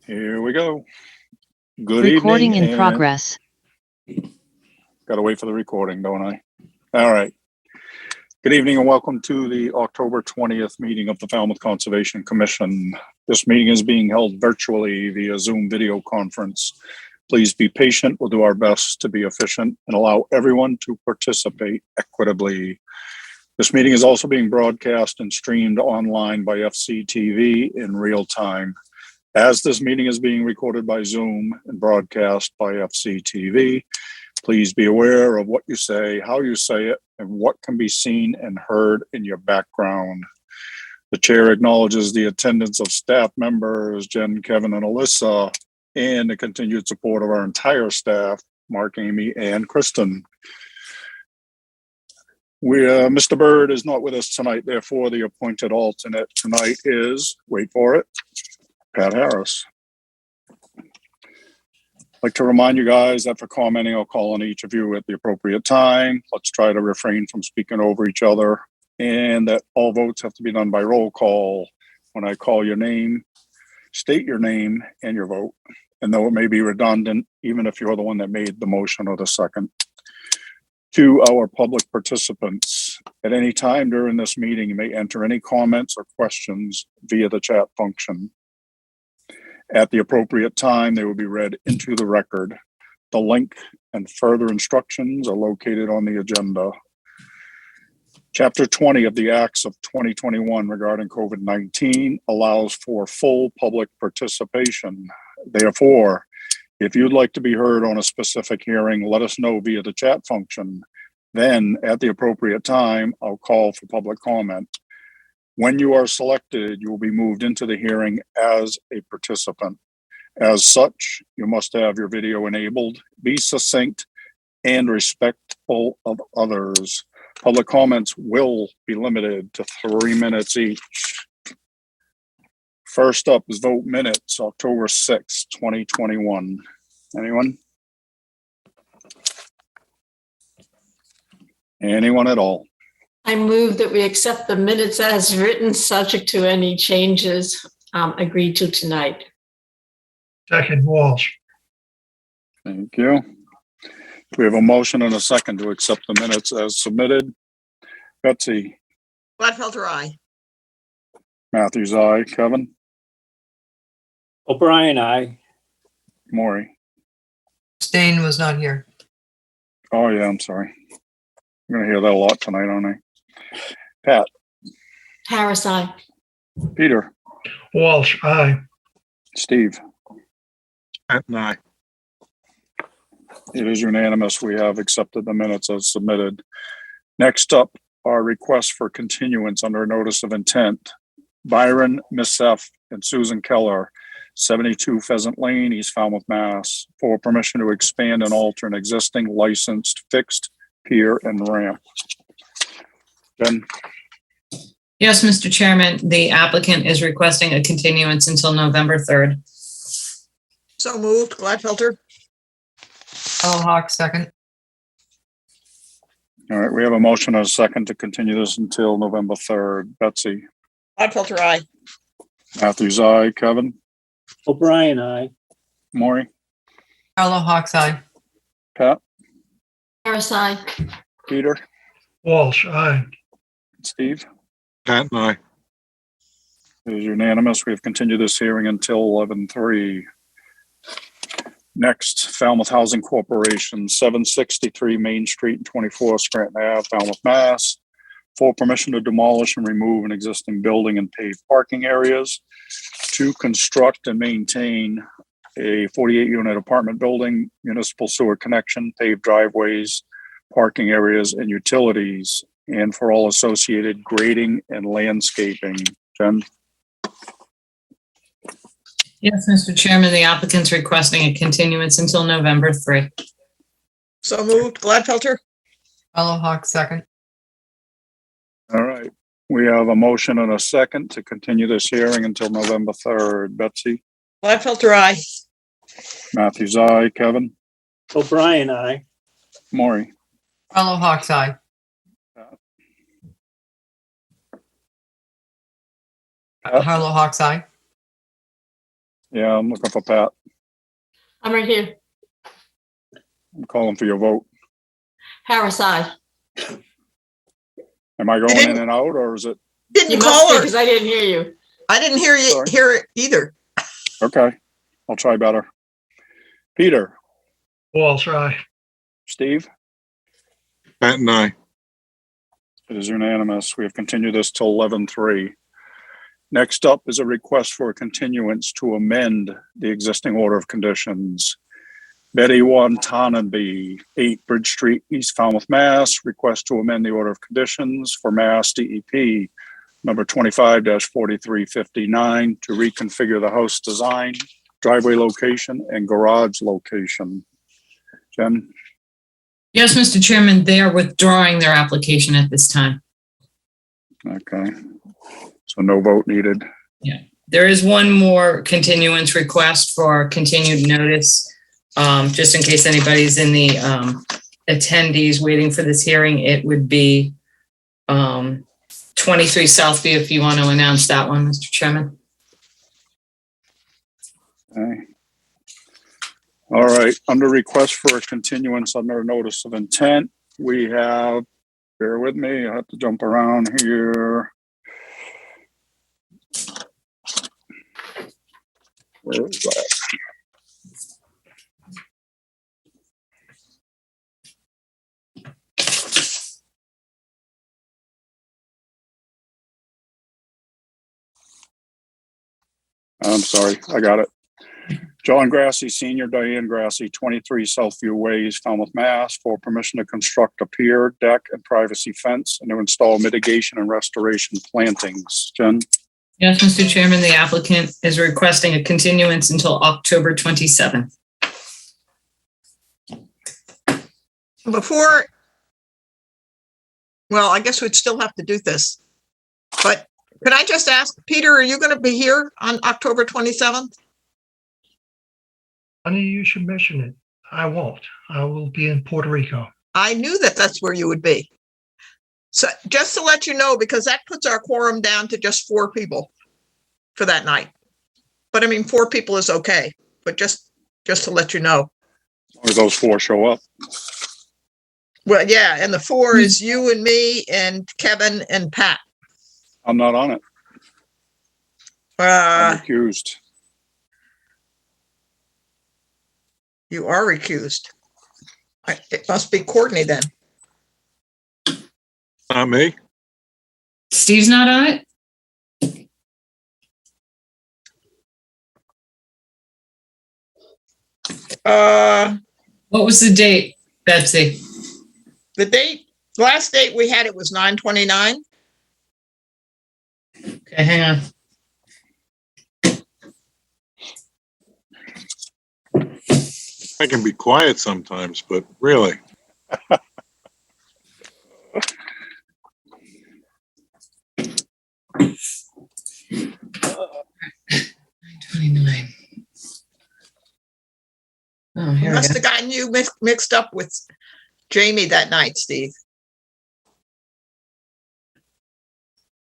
Here we go. Good Recording evening. in progress. Got to wait for the recording, don't I? All right. Good evening and welcome to the October 20th meeting of the Falmouth Conservation Commission. This meeting is being held virtually via Zoom video conference. Please be patient. We'll do our best to be efficient and allow everyone to participate equitably. This meeting is also being broadcast and streamed online by FCTV in real time. As this meeting is being recorded by Zoom and broadcast by FCTV, please be aware of what you say, how you say it, and what can be seen and heard in your background. The chair acknowledges the attendance of staff members, Jen, Kevin, and Alyssa, and the continued support of our entire staff, Mark, Amy, and Kristen. Mr. Bird is not with us tonight, therefore the appointed alternate tonight is, wait for it, Pat Harris. I'd like to remind you guys that for commenting, I'll call on each of you at the appropriate time. Let's try to refrain from speaking over each other, and that all votes have to be done by roll call. When I call your name, state your name and your vote. And though it may be redundant, even if you're the one that made the motion or the second. To our public participants, at any time during this meeting, you may enter any comments or questions via the chat function. At the appropriate time, they will be read into the record. The link and further instructions are located on the agenda. Chapter 20 of the Acts of 2021 regarding COVID-19 allows for full public participation. Therefore, if you'd like to be heard on a specific hearing, let us know via the chat function. Then, at the appropriate time, I'll call for public comment. When you are selected, you will be moved into the hearing as a participant. As such, you must have your video enabled, be succinct, and respectful of others. Public comments will be limited to 3 minutes each. First up is vote minutes, October 6th, 2021. Anyone? Anyone at all? I move that we accept the minutes as written, subject to any changes agreed to tonight. Second, Walsh. Thank you. We have a motion and a second to accept the minutes as submitted. Betsy? Gladfelter, aye. Matthews, aye. Kevin? O'Brien, aye. Maury? Stain was not here. Oh, yeah, I'm sorry. I'm going to hear that a lot tonight, aren't I? Pat? Harris, aye. Peter? Walsh, aye. Steve? Aye. It is unanimous. We have accepted the minutes as submitted. Next up, our request for continuance under a notice of intent. Byron Missef and Susan Keller, 72 Pheasant Lane, East Falmouth, Mass, for permission to expand and alter an existing licensed fixed pier and ramp. Jen? Yes, Mr. Chairman, the applicant is requesting a continuance until November 3rd. So moved. Gladfelter. Hawk, second. All right, we have a motion and a second to continue this until November 3rd. Betsy? Gladfelter, aye. Matthews, aye. Kevin? O'Brien, aye. Maury? Hawk's eye. Pat? Harris, aye. Peter? Walsh, aye. Steve? Pat, aye. It is unanimous. We have continued this hearing until 11/3. Next, Falmouth Housing Corporation, 763 Main Street and 24 Scranton Ave, Falmouth, Mass, for permission to demolish and remove an existing building and pave parking areas, to construct and maintain a 48-unit apartment building, municipal sewer connection, paved driveways, parking areas, and utilities, and for all associated grading and landscaping. Jen? Yes, Mr. Chairman, the applicant's requesting a continuance until November 3rd. So moved. Gladfelter. Hawk, second. All right. We have a motion and a second to continue this hearing until November 3rd. Betsy? Gladfelter, aye. Matthews, aye. Kevin? O'Brien, aye. Maury? Hawk's eye. Hawk's eye. Yeah, I'm looking for Pat. I'm right here. I'm calling for your vote. Harris, aye. Am I going in and out, or is it? Didn't You you must call be, her? because I didn't hear you. I didn't hear you Sorry. hear it either. Okay, I'll try better. Peter, Walsh, aye. Steve, Patton, aye. it is unanimous. We have continued this till 11:03. Next up is a request for a continuance to amend the existing order of conditions. Betty 1 Tonenby, 8 Bridge Street, East Falmouth, Mass. Request to amend the order of conditions for Mass DEP number 25-4359 to reconfigure the house design, driveway location, and garage location. Jen? Yes, Mr. Chairman, they are withdrawing their application at this time. Okay. So no vote needed. There is one more continuance request for continued notice. Just in case anybody's in the attendees waiting for this hearing, it would be 23 Southview, if you want to announce that one, Mr. Chairman. Okay. All right, under request for a continuance under notice of intent, we have, bear with me, I have to jump around here. Where is that? I'm sorry, I got it. John Grassy Senior, Diane Grassy, 23 Southview Ways, Falmouth, Mass. For permission to construct a pier, deck, and privacy fence and to install mitigation and restoration plantings. Jen? Yes, Mr. Chairman, the applicant is requesting a continuance until October 27th. Before, well, I guess we'd still have to do this. But could I just ask, Peter, are you going to be here on October 27th? Funny you should mention it. I won't. I will be in Puerto Rico. I knew that that's where you would be. So just to let you know, because that puts our quorum down to just 4 people for that night. But I mean, 4 people is okay, but just to let you know. As long as those 4 show up. Well, yeah, and the 4 is you and me and Kevin and Pat. I'm not on it. I'm Uh, recused. you are recused. It must be Courtney then. Not me. Steve's not on it? What was the date, Betsy? The last date we had it was 9/29. Okay, hang on. I can be quiet sometimes, but really. 29. Oh, here we Must go. have gotten you mixed up with Jamie that night, Steve.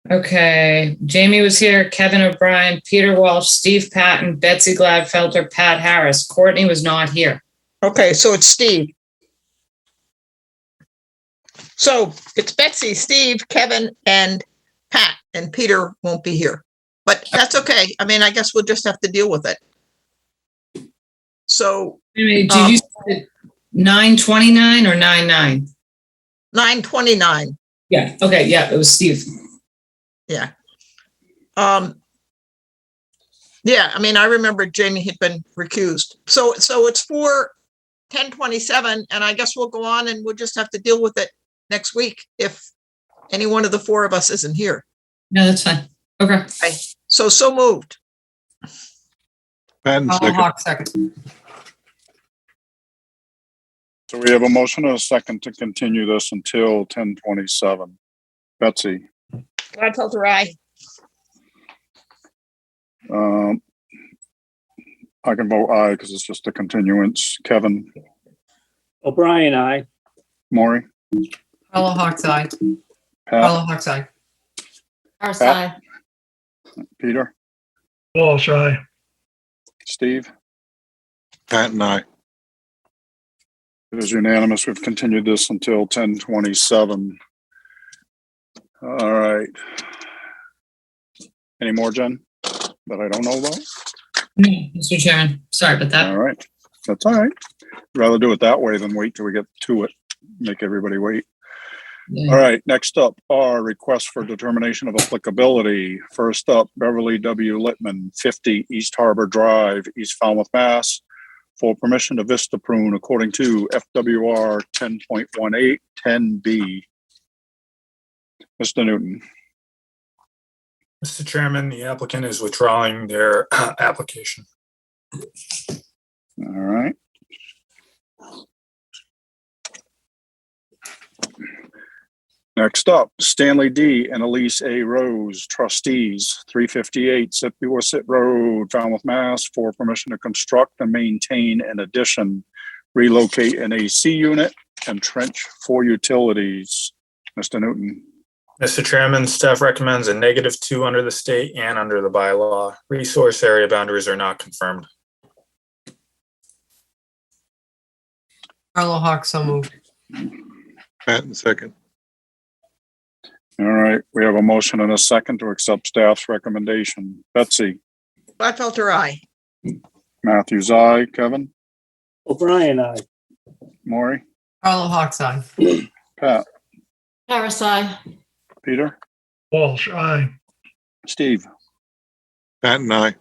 Okay, Jamie was here, Kevin O'Brien, Peter Walsh, Steve Patton, Betsy Gladfelter, Pat Harris. Courtney was not here. Okay, so it's Steve. So it's Betsy, Steve, Kevin, and Pat, and Peter won't be here. But that's okay. I mean, I guess we'll just have to deal with it. So Did you say 9:29 or 9:9? 9/29. Yeah, okay, yeah, it was Steve. Yeah. Yeah, I mean, I remember Jamie had been recused. So it's for 10/27, and I guess we'll go on and we'll just have to deal with it next week if any one of the 4 of us isn't here. No, that's fine. Okay. So moved. Patton, second. Hawk second. So we have a motion and a second to continue this until 10:27. Betsy? Gladfelter, aye. I can vote aye because it's just a continuance. Kevin? O'Brien, aye. Maury? Fellow Hawks eye. Pat? Fellow Hawks eye. Harris, Pat? aye. Peter? Walsh, aye. Steve? Pat and I. It is unanimous. We've continued this until 10:27. All right. Any more, Jen, that I don't know about? No, Mr. Chairman, sorry about All that. right. That's all right. Rather do it that way than wait till we get to it. Make everybody wait. Yeah. All right. Next up are requests for determination of applicability. First up, Beverly W. Littman, 50 East Harbor Drive, East Falmouth, Mass. For permission to vista prune according to FWR 10.18 10B. Mr. Newton. Mr. Chairman, the applicant is withdrawing their application. All right. Next up, Stanley D. and Elise A. Rose, trustees, 358 Sitbuosit Road, Falmouth, Mass. For permission to construct and maintain an addition, relocate an AC unit, and trench for utilities. Mr. Newton. Mr. Chairman, staff recommends a -2 under the state and under the bylaw. Resource area boundaries are not confirmed. Carla Hawk, so moved. Pat and second. All right, we have a motion and a second to accept staff's recommendation. Betsy? Gladfelter, aye. Matthews, aye. Kevin? O'Brien, aye. Maury? Carla Hawk's aye. Pat? Harris, aye. Peter? Walsh, aye. Steve? Pat and I.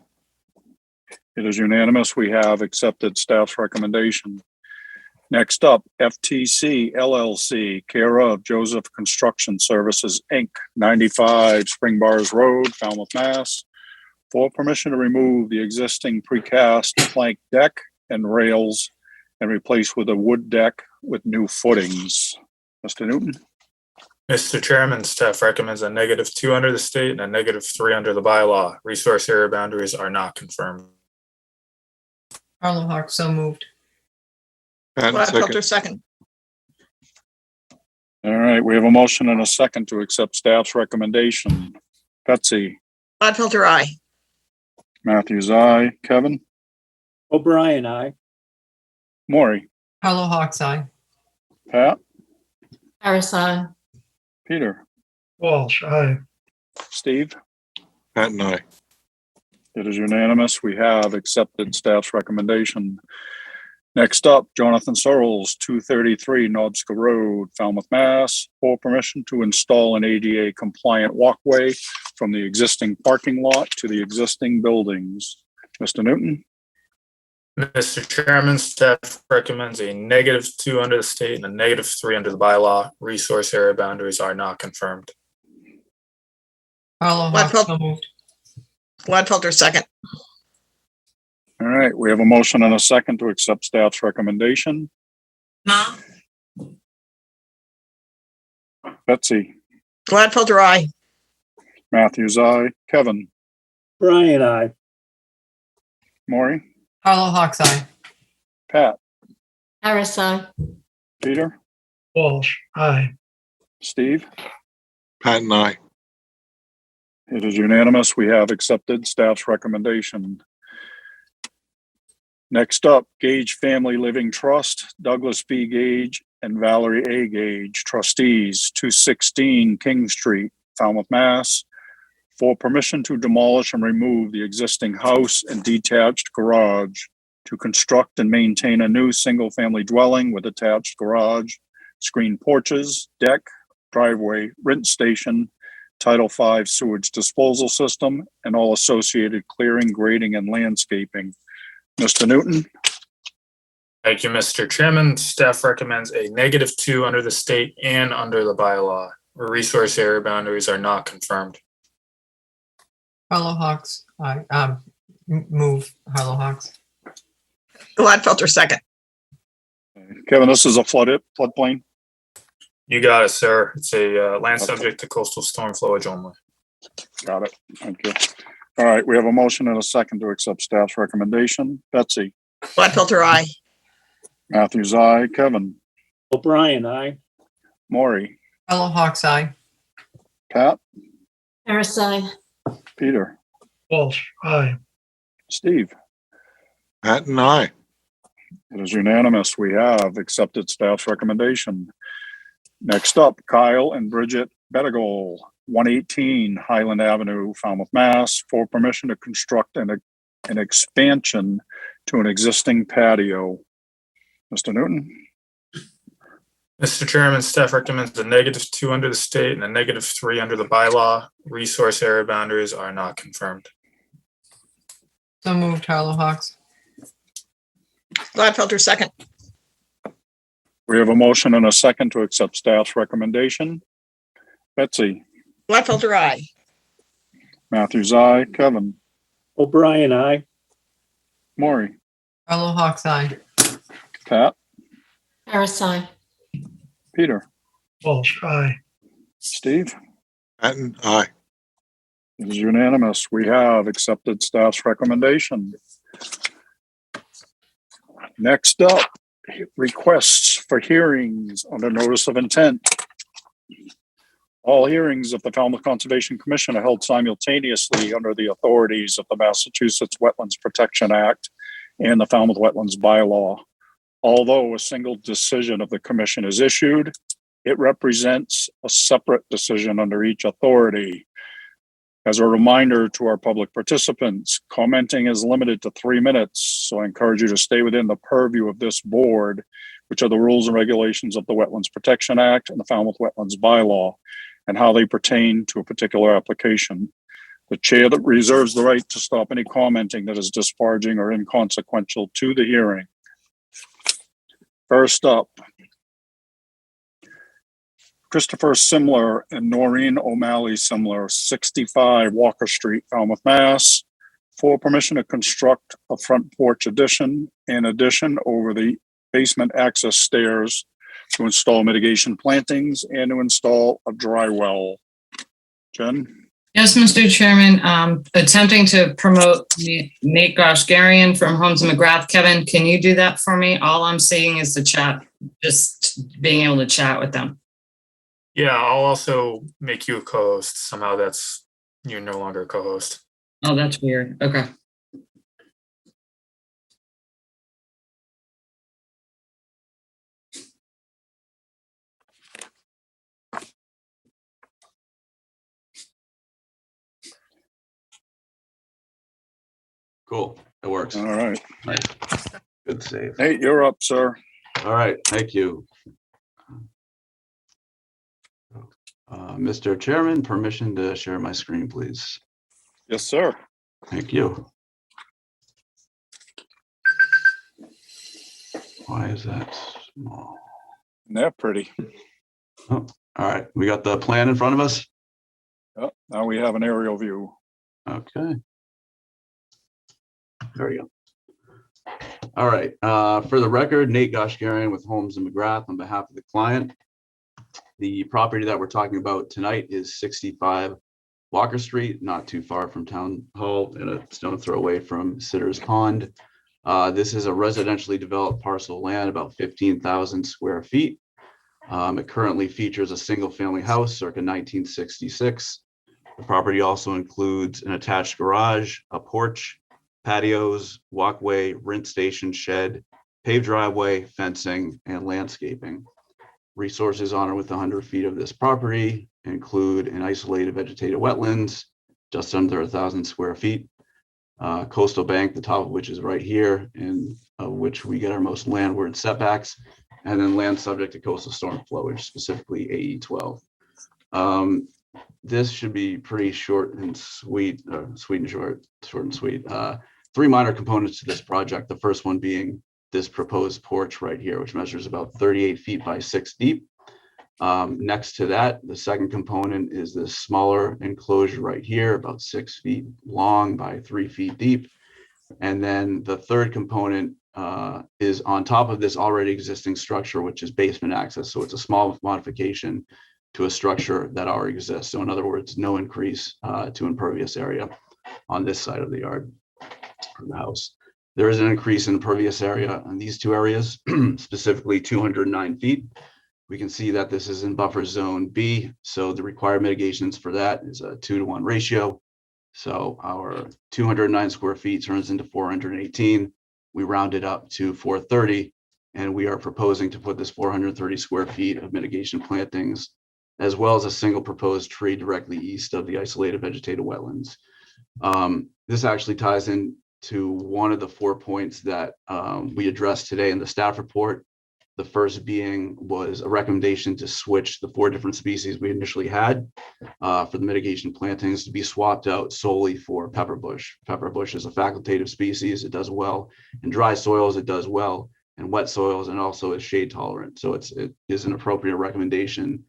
It is unanimous. We have accepted staff's recommendation. Next up, FTC LLC, care of Joseph Construction Services, Inc., 95 Spring Bars Road, Falmouth, Mass. For permission to remove the existing precast plank deck and rails and replace with a wood deck with new footings. Mr. Newton? Mr. Chairman, staff recommends a -2 under the state and a -3 under the bylaw. Resource area boundaries are not confirmed. Carla Hawk, so moved. Pat and second. Gladfelter, second. All right, we have a motion and a second to accept staff's recommendation. Betsy? Gladfelter, aye. Matthews, aye. Kevin? O'Brien, aye. Maury? Carla Hawk's aye. Pat? Harris, aye. Peter? Walsh, aye. Steve? Pat and I. It is unanimous. We have accepted staff's recommendation. Next up, Jonathan Searles, 233 Nobsco Road, Falmouth, Mass. For permission to install an ADA compliant walkway from the existing parking lot to the existing buildings. Mr. Newton? Mr. Chairman, staff recommends a -2 under the state and a -3 under the bylaw. Resource area boundaries are not confirmed. Carla Hawk, Gladfelter. so moved. Gladfelter, second. All right, we have a motion and a second to accept staff's recommendation. Ma? Betsy? Gladfelter, aye. Matthews, aye. Kevin? O'Brien, aye. Maury? Carla Hawk's aye. Pat? Harris, aye. Peter? Walsh, aye. Steve? Pat and I. It is unanimous. We have accepted staff's recommendation. Next up, Gage Family Living Trust, Douglas B. Gage and Valerie A. Gage, trustees, 216 King Street, Falmouth, Mass. For permission to demolish and remove the existing house and detached garage to construct and maintain a new single-family dwelling with attached garage, screen porches, deck, driveway, rinse station, Title V sewage disposal system, and all associated clearing, grading, and landscaping. Mr. Newton? Thank you, Mr. Chairman. Staff recommends a -2 under the state and under the bylaw. Resource area boundaries are not confirmed. Carla Hawk's aye. Move Carla Hawk's. Gladfelter, second. Kevin, this is a floodplain? You got it, sir. It's a land subject to coastal storm flowage only. Got it. Thank you. All right, we have a motion and a second to accept staff's recommendation. Betsy? Gladfelter, aye. Matthews, aye. Kevin? O'Brien, aye. Maury? Carla Hawk's aye. Pat? Harris, aye. Peter? Walsh, aye. Steve? Patton, aye. It is unanimous. We have accepted staff's recommendation. Next up, Kyle and Bridget Bettigol, 118 Highland Avenue, Falmouth, Mass, for permission to construct an expansion to an existing patio. Mr. Newton? Mr. Chairman, staff recommends a -2 under the state and a -3 under the bylaw. Resource area boundaries are not confirmed. So moved, Harlow Hawks. Gladfelter, second. We have a motion and a second to accept staff's recommendation. Betsy? Gladfelter, aye. Matthews, aye. Kevin? O'Brien, aye. Maury? Harlow Hawks, aye. Pat? Harris, aye. Peter? Walsh, aye. Steve? Patton, aye. It is unanimous. We have accepted staff's recommendation. Next up, requests for hearings under notice of intent. All hearings of the Falmouth Conservation Commission are held simultaneously under the authorities of the Massachusetts Wetlands Protection Act and the Falmouth Wetlands Bylaw. Although a single decision of the commission is issued, it represents a separate decision under each authority. As a reminder to our public participants, commenting is limited to 3 minutes, so I encourage you to stay within the purview of this board, which are the rules and regulations of the Wetlands Protection Act and the Falmouth Wetlands Bylaw, and how they pertain to a particular application. The chair that reserves the right to stop any commenting that is disparaging or inconsequential to the hearing. First up, Christopher Simler and Noreen O'Malley Simler, 65 Walker Street, Falmouth, Mass, for permission to construct a front porch addition and addition over the basement access stairs to install mitigation plantings and to install a dry well. Jen? Yes, Mr. Chairman, attempting to promote Nate Goshgarian from Holmes and McGrath. Kevin, can you do that for me? All I'm seeing is the chat, just being able to chat with them. Yeah, I'll also make you a co-host. Somehow you're no longer a co-host. Oh, that's weird. Okay. Cool. It works. All right. Nice. Good save. Nate, you're up, sir. All right. Thank you. Mr. Chairman, permission to share my screen, please. Yes, sir. Thank you. Why is that small? Isn't that pretty? Oh, all right. We got the plan in front of us. Yep. Now we have an aerial view. Okay. There we go. All right. For the record, Nate Goshgarian with Holmes and McGrath on behalf of the client. The property that we're talking about tonight is 65 Walker Street, not too far from Town Hall and a stone throw away from Sitter's Pond. This is a residentially developed parcel of land, about 15,000 square feet. It currently features a single family house circa 1966. The property also includes an attached garage, a porch, patios, walkway, rinse station, shed, paved driveway, fencing, and landscaping. Resources on or within 100 feet of this property include an isolated vegetated wetlands, just under 1,000 square feet, coastal bank, the top of which is right here, and which we get our most landward setbacks, and then land subject to coastal storm flowage, specifically AE 12. This should be pretty short and sweet, short and sweet. 3 minor components to this project. The first one being this proposed porch right here, which measures about 38 feet by 6 deep. Next to that, the second component is this smaller enclosure right here, about 6 feet long by 3 feet deep. And then the third component is on top of this already existing structure, which is basement access. So it's a small modification to a structure that already exists. So in other words, no increase to impervious area on this side of the yard or the house. There is an increase in impervious area on these 2 areas, specifically 209 feet. We can see that this is in buffer zone B. So the required mitigations for that is a 2-to-1 ratio. So our 209 square feet turns into 418. we rounded up to 430. And we are proposing to put this 430 square feet of mitigation plantings, as well as a single proposed tree directly east of the isolated vegetated wetlands. This actually ties in to one of the 4 points that we addressed today in the staff report. The first being was a recommendation to switch the 4 different species we initially had for the mitigation plantings to be swapped out solely for pepperbush. Pepperbush is a facultative species. It does well in dry soils. It does well in wet soils, and also is shade tolerant. So it is an appropriate recommendation.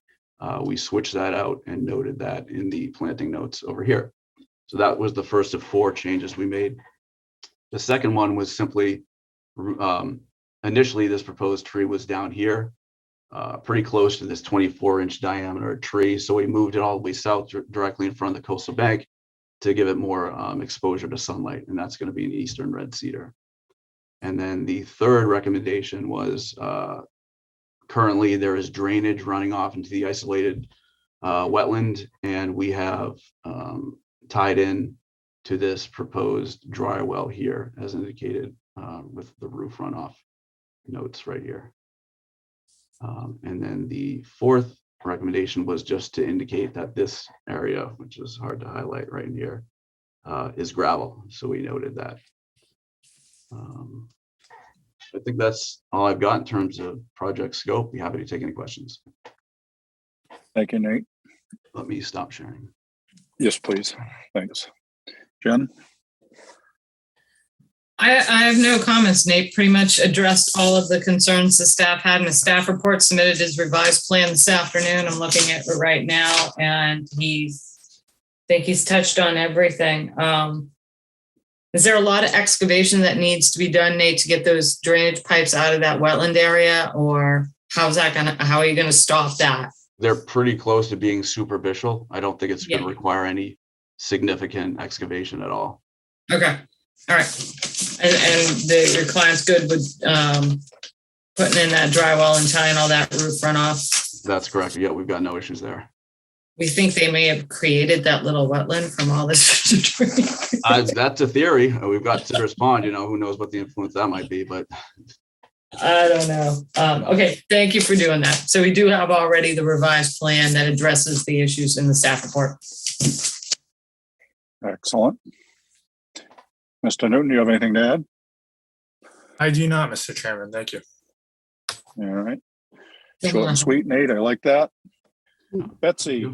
We switched that out and noted that in the planting notes over here. So that was the first of 4 changes we made. The second one was simply, initially this proposed tree was down here, pretty close to this 24-inch diameter tree. So we moved it all the way south directly in front of the coastal bank to give it more exposure to sunlight. And that's going to be an eastern red cedar. And then the third recommendation was currently there is drainage running off into the isolated wetland, and we have tied in to this proposed dry well here as indicated with the roof runoff notes right here. And then the fourth recommendation was just to indicate that this area, which is hard to highlight right in here, is gravel. So we noted that. I think that's all I've got in terms of project scope. Be happy to take any questions. Thank you, Nate. Let me stop sharing. Yes, please. Thanks. Jen? I have no comments. Nate pretty much addressed all of the concerns the staff had in the staff report, submitted his revised plan this afternoon. I'm looking at it right now, and I think he's touched on everything. Is there a lot of excavation that needs to be done, Nate, to get those drainage pipes out of that wetland area, or how are you gonna stop that? They're pretty close to being superficial. I don't think it's going to Yeah. require any significant excavation at all. Okay, all right. And your client's good with putting in that dry well and tying all that roof runoff? That's correct. Yeah, we've got no issues there. We think they may have created that little wetland from all this debris. That's a theory. We've got Citrus Pond, who knows what the influence that might be, but I don't know. Okay, thank you for doing that. So we do have already the revised plan that addresses the issues in the staff report. Excellent. Mr. Newton, do you have anything to add? I do not, Mr. Chairman. Thank you. All right. Short and sweet, Nate. I like that. Betsy?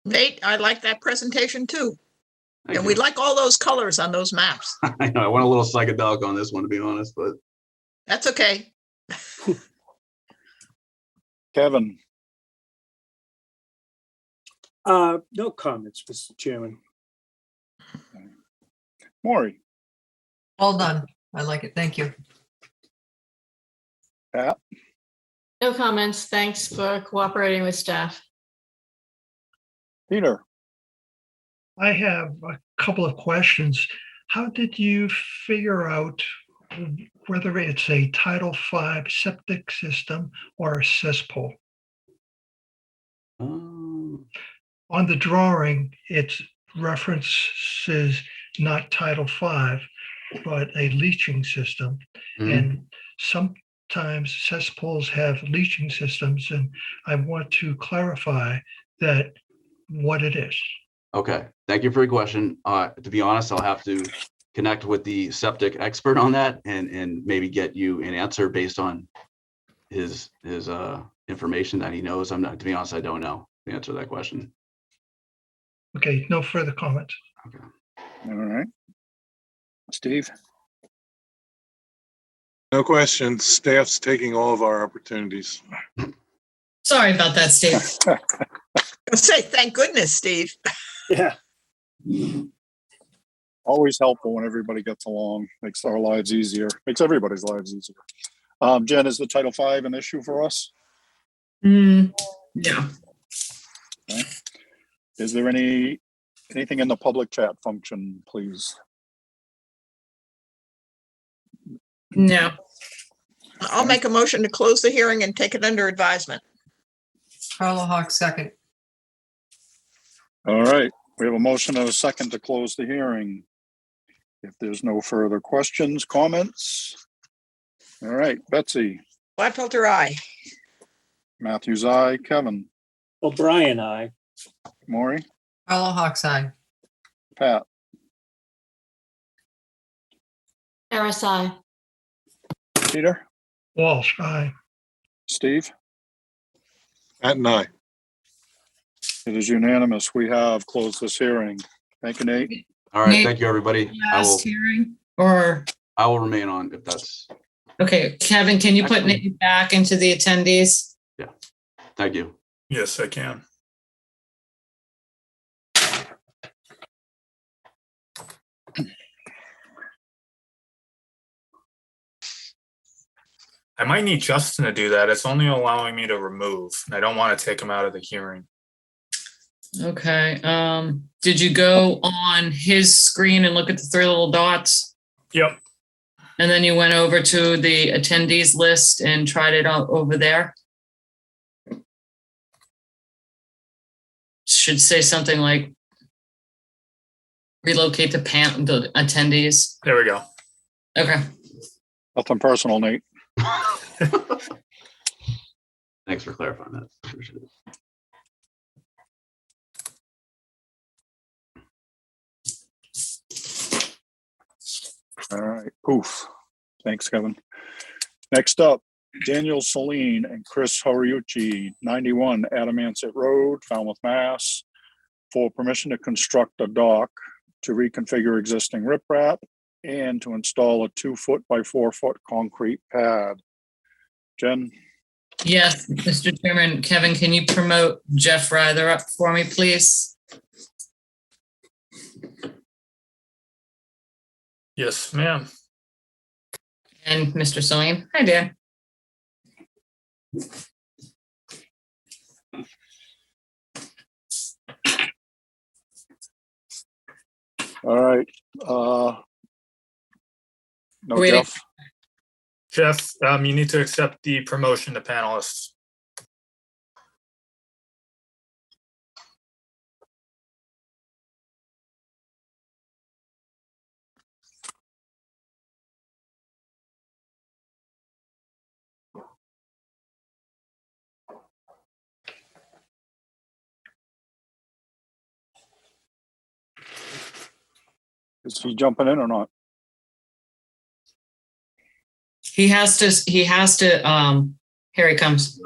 Nate, I like that presentation too. Thank And you. we like all those colors on those maps. I know I went a little psychedelic on this one, to be honest, but That's okay. Kevin? No comments, Mr. Chairman. Maury? All done. I like it. Thank you. Pat? No comments. Thanks for cooperating with staff. Peter? I have a couple of questions. How did you figure out whether it's a Title V septic system or a cesspool? On the drawing, it references not Title V, but a leaching system. And sometimes cesspools have leaching systems, and I want to clarify that what it is. okay. Thank you for your question. To be honest, I'll have to connect with the septic expert on that and maybe get you an answer based on his information that he knows. To be honest, I don't know the answer to that question. Okay, no further comments. Okay. All right. Steve? No questions. Staff's taking all of our opportunities. Sorry about that, Steve. I say, thank goodness, Steve. Yeah. Always helpful when everybody gets along, makes our lives easier, makes everybody's lives easier. Jen, is the Title V an issue for us? Yeah. Okay. Is there anything in the public chat function, please? No. I'll make a motion to close the hearing and take it under advisement. Carla Hawk, second. All right, we have a motion and a second to close the hearing. If there's no further questions, comments. All right, Betsy, Gladfelter, aye. Matthews, aye, Kevin, O'Brien, aye. Maury, Carla Hawks eye. Pat, Harris, aye. Peter, Walsh, aye. Steve. At and I. It is unanimous. We have closed this hearing. Thank you, Nate. All right, Nate, thank you, everybody. Last hearing, or, I will remain on if that's, okay, Kevin, can you put Excellent. Nate back into the attendees? thank you. Yes, I can. I might need Justin to do that. It's only allowing me to remove. And I don't want to take him out of the hearing. Okay, did you go on his screen and look at the three little dots? Yep. And then you went over to the attendees list and tried it out over there? Should say something like relocate the attendees. There we go. Okay. Nothing personal, Nate. Thanks for clarifying that. Appreciate it. All right, poof. Thanks, Kevin. Next up, Daniel Celine and Chris Horiuchi, 91 Adamancet Road, Falmouth, Mass, for permission to construct a dock to reconfigure existing riprap and to install a 2-foot by 4-foot concrete pad. Jen, Yes, Mr. Chairman, Kevin, can you promote Jeff Ryther up for me, please? Yes, ma'am. And Mr. Celine. Hi, Dan. all right. No, Waiting. Jeff. Jeff, you need to accept the promotion to panelists. Is he jumping in or not? He has to, here he comes.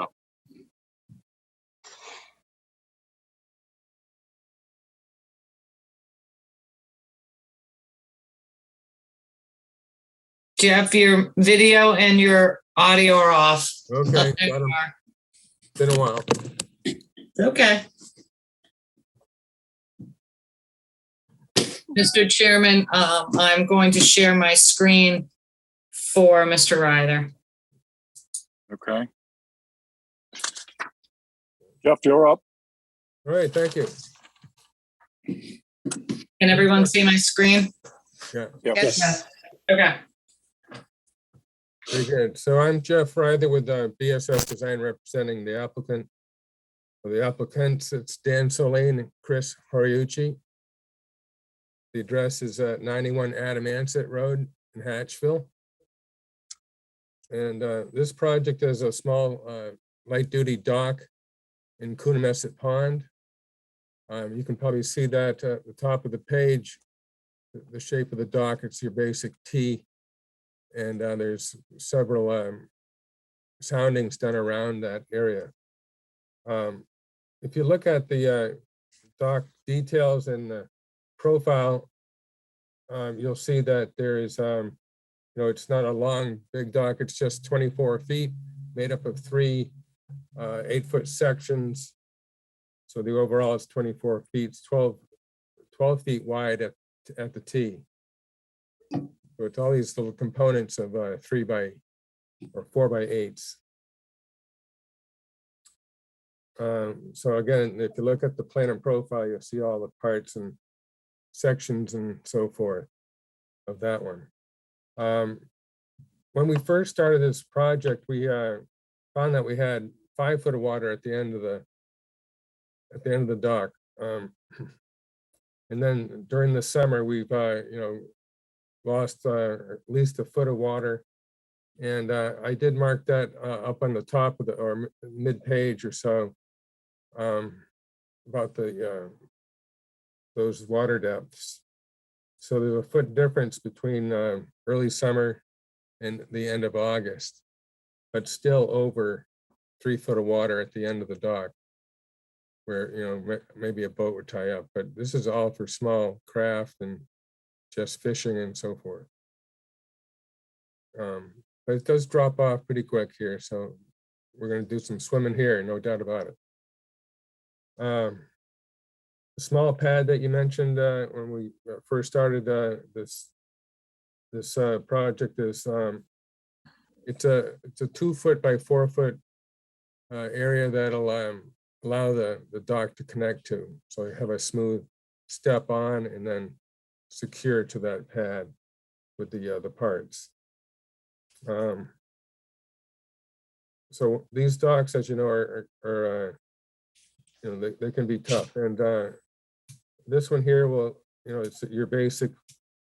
Jeff, your video and your audio are off. Okay, There got you 'em. are. Been a while. Okay. Mr. Chairman, I'm going to share my screen for Mr. Ryther. Okay. Jeff, you're up. All right, thank you. Can everyone see my screen? Yeah, Yep. Yes. Okay. very good. So I'm Jeff Ryther with BSS Design representing the applicant. For the applicants, it's Dan Soleil and Chris Horiuchi. The address is 91 Adamancet Road in Hatchville. And this project is a small light-duty dock in Coonamessett Pond. You can probably see that at the top of the page, the shape of the dock. It's your basic T. And there's several soundings done around that area. If you look at the dock details in the profile, you'll see that there is, it's not a long, big dock. It's just 24 feet, made up of 3 8-foot sections. So the overall is 24 feet, it's 12 feet wide at the T. So it's all these little components of 4 by 8s. So again, if you look at the plan and profile, you'll see all the parts and sections and so forth of that one. When we first started this project, we found that we had 5 foot of water at the end of the dock. And then during the summer, we've lost at least a foot of water. And I did mark that up on the top of the, or mid-page or so, about the those water depths. So there's a foot difference between early summer and the end of August, but still over 3 foot of water at the end of the dock, where, you know, maybe a boat would tie up. But this is all for small craft and just fishing and so forth. But it does drop off pretty quick here, so we're going to do some swimming here, no doubt about it. The small pad that you mentioned when we first started this project is it's a 2 foot by 4 foot area that'll allow the dock to connect to. So you have a smooth step on and then secure to that pad with the parts. So these docks, as you know, are you know, they can be tough. And this one here will, you know, it's your basic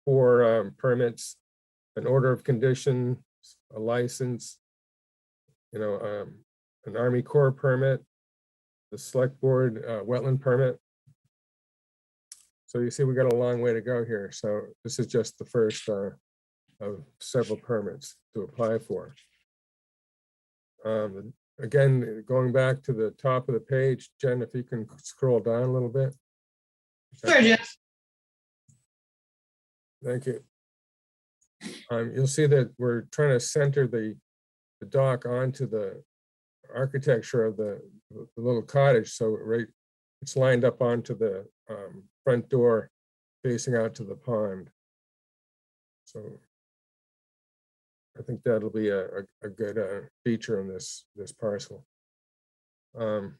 4 permits, an order of condition, a license, you know, an Army Corps permit, the select board wetland permit. So you see, we got a long way to go here. So this is just the first of several permits to apply for. Again, going back to the top of the page, Jen, if you can scroll down a little bit. Sure, Jeff. Thank you. You'll see that we're trying to center the dock onto the architecture of the little cottage. So right, it's lined up onto the front door facing out to the pond. So I think that'll be a good feature in this parcel. Again,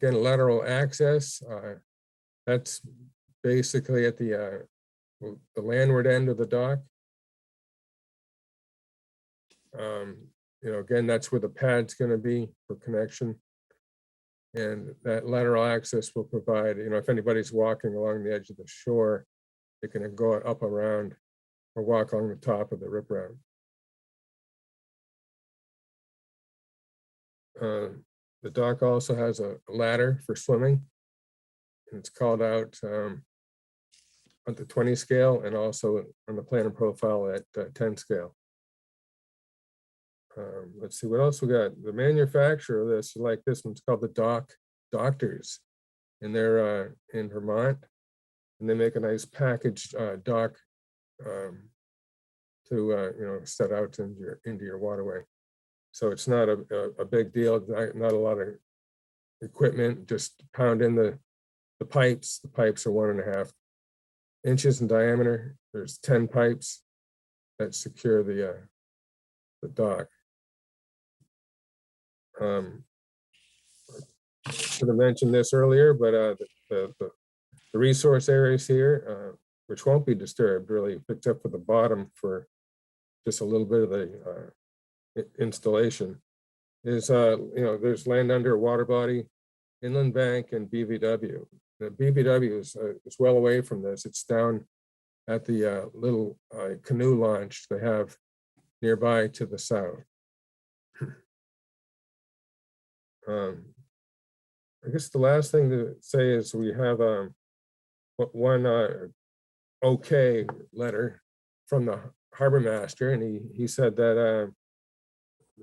lateral access, that's basically at the landward end of the dock. You know, again, that's where the pad's going to be for connection. And that lateral access will provide, you know, if anybody's walking along the edge of the shore, they can go up around or walk along the top of the riprap. The dock also has a ladder for swimming. And it's called out on the 20 scale and also on the plan and profile at 10 scale. Let's see what else we got. The manufacturer of this, like this one's called the Dock Doctors, and they're in Vermont, and they make a nice packaged dock to you know, set out into your waterway. So it's not a big deal, not a lot of equipment, just pound in the pipes. The pipes are 1.5 inches in diameter. There's 10 pipes that secure the dock. Should have mentioned this earlier, but the resource areas here, which won't be disturbed really, except for the bottom for just a little bit of the installation, is you know, there's land under a water body, inland bank, and BVW. The BVW is well away from this. It's down at the little canoe launch they have nearby to the south. I guess the last thing to say is we have one okay letter from the harbor master, and he said that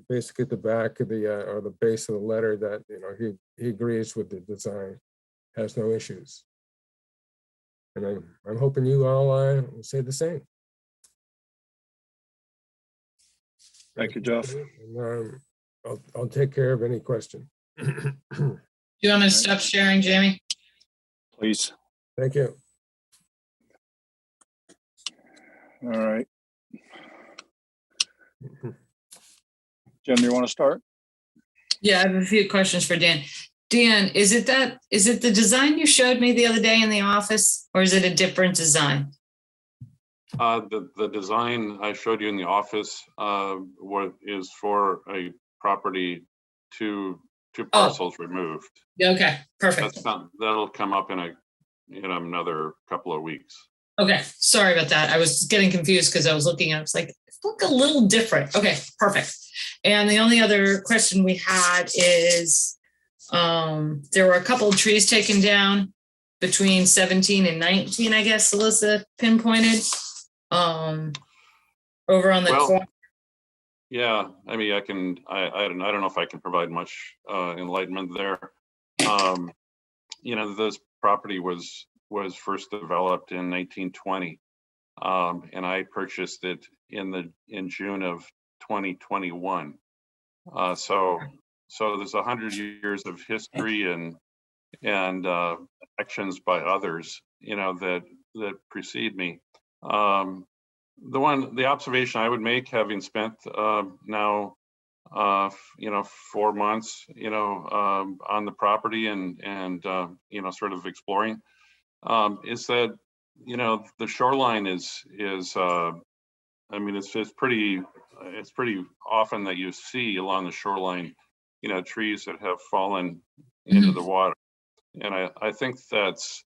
basically at the back of the or the base of the letter that, you know, he agrees with the design, has no issues, and I'm hoping you all will say the same. Thank you, Jeff. And, I'll take care of any question. Do you want me to stop sharing, Jamie? Please. Thank you. All right. Jen, you want to start? Yeah, I have a few questions for Dan. Dan, is it the design you showed me the other day in the office, or is it a different design? The design I showed you in the office is for a property two parcels removed. Okay, perfect. That'll come up in another couple of weeks. Okay, sorry about that. I was getting confused because I was looking at, it's like, it look a little different. Okay, perfect. And the only other question we had is, there were a couple of trees taken down between 17 and 19, I guess, Alyssa pinpointed, over on the Well, corner. Yeah, I mean, I don't know if I can provide much enlightenment there. This property was first developed in 1920, and I purchased it in June of 2021. So there's 100 years of history and actions by others, that precede me. The observation I would make, having spent now 4 months on the property and sort of exploring, is that the shoreline is I mean, it's pretty often that you see along the shoreline trees that have fallen into the water, and I think that's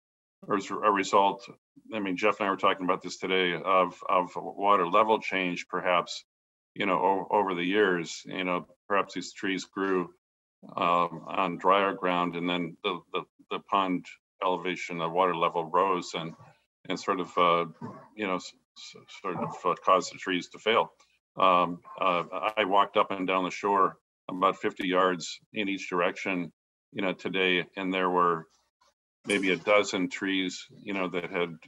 as a result. I mean, Jeff and I were talking about this today of water level change, perhaps, over the years, perhaps these trees grew on drier ground, and then the pond elevation, the water level rose and sort of, caused the trees to fail. I walked up and down the shore about 50 yards in each direction, today, and there were maybe a dozen trees, that had,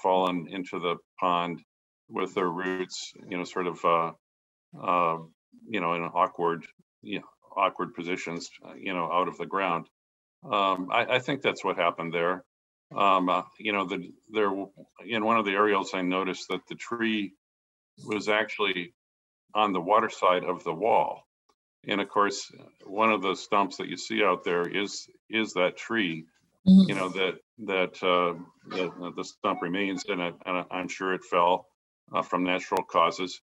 fallen into the pond with their roots, sort of, in awkward positions, out of the ground. I think that's what happened there. There in one of the aerials, I noticed that the tree was actually on the water side of the wall. And of course, one of the stumps that you see out there is that tree. That the stump remains, and I'm sure it fell from natural causes,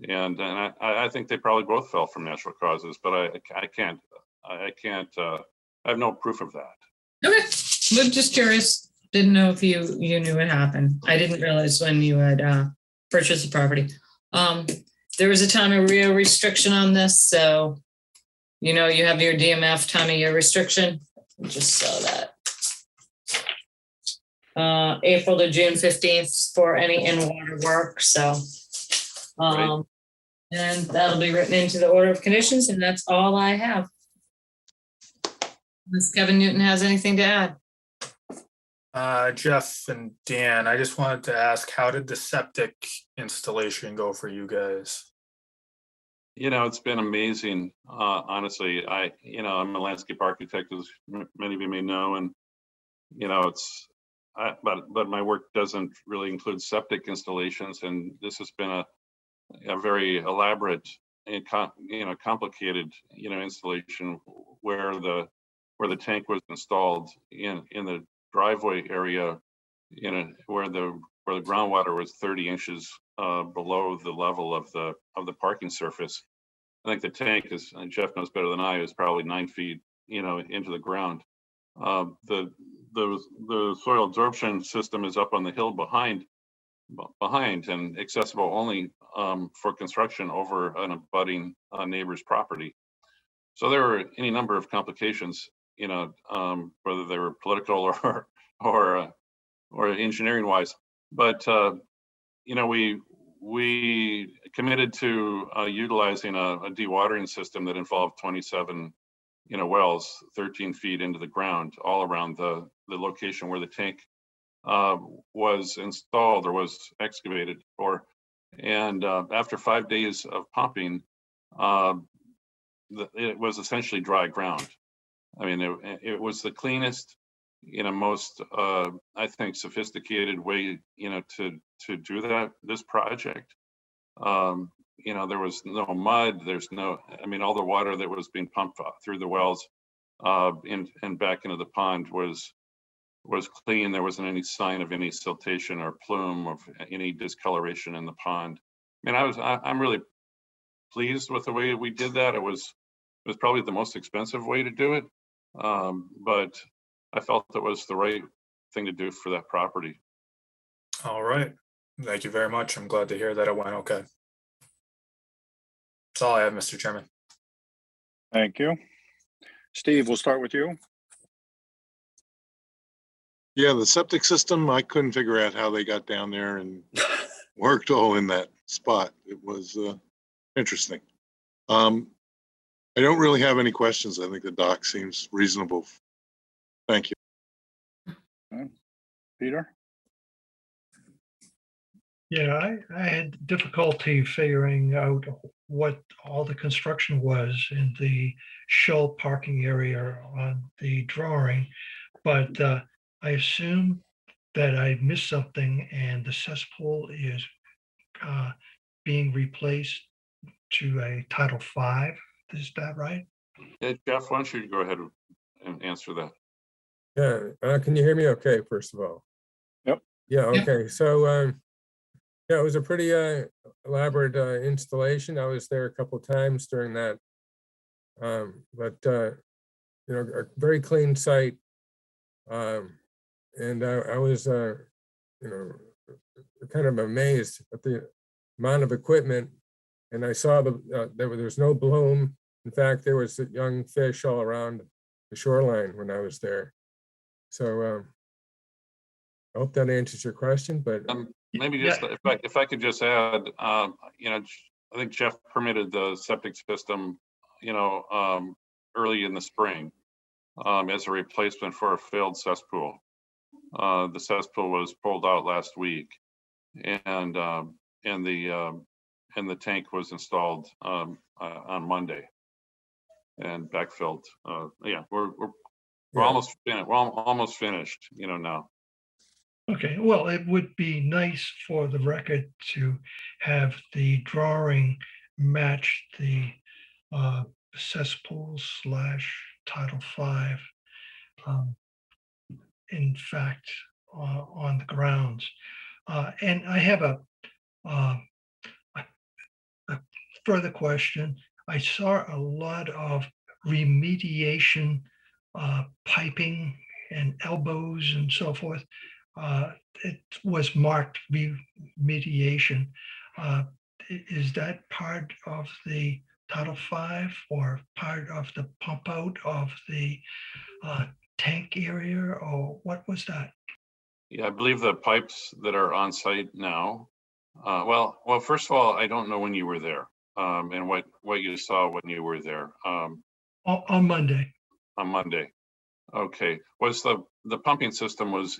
and I think they probably both fell from natural causes, but I have no proof of that. Okay, I'm just curious. Didn't know if you knew what happened. I didn't realize when you had purchased the property. There was a time of real restriction on this, so you have your DMF time of year restriction. Just saw that. April to June 15th for any in-water work. So, Right. And that'll be written into the order of conditions, and that's all I have. Unless Kevin Newton has anything to add. Jeff and Dan, I just wanted to ask, how did the septic installation go for you guys? It's been amazing. Honestly, I'm a landscape architect, as many of you may know, and but my work doesn't really include septic installations, and this has been a very elaborate and complicated installation where the tank was installed in the driveway area, where the groundwater was 30 inches below the level of the parking surface. I think the tank is, and Jeff knows better than I, is probably 9 feet into the ground. The soil absorption system is up on the hill behind and accessible only for construction over an abutting neighbor's property. So there were any number of complications, whether they were political or engineering wise. But we committed to utilizing a dewatering system that involved 27 wells 13 feet into the ground, all around the location where the tank was installed or was excavated for. And after 5 days of pumping, it was essentially dry ground. I mean, it was the cleanest, most I think sophisticated way, to do this project. There was no mud. All the water that was being pumped through the wells and back into the pond was clean. There wasn't any sign of any siltation or plume of any discoloration in the pond. I'm really pleased with the way we did that. It was probably the most expensive way to do it, but I felt it was the right thing to do for that property. All right. Thank you very much. I'm glad to hear that it went okay. That's all I have, Mr. Chairman. Thank you. Steve, we'll start with you. Yeah, the septic system, I couldn't figure out how they got down there and worked all in that spot. It was interesting. I don't really have any questions. I think the doc seems reasonable. Thank you. Peter? Yeah, I had difficulty figuring out what all the construction was in the shell parking area on the drawing, but I assume that I missed something and the cesspool is being replaced to a Title V. Is that right? Jeff, why don't you go ahead and answer that? Yeah, can you hear me okay, first of all? Yep. Yeah, okay. So, yeah, it was a pretty elaborate installation. I was there a couple times during that. But you know, a very clean site. And I was, you know, kind of amazed at the amount of equipment. And I saw there was no bloom. In fact, there was young fish all around the shoreline when I was there. So I hope that answers your question, but maybe just if I could just add, you know, I think Jeff permitted the septic system, you know, early in the spring as a replacement for a failed cesspool. The cesspool was pulled out last week, and the tank was installed on Monday and backfilled. Yeah, we're almost finished. We're almost finished, you know, now. Okay, well, it would be nice for the record to have the drawing match the cesspool / Title V. In fact, on the grounds. And I have a further question. I saw a lot of remediation piping and elbows and so forth. It was marked remediation. Is that part of the Title V or part of the pump out of the tank area, or what was that? Yeah, I believe the pipes that are on site now. Well, first of all, I don't know when you were there and what you saw when you were there. On Monday. On Monday. Okay. Was the pumping system was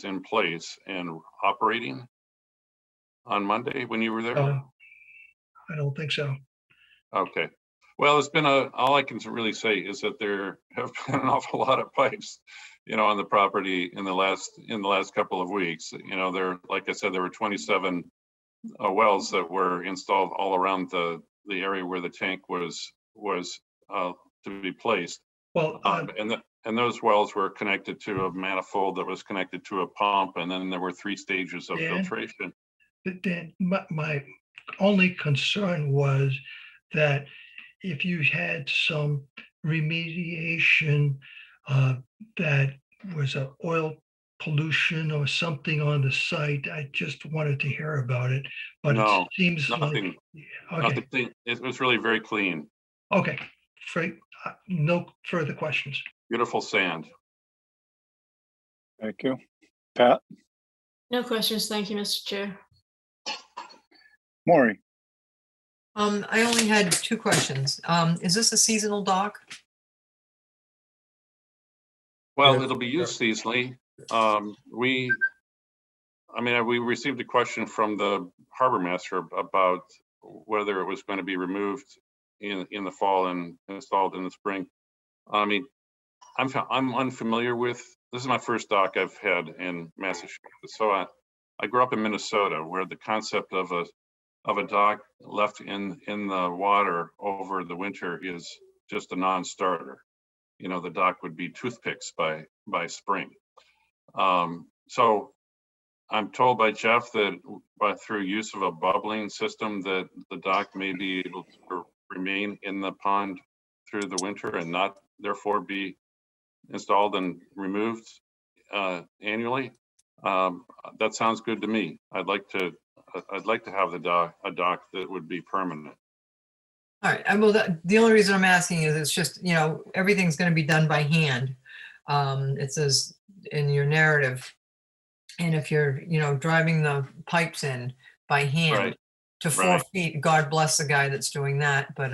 in place and operating on Monday when you were there? I don't think so. Okay. Well, it's been all I can really say is that there have been an awful lot of pipes, you know, on the property in the last couple of weeks. You know, like I said, there were 27 wells that were installed all around the area where the tank was to be placed. Well, and those wells were connected to a manifold that was connected to a pump, and then there were 3 stages of filtration. Dan, my only concern was that if you had some remediation that was an oil pollution or something on the site, I just wanted to hear about it. But no, it seems nothing. Like, okay. It was really very clean. Okay, no further questions. Beautiful sand. Thank you. Pat? No questions. Thank you, Mr. Chair. Maury? I only had 2 questions. Is this a seasonal dock? Well, it'll be used seasonally. We received a question from the harbor master about whether it was going to be removed in the fall and installed in the spring. I mean, I'm unfamiliar with, this is my first dock I've had in Massachusetts. So I grew up in Minnesota, where the concept of a dock left in the water over the winter is just a non-starter. You know, the dock would be toothpicks by spring. So I'm told by Jeff that through use of a bubbling system that the dock may be able to remain in the pond through the winter and not therefore be installed and removed annually. That sounds good to me. I'd like to have a dock that would be permanent. All right, well, the only reason I'm asking is it's just, everything's gonna be done by hand. It says in your narrative. And if you're, driving the pipes in by hand Right, to 4 right. feet, God bless the guy that's doing that, but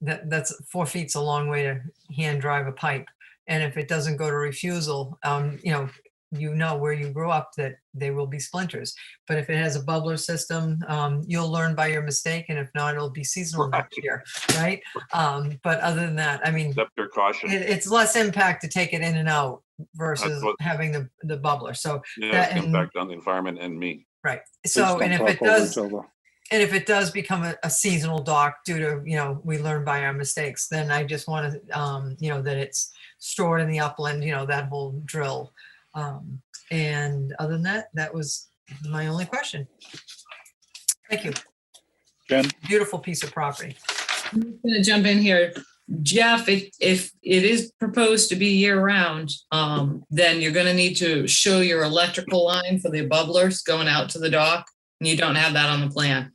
that's 4 feet's a long way to hand drive a pipe. And if it doesn't go to refusal, where you grew up that they will be splinters. But if it has a bubbler system, you'll learn by your mistake, and if not, it'll be seasonal next year, right? But other than that, I mean, Accept your caution. it's less impact to take it in and out versus what- having the bubbler. So Yeah, that, it's and, impact on the environment and me. right. Please So, don't and if talk it over does, each other. and if it does become a seasonal dock due to, we learn by our mistakes, then I just want to, that it's stored in the upland, that whole drill. And other than that, that was my only question. Thank you. Jen? Beautiful piece of property. I'm gonna jump in here. Jeff, if it is proposed to be year round, then you're gonna need to show your electrical line for the bubblers going out to the dock. And you don't have that on the plan.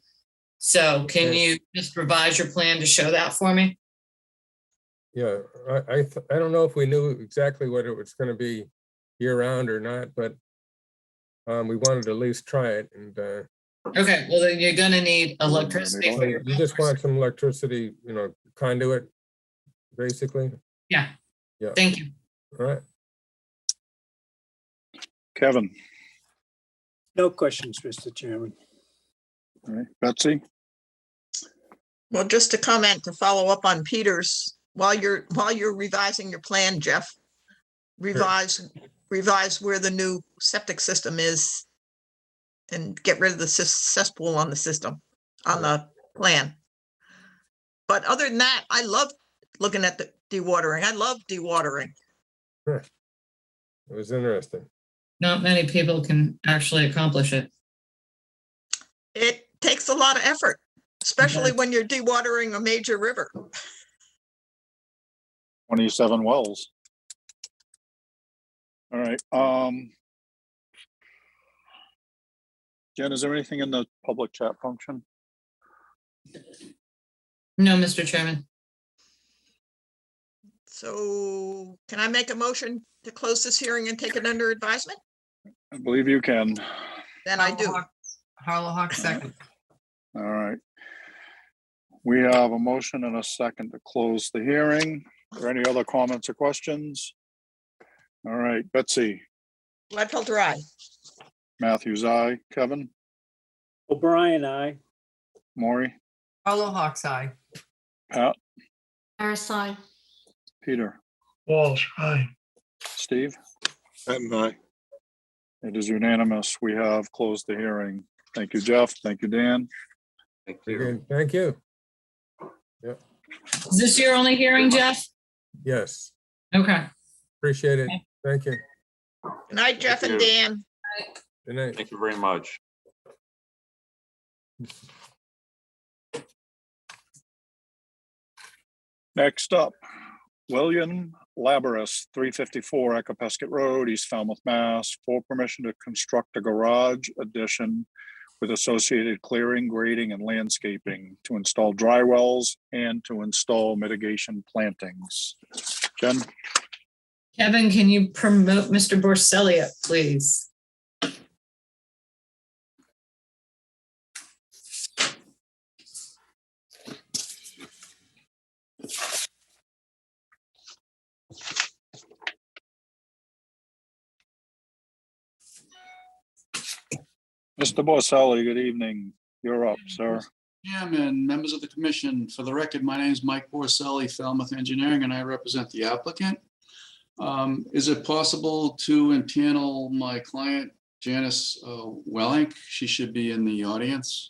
So can you just revise your plan to show that for me? Yeah, I don't know if we knew exactly what it was gonna be year round or not, but we wanted to at least try it, and Okay, well, then you're gonna need electricity. so you just want some electricity, conduit, basically. Yeah. Yeah. Thank you. All right. Kevin? No questions, Mr. Chairman. All right. Betsy? Well, just to comment, to follow up on Peter's, while you're revising your plan, Jeff, revise where the new septic system is and get rid of the cesspool on the system, on the plan. But other than that, I love looking at the dewatering. I love dewatering. It was interesting. Not many people can actually accomplish it. It takes a lot of effort, especially when you're dewatering a major river. 27 wells. All right. Jen, is there anything in the public chat function? No, Mr. Chairman. So can I make a motion to close this hearing and take it under advisement? I believe you can. Then I do. Harlow Hawk second. All right. We have a motion and a second to close the hearing. Are there any other comments or questions? All right, Betsy? Gladfelter, aye. Matthews, aye. Kevin? O'Brien, aye. Maury? Harlow Hawk's eye. Pat? Harris, aye. Peter? Walsh, aye. Steve? Pat and I. It is unanimous. We have closed the hearing. Thank you, Jeff. Thank you, Dan. Thank you. Again, thank you. Is this your only hearing, Jeff? Yes, Okay. appreciate it. Thank you. Good night, Jeff and you. Dan. Good night. Thank you very much. Next up, William Labaris, 354 Acapescott Road, East Falmouth, Mass. For permission to construct a garage addition with associated clearing, grading, and landscaping to install dry wells and to install mitigation plantings. Jen? Kevin, can you promote Mr. Borselli up, please? Mr. Borselli, good evening. You're up, sir. Chairman, members of the commission, for the record, my name is Mike Borselli, Falmouth Engineering, and I represent the applicant. Is it possible to impanel my client, Janice Wellink? She should be in the audience.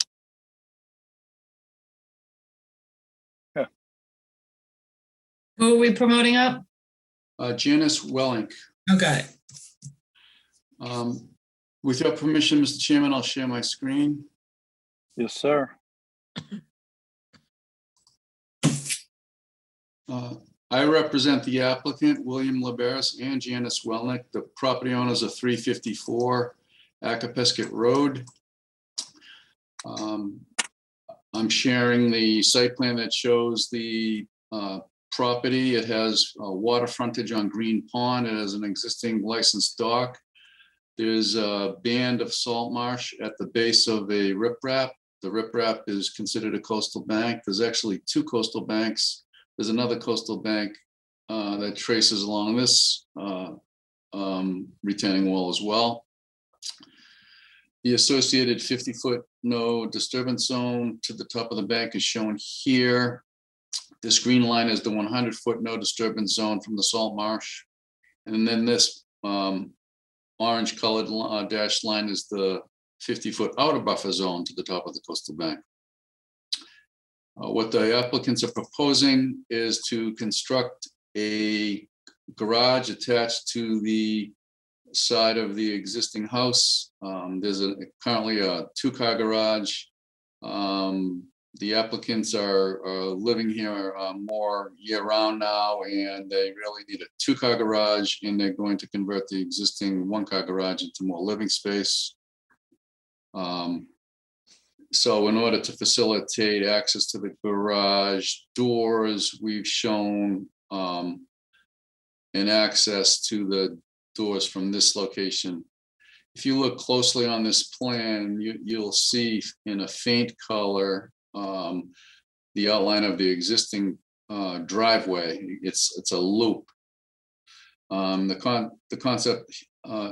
Who are we promoting up? Janice Wellink. Okay. With your permission, Mr. Chairman, I'll share my screen. Yes, sir. I represent the applicant, William Laberis and Janice Welnick. The property owners are 354 Acapescott Road. I'm sharing the site plan that shows the property. It has water frontage on Green Pond. It has an existing licensed dock. There's a band of salt marsh at the base of a riprap. The riprap is considered a coastal bank. There's actually 2 coastal banks. There's another coastal bank that traces along this retaining wall as well. The associated 50-foot no disturbance zone to the top of the bank is shown here. This green line is the 100-foot no disturbance zone from the salt marsh. And then this orange colored dashed line is the 50-foot outer buffer zone to the top of the coastal bank. What the applicants are proposing is to construct a garage attached to the side of the existing house. There's currently a 2-car garage. The applicants are living here more year-round now, and they really need a 2-car garage, and they're going to convert the existing 1-car garage into more living space. So in order to facilitate access to the garage doors, we've shown an access to the doors from this location. If you look closely on this plan, you'll see in a faint color the outline of the existing driveway. It's a loop. The concept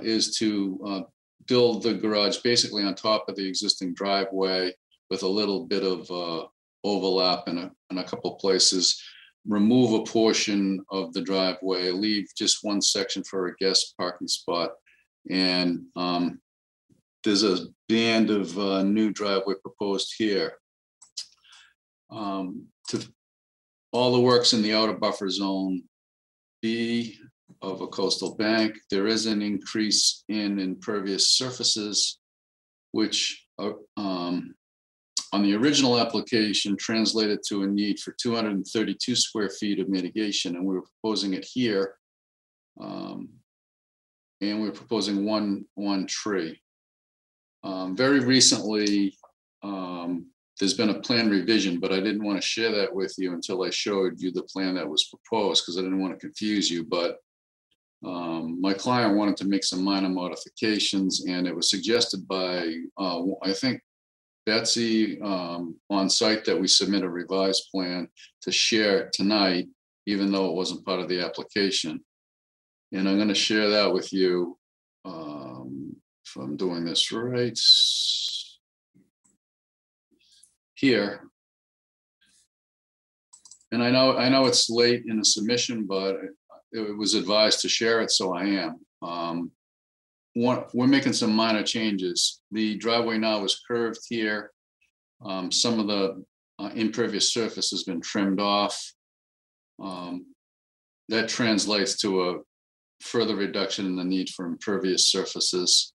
is to build the garage basically on top of the existing driveway with a little bit of overlap in a couple places, remove a portion of the driveway, leave just one section for a guest parking spot. And there's a band of new driveway proposed here. To all the works in the outer buffer zone B of a coastal bank, there is an increase in impervious surfaces, which on the original application translated to a need for 232 square feet of mitigation, and we were proposing it here. And we're proposing one tree. Very recently, there's been a plan revision, but I didn't want to share that with you until I showed you the plan that was proposed, because I didn't want to confuse you. But my client wanted to make some minor modifications, and it was suggested by, I think, Betsy on site, that we submit a revised plan to share tonight, even though it wasn't part of the application. And I'm going to share that with you if I'm doing this right here. And I know it's late in the submission, but it was advised to share it, so I am. We're making some minor changes. The driveway now is curved here. Some of the impervious surface has been trimmed off. That translates to a further reduction in the need for impervious surfaces.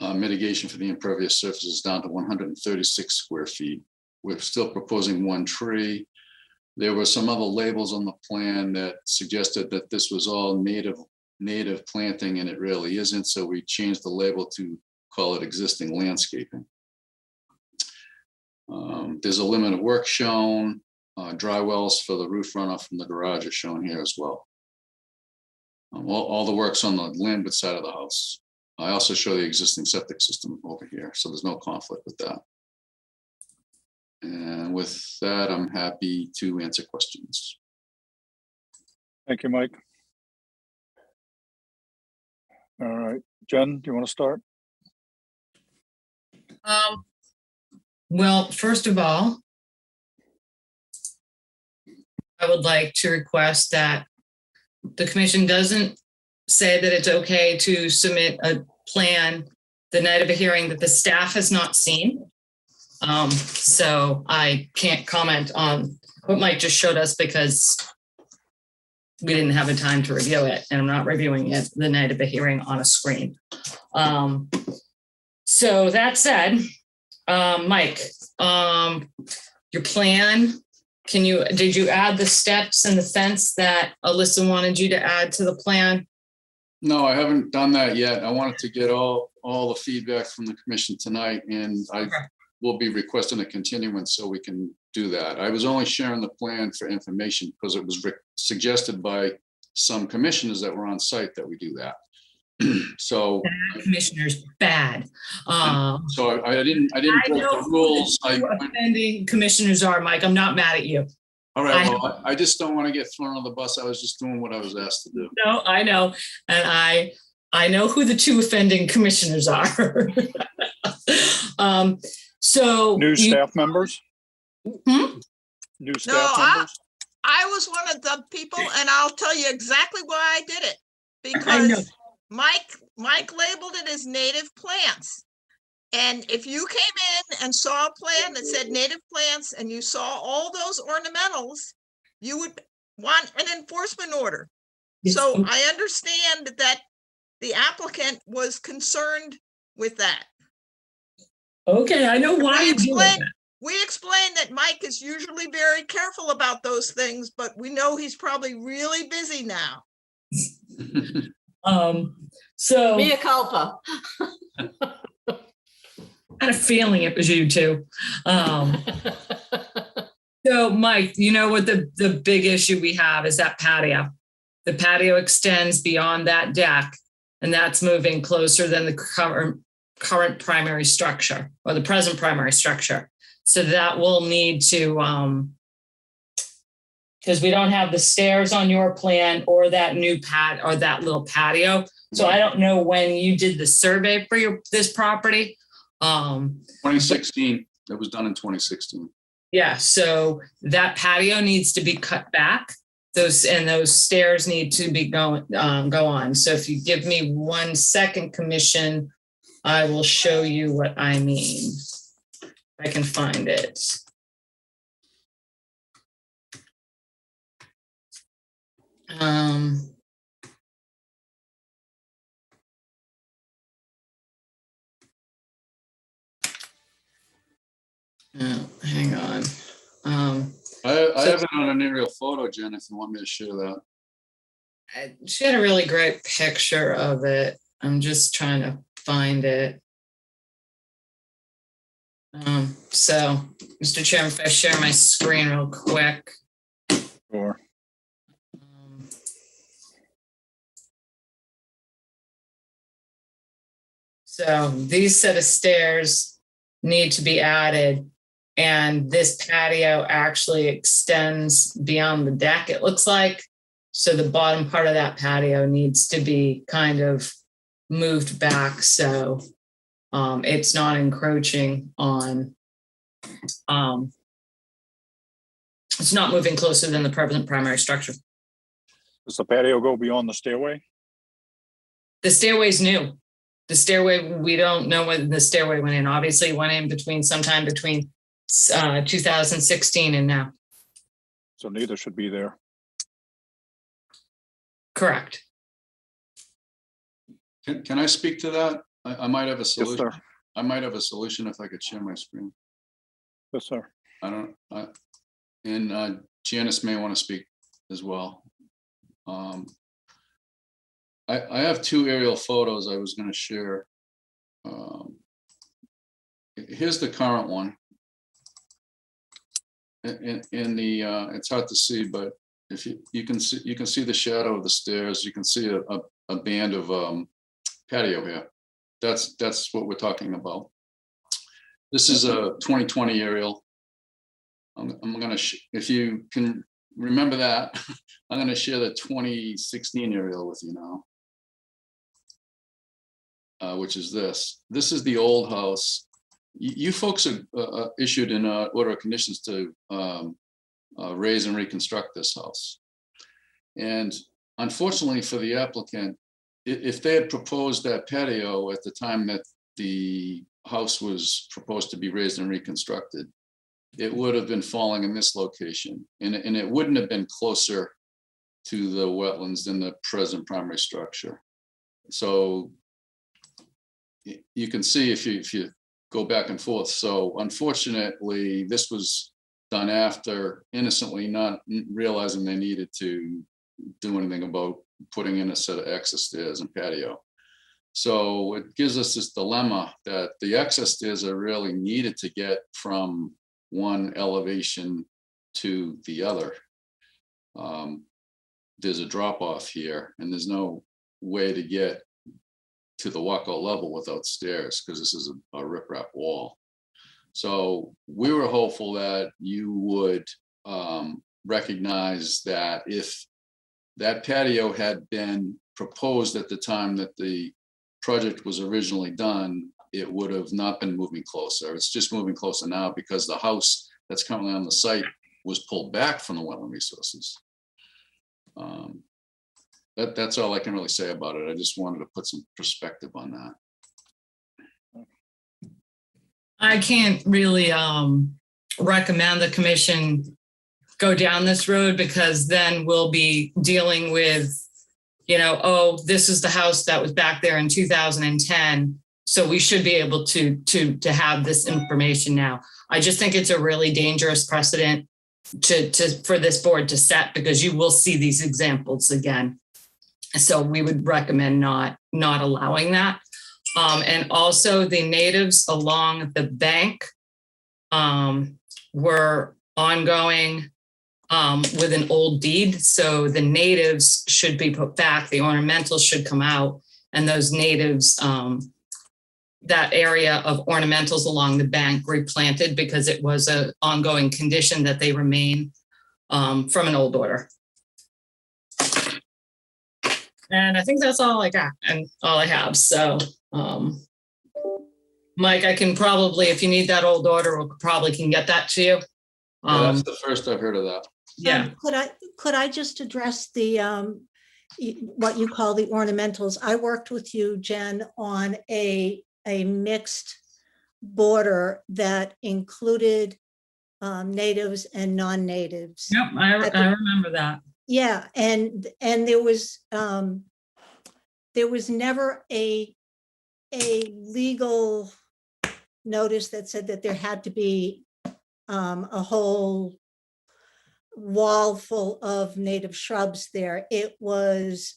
Mitigation for the impervious surfaces down to 136 square feet. We're still proposing one tree. There were some other labels on the plan that suggested that this was all native planting, and it really isn't. So we changed the label to call it existing landscaping. There's a limit of work shown. Dry wells for the roof runoff from the garage are shown here as well. All the work's on the landward side of the house. I also show the existing septic system over here, so there's no conflict with that. And with that, I'm happy to answer questions. Thank you, Mike. All right, Jen, do you want to start? Well, first of all, I would like to request that the commission doesn't say that it's okay to submit a plan the night of a hearing that the staff has not seen. So I can't comment on what Mike just showed us because we didn't have a time to review it, and I'm not reviewing it the night of a hearing on a screen. So that said, Mike, your plan did you add the steps and the fence that Alyssa wanted you to add to the plan? No, I haven't done that yet. I wanted to get all the feedback from the commission tonight, and I will be requesting a continuance so we can do that. I was only sharing the plan for information because it was suggested by some commissioners that were on site that we do that. So Commissioners, bad. so I didn't break the rules. Offending commissioners are, Mike. I'm not mad at you. All right, well, I just don't want to get thrown on the bus. I was just doing what I was asked to do. No, I know. And I know who the two offending commissioners are. So New staff members? Hmm? New No, staff members? I was one of the people, and I'll tell you exactly why I did it. I know. Because Mike labeled it as native plants. And if you came in and saw a plan that said native plants and you saw all those ornamentals, you would want an enforcement order. So I understand that the applicant was concerned with that. Okay, I know why We you do that. explained that Mike is usually very careful about those things, but we know he's probably really busy now. So Mea culpa. I had a feeling it was you too. So Mike, you know what the big issue we have is that patio. The patio extends beyond that deck, and that's moving closer than the current primary structure or the present primary structure. So that will need to, because we don't have the stairs on your plan or that new pad or that little patio. So I don't know when you did the survey for this property. 2016, it was done in 2016. Yeah, so that patio needs to be cut back. Those stairs need to be go on. So if you give me 1 second, Commission, I will show you what I mean. If I can find it. Oh, hang on. I have it on an aerial photo, Jen, if you want me to share that. She had a really great picture of it. I'm just trying to find it. So, Mr. Chairman, if I share my screen real quick. Sure. So these set of stairs need to be added, and this patio actually extends beyond the deck, it looks like. So the bottom part of that patio needs to be kind of moved back so it's not encroaching on, it's not moving closer than the present primary structure. Does the patio go beyond the stairway? The stairway's new. The stairway, we don't know when the stairway went in. Obviously, it went in sometime between 2016 and now. So neither should be there. Correct. Can I speak to that? I might have a solution. Yes, sir. I might have a solution if I could share my screen. Yes, sir. And Janice may want to speak as well. I have two aerial photos I was going to share. Here's the current one. In the it's hard to see, but if you can see the shadow of the stairs. You can see a band of patio here. That's what we're talking about. This is a 2020 aerial. I'm gonna if you can remember that, I'm gonna share the 2016 aerial with you now, which is this. This is the old house. You folks are issued an order of conditions to raise and reconstruct this house. And unfortunately for the applicant, if they had proposed that patio at the time that the house was proposed to be raised and reconstructed, it would have been falling in this location, and it wouldn't have been closer to the wetlands than the present primary structure. So you can see if you go back and forth. So unfortunately, this was done after innocently not realizing they needed to do anything about putting in a set of access stairs and patio. So it gives us this dilemma that the access stairs are really needed to get from one elevation to the other. There's a drop off here and there's no way to get to the walkout level without stairs because this is a riprap wall. So we were hopeful that you would recognize that if that patio had been proposed at the time that the project was originally done, it would have not been moving closer. It's just moving closer now because the house that's currently on the site was pulled back from the wetland resources. That's all I can really say about it. I just wanted to put some perspective on that. I can't really recommend the commission go down this road because then we'll be dealing with, you know, oh, this is the house that was back there in 2010. So we should be able to have this information now. I just think it's a really dangerous precedent for this board to set because you will see these examples again. So we would recommend not allowing that. And also the natives along the bank were ongoing with an old deed. So the natives should be put back, the ornamentals should come out, and those natives, that area of ornamentals along the bank replanted because it was an ongoing condition that they remain from an old order. And I think that's all I got and all I have. So, Mike, I can probably, if you need that old order, we probably can get that to you. Yeah, that's the first I've heard of that. Yeah. Could I just address the what you call the ornamentals? I worked with you, Jen, on a mixed border that included natives and non-natives. Yep, I remember that. Yeah, and there was never a legal notice that said that there had to be a whole wall full of native shrubs there. It was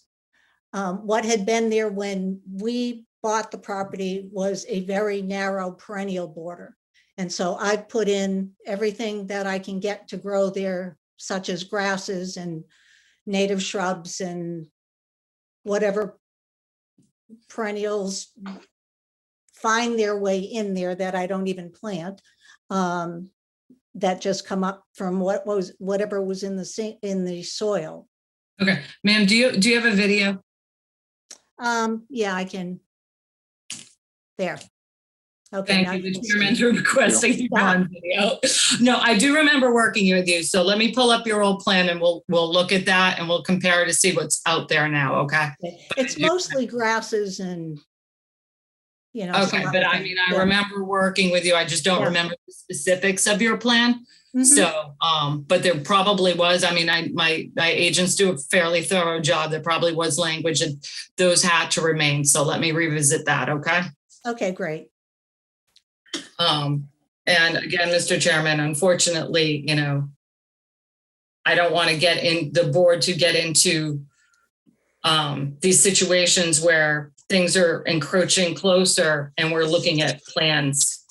what had been there when we bought the property was a very narrow perennial border. And so I put in everything that I can get to grow there, such as grasses and native shrubs and whatever perennials find their way in there that I don't even plant, that just come up from whatever was in the soil. Okay, ma'am, do you have a video? Yeah, I can. There. Okay. Thank you. The chairman's requesting you on video. No, I do remember working with you. So let me pull up your old plan and we'll look at that and we'll compare to see what's out there now. Okay. It's mostly grasses and, you know. Okay, but I mean, I remember working with you. I just don't remember the specifics of your plan. Mm-hmm. So, but there probably was, I mean, my agents do a fairly thorough job. There probably was language and those had to remain. So let me revisit that. Okay. Okay, great. And again, Mr. Chairman, unfortunately, you know, I don't want to get in the board to get into these situations where things are encroaching closer and we're looking at plans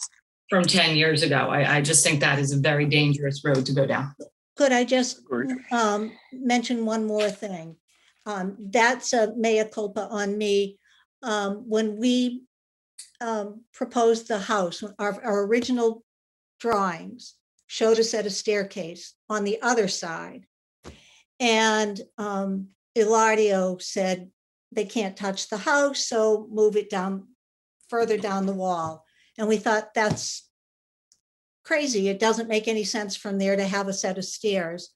from 10 years ago. I just think that is a very dangerous road to go down. Could I just mention one more thing? That's a mea culpa on me. When we proposed the house, our original drawings showed a set of staircase on the other side. And Ilario said they can't touch the house, so move it down further down the wall. And we thought that's crazy. It doesn't make any sense from there to have a set of stairs.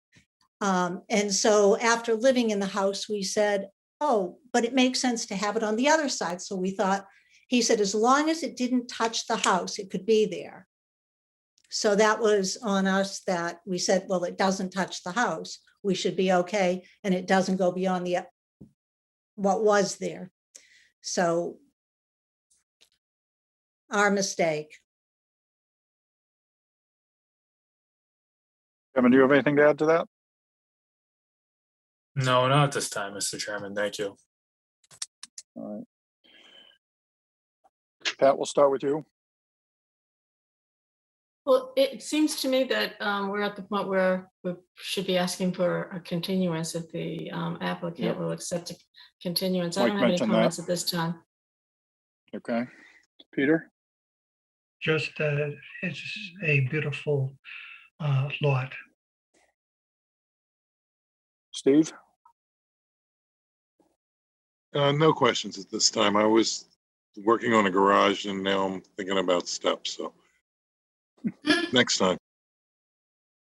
And so after living in the house, we said, oh, but it makes sense to have it on the other side. So we thought, he said, as long as it didn't touch the house, it could be there. So that was on us that we said, well, it doesn't touch the house. We should be okay. And it doesn't go beyond what was there. So our mistake. Kevin, do you have anything to add to that? No, not at this time, Mr. Chairman. Thank you. All right. Pat, we'll start with you. Well, it seems to me that we're at the point where we should be asking for a continuance if the applicant Yep. will accept a continuance. I Mike don't have any mentioned that. comments at this time. Okay. Peter? Just it's a beautiful lot. Steve? No questions at this time. I was working on a garage and now I'm thinking about steps, so next time.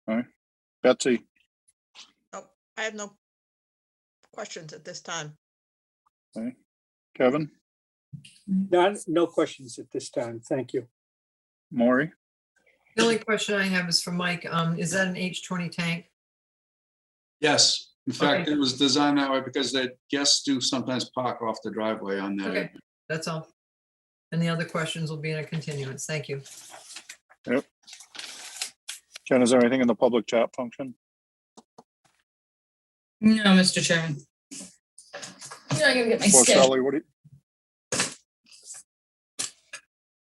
All right. Betsy? I have no questions at this time. Okay. Kevin? No questions at this time. Thank you. Maury? The only question I have is for Mike. Is that an H20 tank? Yes, in fact, Okay. it was designed that way because the guests do sometimes park off the driveway on that. Okay, that's all. And the other questions will be in a continuance. Thank you. Yep. Jen, is there anything in the public chat function? No, Mr. Chairman. Yeah, I gotta get my Or schedule. Sally, what do you?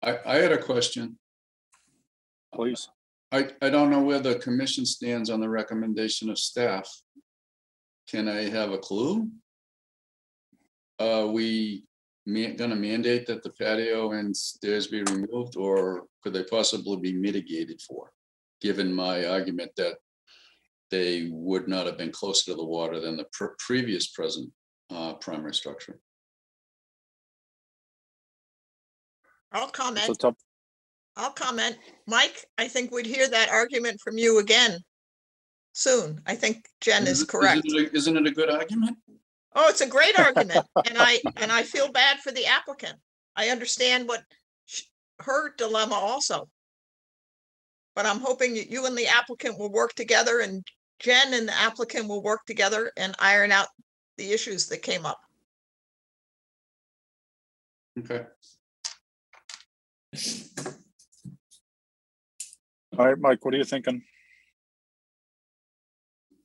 I had a question. Please. I don't know where the commission stands on the recommendation of staff. Can I have a clue? We gonna mandate that the patio and stairs be removed, or could they possibly be mitigated for? Given my argument that they would not have been closer to the water than the previous present primary structure. I'll It's comment. a tough, I'll comment. Mike, I think we'd hear that argument from you again soon. I think Jen is correct. Isn't it a good argument? Oh, it's a great argument. And I feel bad for the applicant. I understand what her dilemma also. But I'm hoping that you and the applicant will work together, and Jen and the applicant will work together and iron out the issues that came up. Okay. all right, Mike, what are you thinking?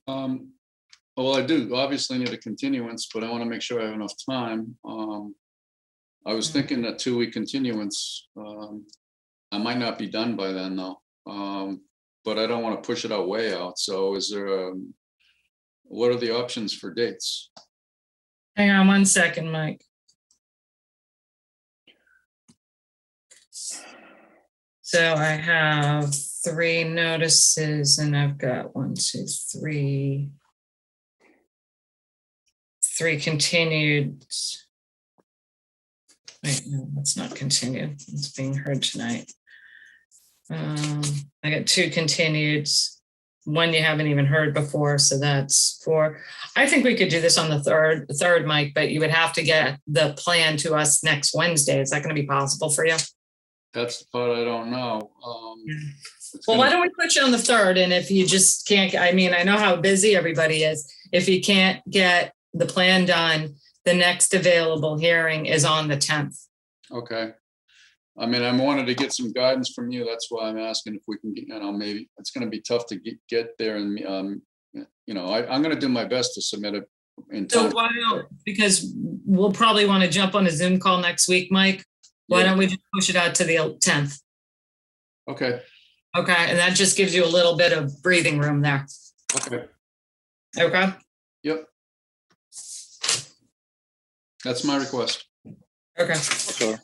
Well, I do obviously need a continuance, but I want to make sure I have enough time. I was thinking that 2-week continuance, I might not be done by then though. But I don't want to push it out way out. So is there what are the options for dates? Hang on 1 second, Mike. So I have 3 notices and I've got 3 continued. Wait, no, that's not continued. It's being heard tonight. I got 2 continued, 1 you haven't even heard before, so that's 4. I think we could do this on the third, Mike, but you would have to get the plan to us next Wednesday. Is that going to be possible for you? That's the part I don't know. Well, why don't we put you on the 3rd? And if you just can't, I mean, I know how busy everybody is. If you can't get the plan done, the next available hearing is on the 10th. Okay. I mean, I wanted to get some guidance from you. That's why I'm asking if we can get, maybe it's going to be tough to get there. And, I'm going to do my best to submit it in So time. why don't, because we'll probably want to jump on a Zoom call next week, Mike. Why don't we just push it out to the 10th? Okay. Okay, and that just gives you a little bit of breathing room there. Okay. Okay. Yep. That's my request. Okay. So,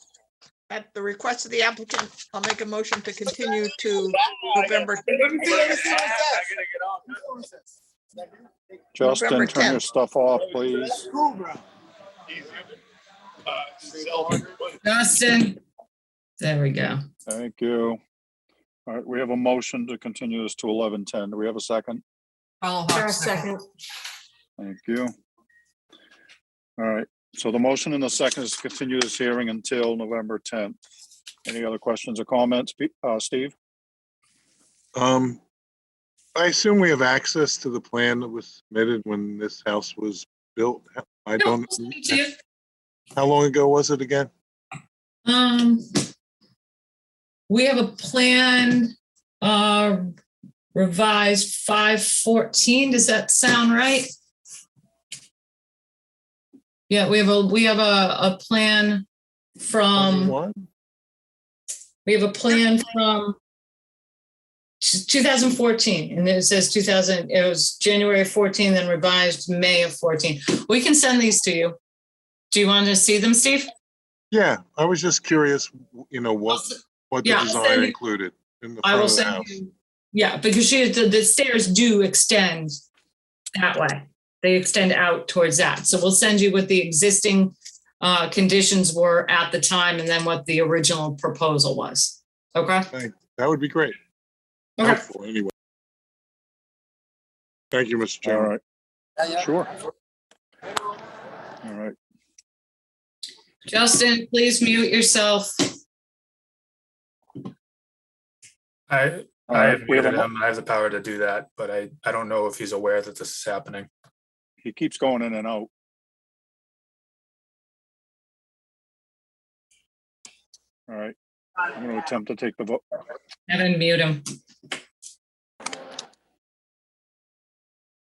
At the request of the applicant, I'll make a motion to continue to November. Justin, November turn your 10th. stuff off, please. Justin. There we go. Thank you. All right, we have a motion to continue this to 11:10. Do we have a second? Follow Sarah, Hawk second. Thank you. All right, so the motion and the second is to continue this hearing until November 10th. Any other questions or comments? Steve? I assume we have access to the plan that was submitted when this house was built. I don't. How long ago was it again? We have a plan revised 514. Does that sound right? Yeah, we have a plan from, we have a plan from 2014, and it says 2000, it was January 14, then revised May of 14. We can send these to you. Do you want to see them, Steve? Yeah, I was just curious, you know, what the Yeah, I'll design send you- included in the I front will of the send house. you, yeah, because the stairs do extend that way. They extend out towards that. So we'll send you what the existing conditions were at the time and then what the original proposal was. Okay? That would be great. Okay. Helpful, anyway. Thank you, Mr. All Chairman. right. Sure. All right. Justin, please mute yourself. I All right, have we have a muted him. I have the power to do that, but I don't know if he's aware that this is happening. He keeps going in and out. All right. I'm going to attempt to take the vote. Evan, mute him.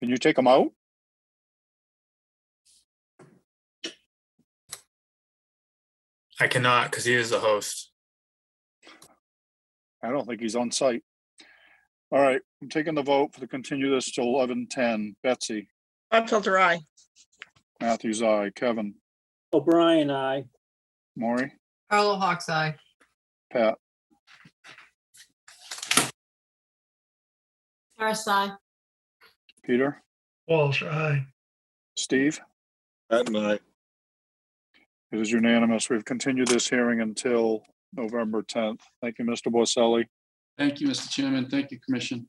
Can you take him out? I cannot because he is the host. I don't think he's on site. All right, I'm taking the vote for the continue this to 11:10. Betsy, Filter eye. Matthews, aye. Kevin, O'Brien, aye. Maury, Carlo Hawk's eye. Pat, Harris, aye. Peter, Walsh, aye. Steve. Pat and I. It is unanimous. We've continued this hearing until November 10th. Thank you, Mr. Borselli. Thank you, Mr. Chairman. Thank you, Commission.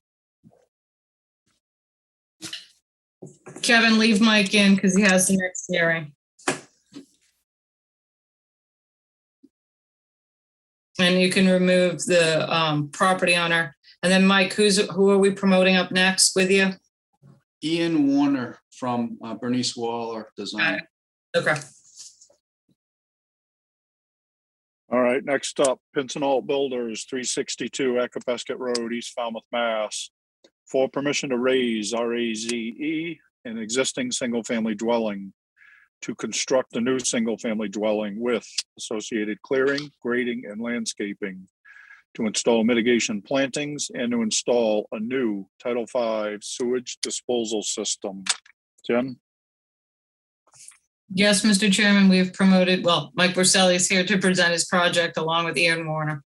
Kevin, leave Mike in because he has the next hearing. And you can remove the property owner. And then Mike, who are we promoting up next with you? Ian Warner from Bernice Waller Design. Okay. All right, next up, Pinson Builders, 362 Acapescott Road, East Falmouth, Mass. For permission to raise RAZE an existing single-family dwelling to construct a new single-family dwelling with associated clearing, grading, and landscaping, to install mitigation plantings and to install a new Title V sewage disposal system. Jen? Yes, Mr. Chairman, we've promoted, well, Mike Borselli is here to present his project along with Ian Warner.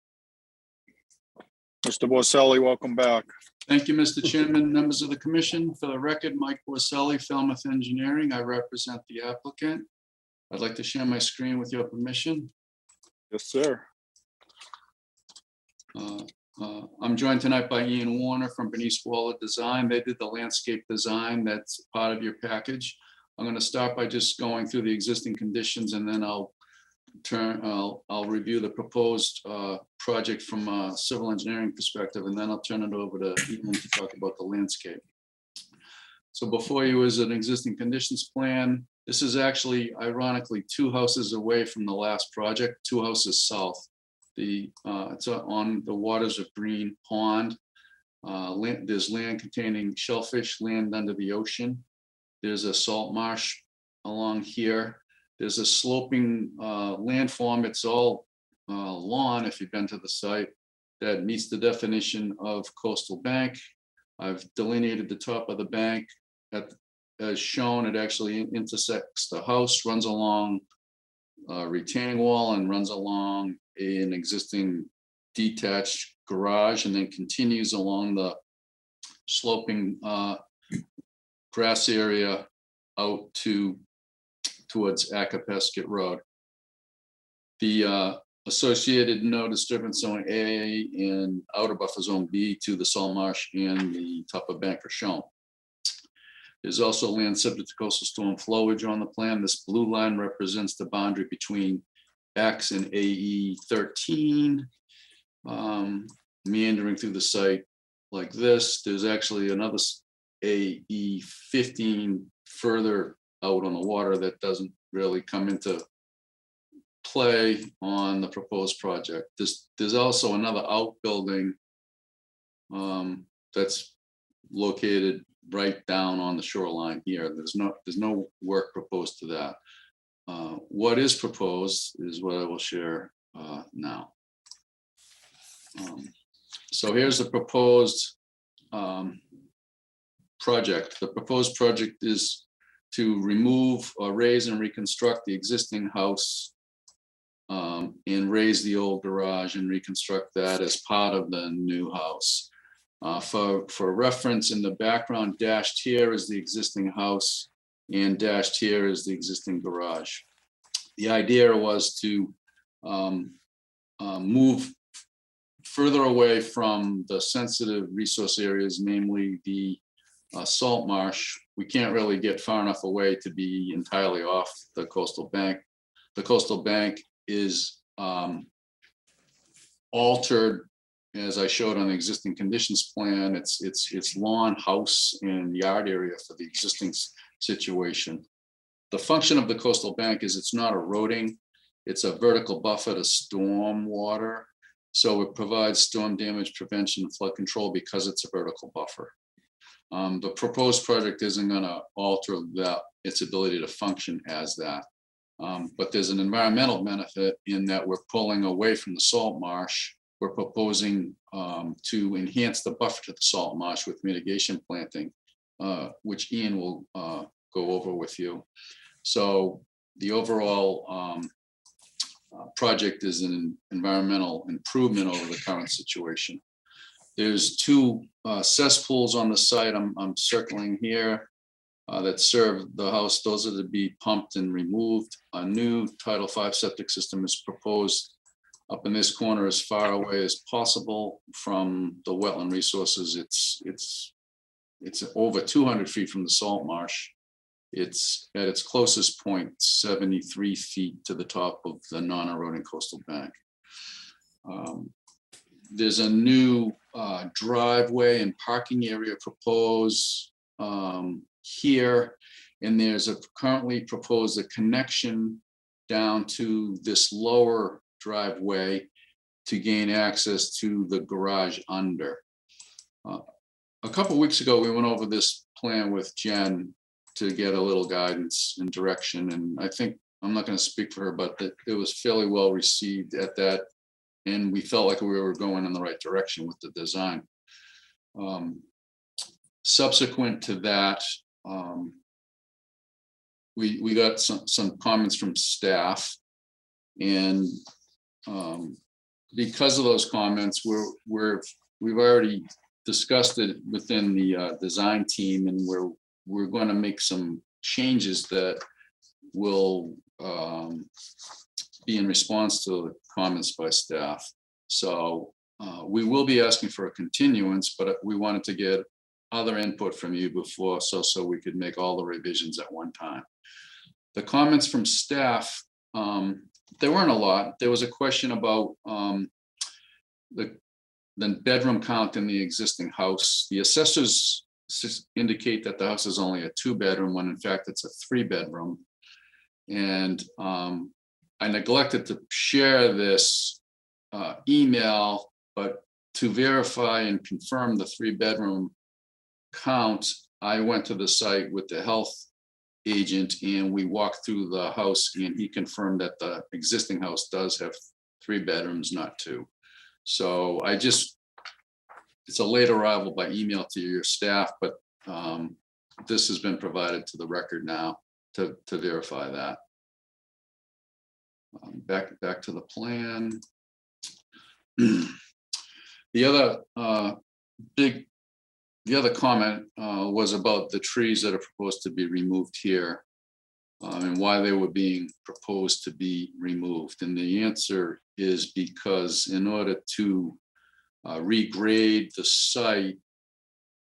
Mr. Borselli, welcome back. Thank you, Mr. Chairman, members of the commission. For the record, Mike Borselli, Falmouth Engineering. I represent the applicant. I'd like to share my screen with your permission. Yes, sir. I'm joined tonight by Ian Warner from Bernice Waller Design. They did the landscape design that's part of your package. I'm going to start by just going through the existing conditions, and then I'll review the proposed project from a civil engineering perspective, and then I'll turn it over to Ian to talk about the landscape. So before you is an existing conditions plan. This is actually ironically 2 houses away from the last project, 2 houses south. It's on the waters of Green Pond. There's land containing shellfish, land under the ocean. There's a salt marsh along here. There's a sloping landform. It's all lawn, if you've been to the site, that meets the definition of coastal bank. I've delineated the top of the bank. As shown, it actually intersects the house, runs along a retaining wall, and runs along an existing detached garage, and then continues along the sloping grass area out towards Acapescott Road. The associated no disturbance zone A and outer buffer zone B to the salt marsh and the top of bank are shown. There's also land subject to coastal storm flowage on the plan. This blue line represents the boundary between X and AE 13, meandering through the site like this. There's actually another AE 15 further out on the water that doesn't really come into play on the proposed project. There's also another outbuilding that's located right down on the shoreline here. There's no work proposed to that. What is proposed is what I will share now. So here's the proposed project. The proposed project is to remove or raise and reconstruct the existing house and raise the old garage and reconstruct that as part of the new house. For reference, in the background dashed here is the existing house and dashed here is the existing garage. The idea was to move further away from the sensitive resource areas, namely the salt marsh. We can't really get far enough away to be entirely off the coastal bank. The coastal bank is altered, as I showed on the existing conditions plan. It's lawn, house, and yard area for the existing situation. The function of the coastal bank is it's not eroding. It's a vertical buffer to storm water. So it provides storm damage prevention and flood control because it's a vertical buffer. The proposed project isn't going to alter its ability to function as that. But there's an environmental benefit in that we're pulling away from the salt marsh. We're proposing to enhance the buffer to the salt marsh with mitigation planting, which Ian will go over with you. So the overall project is an environmental improvement over the current situation. There's two cesspools on the site I'm circling here that serve the house. Those are to be pumped and removed. A new Title V septic system is proposed up in this corner as far away as possible from the wetland resources. It's over 200 feet from the salt marsh. It's at its closest point, 73 feet to the top of the non-eroding coastal bank. There's a new driveway and parking area proposed here, and there's currently proposed a connection down to this lower driveway to gain access to the garage under. A couple of weeks ago, we went over this plan with Jen to get a little guidance and direction, and I think, I'm not going to speak for her, but it was fairly well received at that, and we felt like we were going in the right direction with the design. Subsequent to that, we got some comments from staff, and because of those comments, we've already discussed it within the design team, and we're going to make some changes that will be in response to the comments by staff. So we will be asking for a continuance, but we wanted to get other input from you before, so we could make all the revisions at one time. The comments from staff, there weren't a lot. There was a question about the bedroom count in the existing house. The assessors indicate that the house is only a 2-bedroom when in fact it's a 3-bedroom. And I neglected to share this email, but to verify and confirm the 3-bedroom count, I went to the site with the health agent and we walked through the house, and he confirmed that the existing house does have 3 bedrooms, not 2. So it's a late arrival by email to your staff, but this has been provided to the record now to verify that. Back to the plan. The other comment was about the trees that are proposed to be removed here and why they were being proposed to be removed. And the answer is because in order to regrade the site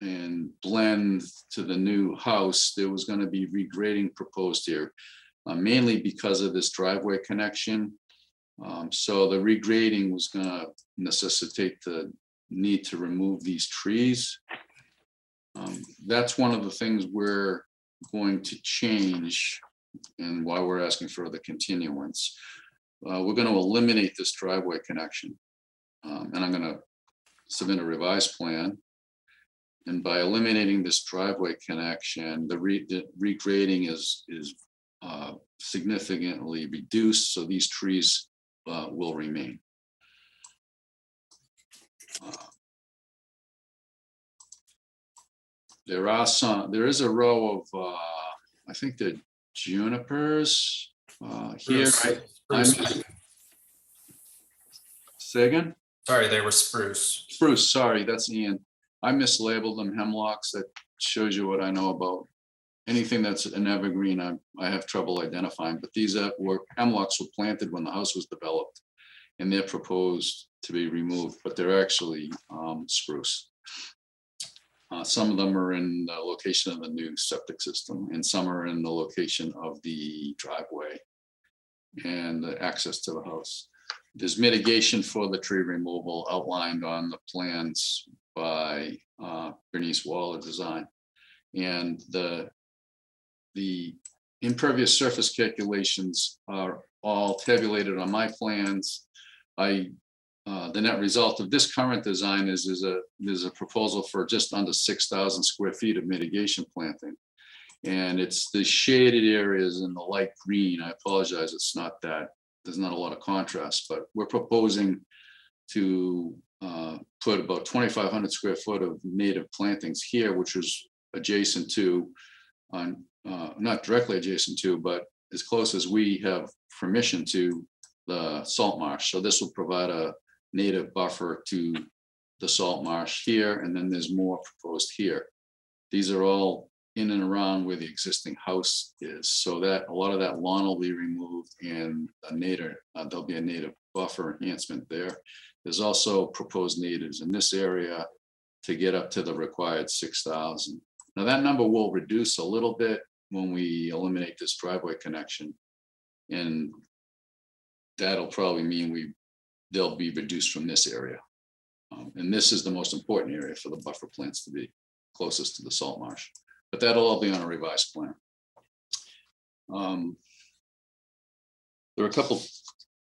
and blend to the new house, there was going to be regrading proposed here, mainly because of this driveway connection. So the regrading was going to necessitate the need to remove these trees. That's one of the things we're going to change and why we're asking for the continuance. We're going to eliminate this driveway connection, and I'm going to submit a revised plan. And by eliminating this driveway connection, the regrading is significantly reduced, so these trees will remain. There is a row of, I think they're junipers here. Say again? Sorry, they were spruce. Spruce, sorry, that's Ian. I mislabeled them hemlocks. That shows you what I know about anything that's an evergreen. I have trouble identifying, but these hemlocks were planted when the house was developed, and they're proposed to be removed, but they're actually spruce. Some of them are in the location of the new septic system, and some are in the location of the driveway and the access to the house. There's mitigation for the tree removal outlined on the plans by Bernice Waller Design. And the impervious surface calculations are all tabulated on my plans. The net result of this current design is there's a proposal for just under 6,000 square feet of mitigation planting. And it's the shaded areas in the light green. I apologize, it's not that, there's not a lot of contrast, but we're proposing to put about 2,500 square foot of native plantings here, which is adjacent to, not directly adjacent to, but as close as we have permission to the salt marsh. So this will provide a native buffer to the salt marsh here, and then there's more proposed here. These are all in and around where the existing house is, so that a lot of that lawn will be removed, and a native there'll be a native buffer enhancement there. There's also proposed natives in this area to get up to the required 6,000. Now that number will reduce a little bit when we eliminate this driveway connection, and that'll probably mean they'll be reduced from this area. And this is the most important area for the buffer plants to be closest to the salt marsh. But that'll all be on a revised plan. There are a couple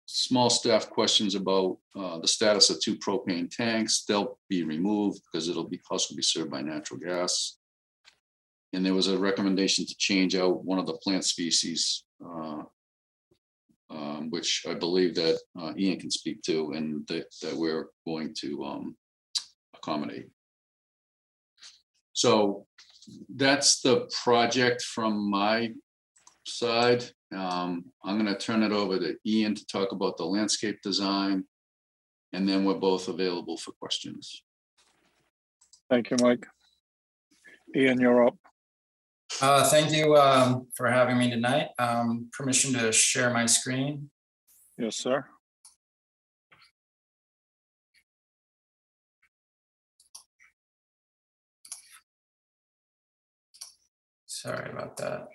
small staff questions about the status of 2 propane tanks. They'll be removed because house will be served by natural gas. And there was a recommendation to change out one of the plant species, which I believe that Ian can speak to, and that we're going to accommodate. So that's the project from my side. I'm going to turn it over to Ian to talk about the landscape design, and then we're both available for questions. Thank you, Mike. Ian, you're up. Thank you for having me tonight. Permission to share my screen. Yes, sir. Sorry about that.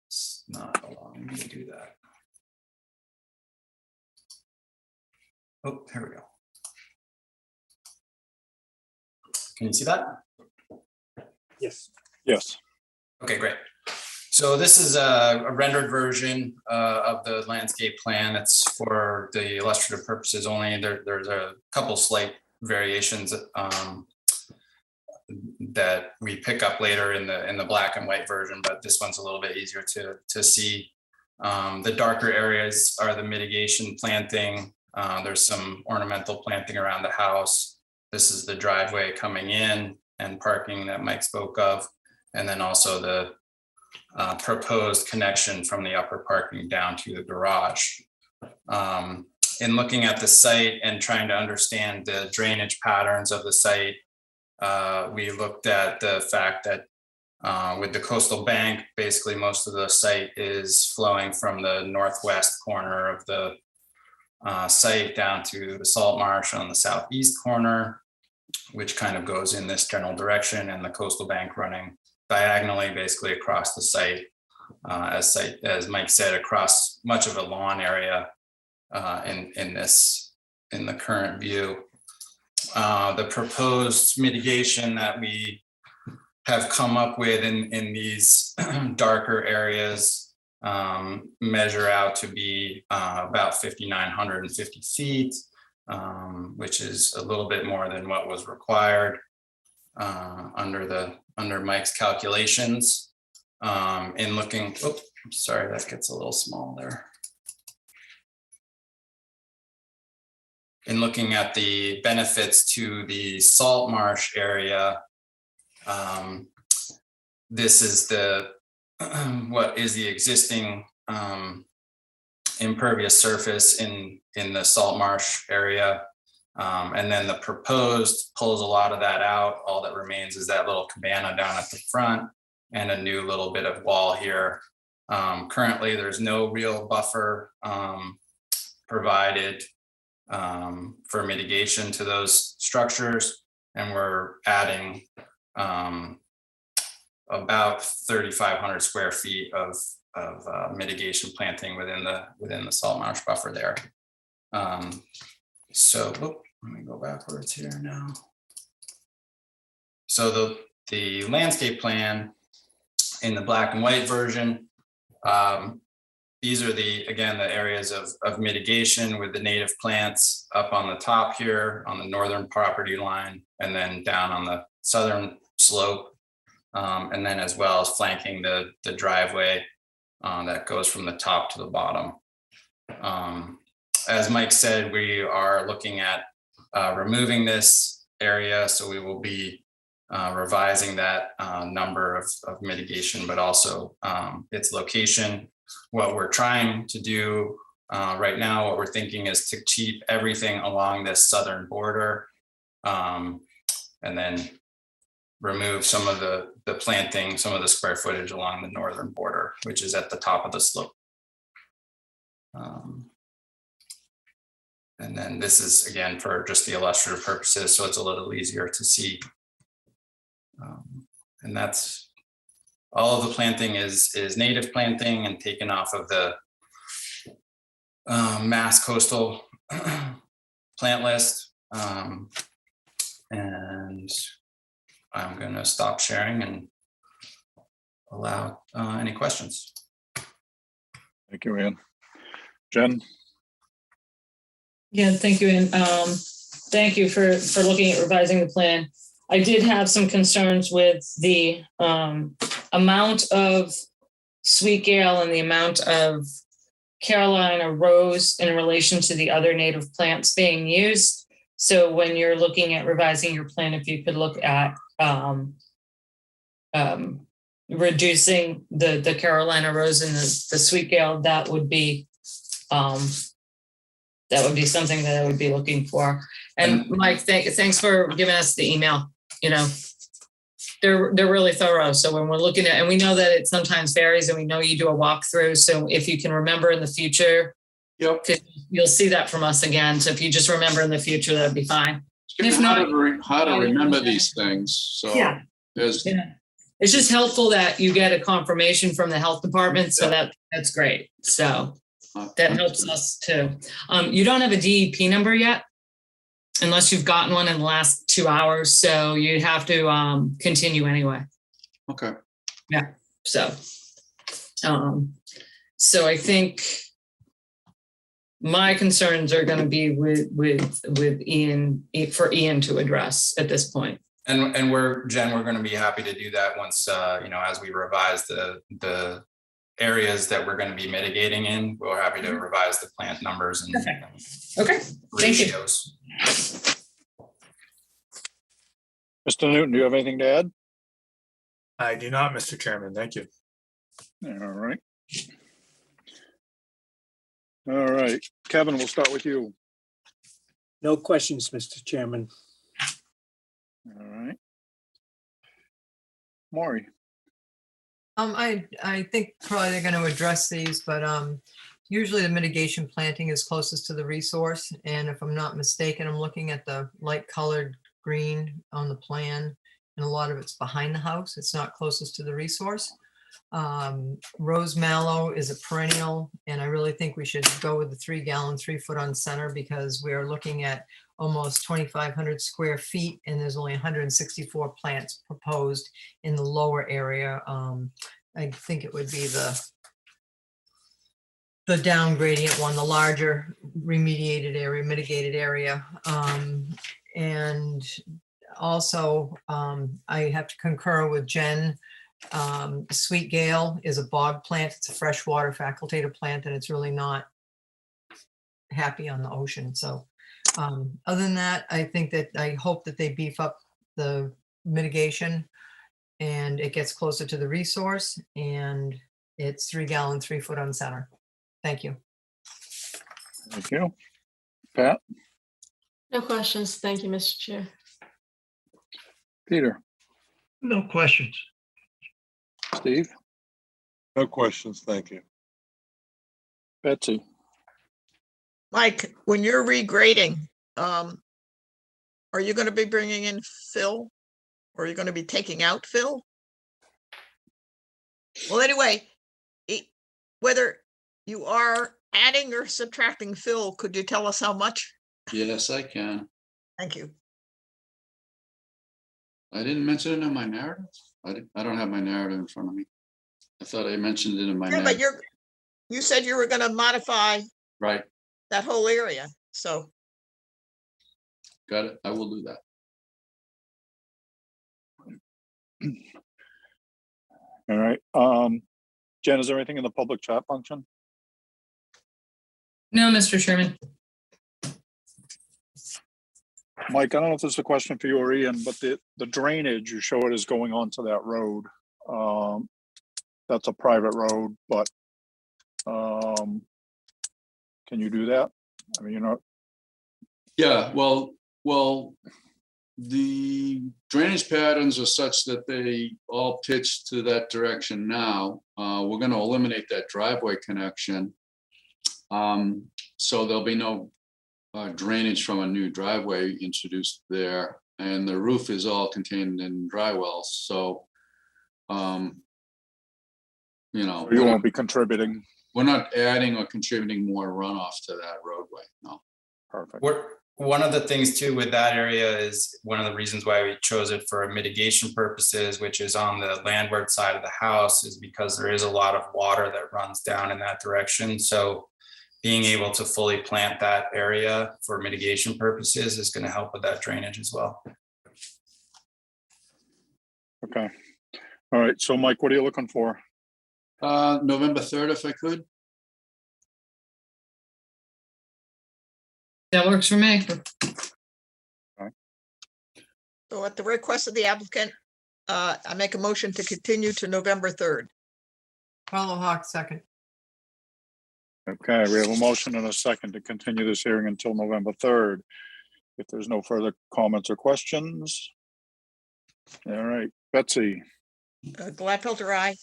It's not allowing me to do that. Oh, here we go. Can you see that? Yes. Yes. Okay, great. So this is a rendered version of the landscape plan. It's for the illustrative purposes only. There's a couple slight variations that we pick up later in the black and white version, but this one's a little bit easier to see. The darker areas are the mitigation planting. There's some ornamental planting around the house. This is the driveway coming in and parking that Mike spoke of, and then also the proposed connection from the upper parking down to the garage. In looking at the site and trying to understand the drainage patterns of the site, we looked at the fact that with the coastal bank, basically most of the site is flowing from the northwest corner of the site down to the salt marsh on the southeast corner, which kind of goes in this general direction, and the coastal bank running diagonally basically across the site, as Mike said, across much of a lawn area in the current view. The proposed mitigation that we have come up with in these darker areas measure out to be about 5,950 feet, which is a little bit more than what was required under Mike's calculations. In looking, oops, sorry, that gets a little small there. In looking at the benefits to the salt marsh area, this is the what is the existing impervious surface in the salt marsh area. And then the proposed pulls a lot of that out. All that remains is that little cabana down at the front and a new little bit of wall here. Currently, there's no real buffer provided for mitigation to those structures. And we're adding about 3,500 square feet of mitigation planting within the salt marsh buffer there. So let me go backwards here now. So the landscape plan in the black and white version, these are again the areas of mitigation with the native plants up on the top here on the northern property line, and then down on the southern slope, and then as well as flanking the driveway that goes from the top to the bottom. As Mike said, we are looking at removing this area, so we will be revising that number of mitigation, but also its location. What we're trying to do right now, what we're thinking is to keep everything along this southern border, and then remove some of the planting, some of the square footage along the northern border, which is at the top of the slope. And then this is, again, for just the illustrative purposes, so it's a little easier to see. And that's all of the planting is native planting and taken off of the Mass Coastal plant list. And I'm going to stop sharing and allow any questions. Thank you, Ian. Jen? Yeah, thank you, Ian. Thank you for looking at revising the plan. I did have some concerns with the amount of sweet gale and the amount of Carolina rose in relation to the other native plants being used. So when you're looking at revising your plan, if you could look at reducing the Carolina rose and the sweet gale, that would be something that I would be looking for. And Mike, thanks for giving us the email. You know, they're really thorough. So when we're looking at, and we know that it sometimes varies, and we know you do a walkthrough. So if you can remember in the future, Yep. You'll see that from us again. So if you just remember in the future, that'd be fine. It's hard to remember these things. So yeah. There's, yeah. It's just helpful that you get a confirmation from the health department. So that's great. So that helps us too. You don't have a DEP number yet, unless you've gotten one in the last 2 hours. So you have to continue anyway. Okay. Yeah. So I think my concerns are going to be with Ian, for Ian to address at this point. And Jen, we're going to be happy to do that once, as we revise the areas that we're going to be mitigating in. We're happy to revise the plant numbers and okay. ratios. Mr. Newton, do you have anything to add? I do not, Mr. Chairman. Thank you. All right. All right. Kevin, we'll start with you. No questions, Mr. Chairman. All right. Maury. I think probably they're going to address these, but usually the mitigation planting is closest to the resource. And if I'm not mistaken, I'm looking at the light colored green on the plan, and a lot of it's behind the house. It's not closest to the resource. Rose mallow is a perennial, and I really think we should go with the 3 gallon, 3 foot on center, because we are looking at almost 2,500 square feet, and there's only 164 plants proposed in the lower area. I think it would be the down gradient one, the larger remediated area, mitigated area. And also, I have to concur with Jen. Sweet Gale is a bog plant. It's a freshwater facultative plant, and it's really not happy on the ocean. So other than that, I think that I hope that they beef up the mitigation and it gets closer to the resource, and it's 3 gallon, 3 foot on center. Thank you. Thank you. Pat, No questions. Thank you, Mr. Chair. Peter, No questions. Steve, No questions, thank you. Betsy. Mike, when you're regrading, are you going to be bringing in fill? Or are you going to be taking out fill? Well, anyway, whether you are adding or subtracting fill, could you tell us how much? Yes, I can. Thank you. I didn't mention it in my narrative. I don't have my narrative in front of me. I thought I mentioned it in my Yeah, but narrative. you said you were going to modify Right, that whole area, so. got it. I will do that. All right. Jen, is there anything in the public chat function? No, Mr. Chairman. Mike, I don't know if this is a question for you or Ian, but the drainage, you show it as going onto that road. That's a private road, but can you do that? I mean, Yeah, well, the drainage patterns are such that they all pitch to that direction now. We're going to eliminate that driveway connection. So there'll be no drainage from a new driveway introduced there. And the roof is all contained in dry wells. So, you know, you won't be contributing. we're not adding or contributing more runoff to that roadway. No. Perfect. One of the things too with that area is one of the reasons why we chose it for mitigation purposes, which is on the landward side of the house, is because there is a lot of water that runs down in that direction. So being able to fully plant that area for mitigation purposes is going to help with that drainage as well. Okay. All right. So Mike, what are you looking for? November 3rd, if I could. That works for me. So at the request of the applicant, I make a motion to continue to November 3rd. Follow Hawk second. Okay, we have a motion and a second to continue this hearing until November 3rd. If there's no further comments or questions. All right, Betsy, Gladfelter, aye.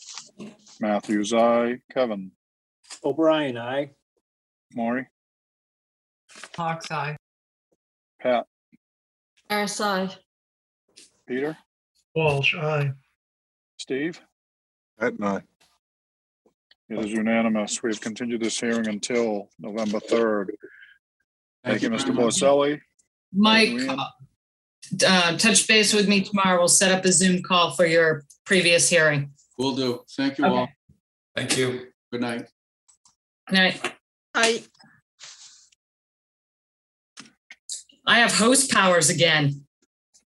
Matthews, aye. Kevin, O'Brien, aye. Maury, Hawk's eye. Pat, RSI. Peter, Walsh, aye. Steve. At night. It is unanimous. We have continued this hearing until November 3rd. Thank you, Mr. very much. Borselli. Mike, Thank you, Ian. touch base with me tomorrow. We'll set up a Zoom call for your previous hearing. Will do. Thank you Okay. all. Thank you. Good night. Night. I I have host powers again.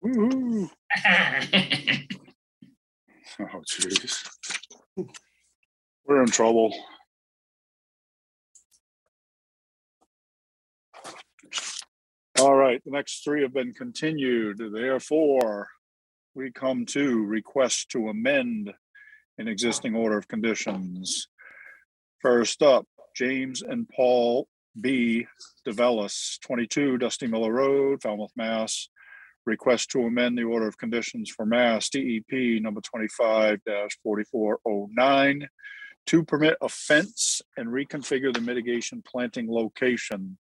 Woo-hoo. Oh, jeez. We're in trouble. All right, the next three have been continued. Therefore, we come to request to amend an existing order of conditions. First up, James and Paul B. DeVellis, 22 Dusty Miller Road, Falmouth, Mass. Request to amend the order of conditions for Mass DEP number 25-4409 to permit a fence and reconfigure the mitigation planting location.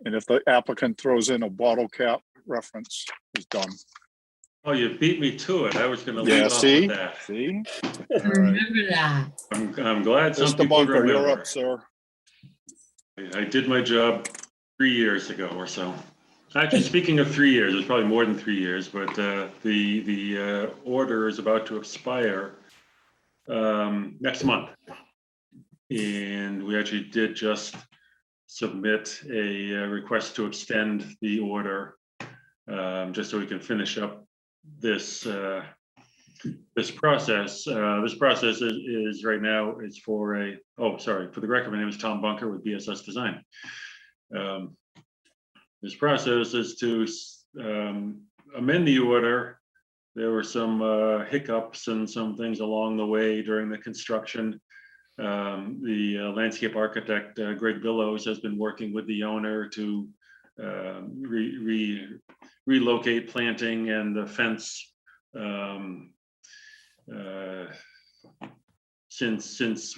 And if the applicant throws in a bottle cap reference, is done. Oh, you beat me to it. I was gonna Yeah, lead off see? with that. See? All right. Remember that. I'm glad some Mr. people Bunker, you're remember. up, sir. I did my job 3 years ago or so. Actually, speaking of 3 years, it's probably more than 3 years, but the order is about to expire next month. And we actually did just submit a request to extend the order just so we can finish up this this process. This process is right now is for a, oh, sorry, for the record, my name is Tom Bunker with BSS Design. This process is to amend the order. There were some hiccups and some things along the way during the construction. The landscape architect, Greg Billows, has been working with the owner to relocate planting and the fence since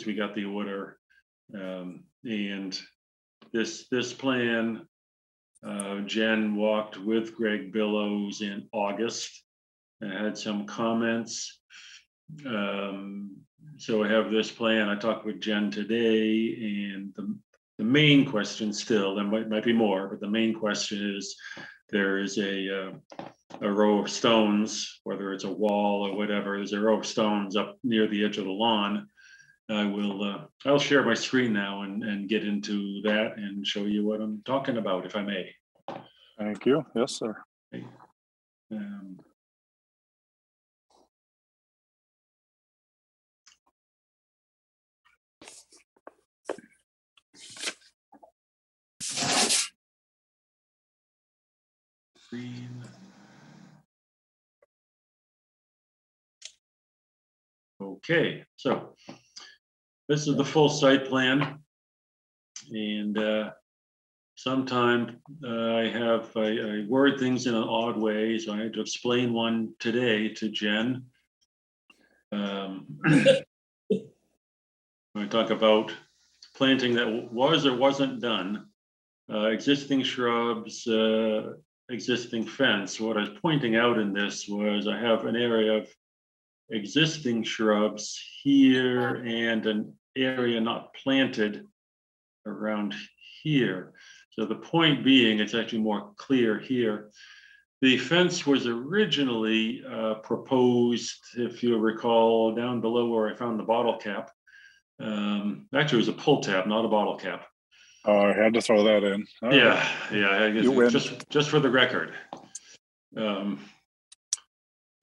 we got the order. And this plan, Jen walked with Greg Billows in August and had some comments. So I have this plan. I talked with Jen today, and the main question still, there might be more, but the main question is there is a row of stones, whether it's a wall or whatever, there's a row of stones up near the edge of the lawn. I'll share my screen now and get into that and show you what I'm talking about, if I may. Thank you. Yes, sir. Okay. Screen. Okay, so this is the full site plan. And sometime I word things in an odd way, so I had to explain one today to Jen. I talk about planting that was or wasn't done, existing shrubs, existing fence. What I was pointing out in this was I have an area of existing shrubs here and an area not planted around here. So the point being, it's actually more clear here. The fence was originally proposed, if you recall, down below where I found the bottle cap. Actually, it was a pull tab, not a bottle cap. Oh, I had to throw that in. All right. Yeah, I guess You win. just for the record.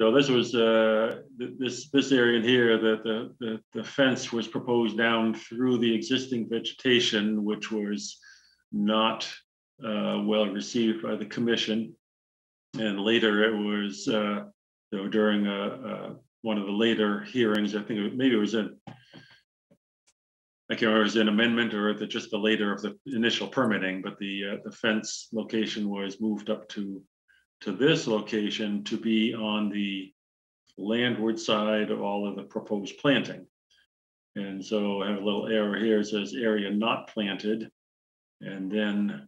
So this was this area in here that the fence was proposed down through the existing vegetation, which was not well received by the commission. And later it was during one of the later hearings, I think maybe it was I can't remember if it was an amendment or just the later of the initial permitting, but the fence location was moved up to this location to be on the landward side of all of the proposed planting. And so I have a little arrow here, it says area not planted. And then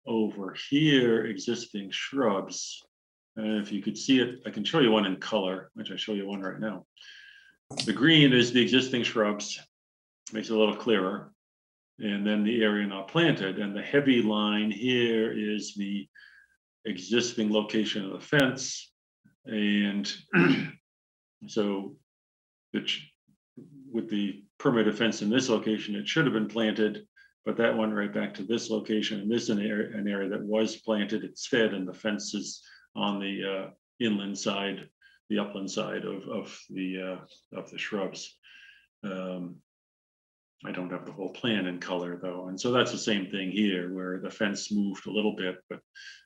over here, existing shrubs. And if you could see it, I can show you one in color, which I show you one right now. The green is the existing shrubs, makes it a little clearer. And then the area not planted, and the heavy line here is the existing location of the fence. And so with the permitted fence in this location, it should have been planted, but that went right back to this location. And this is an area that was planted instead, and the fence is on the inland side, the upland side of the shrubs. I don't have the whole plan in color though. And so that's the same thing here where the fence moved a little bit, but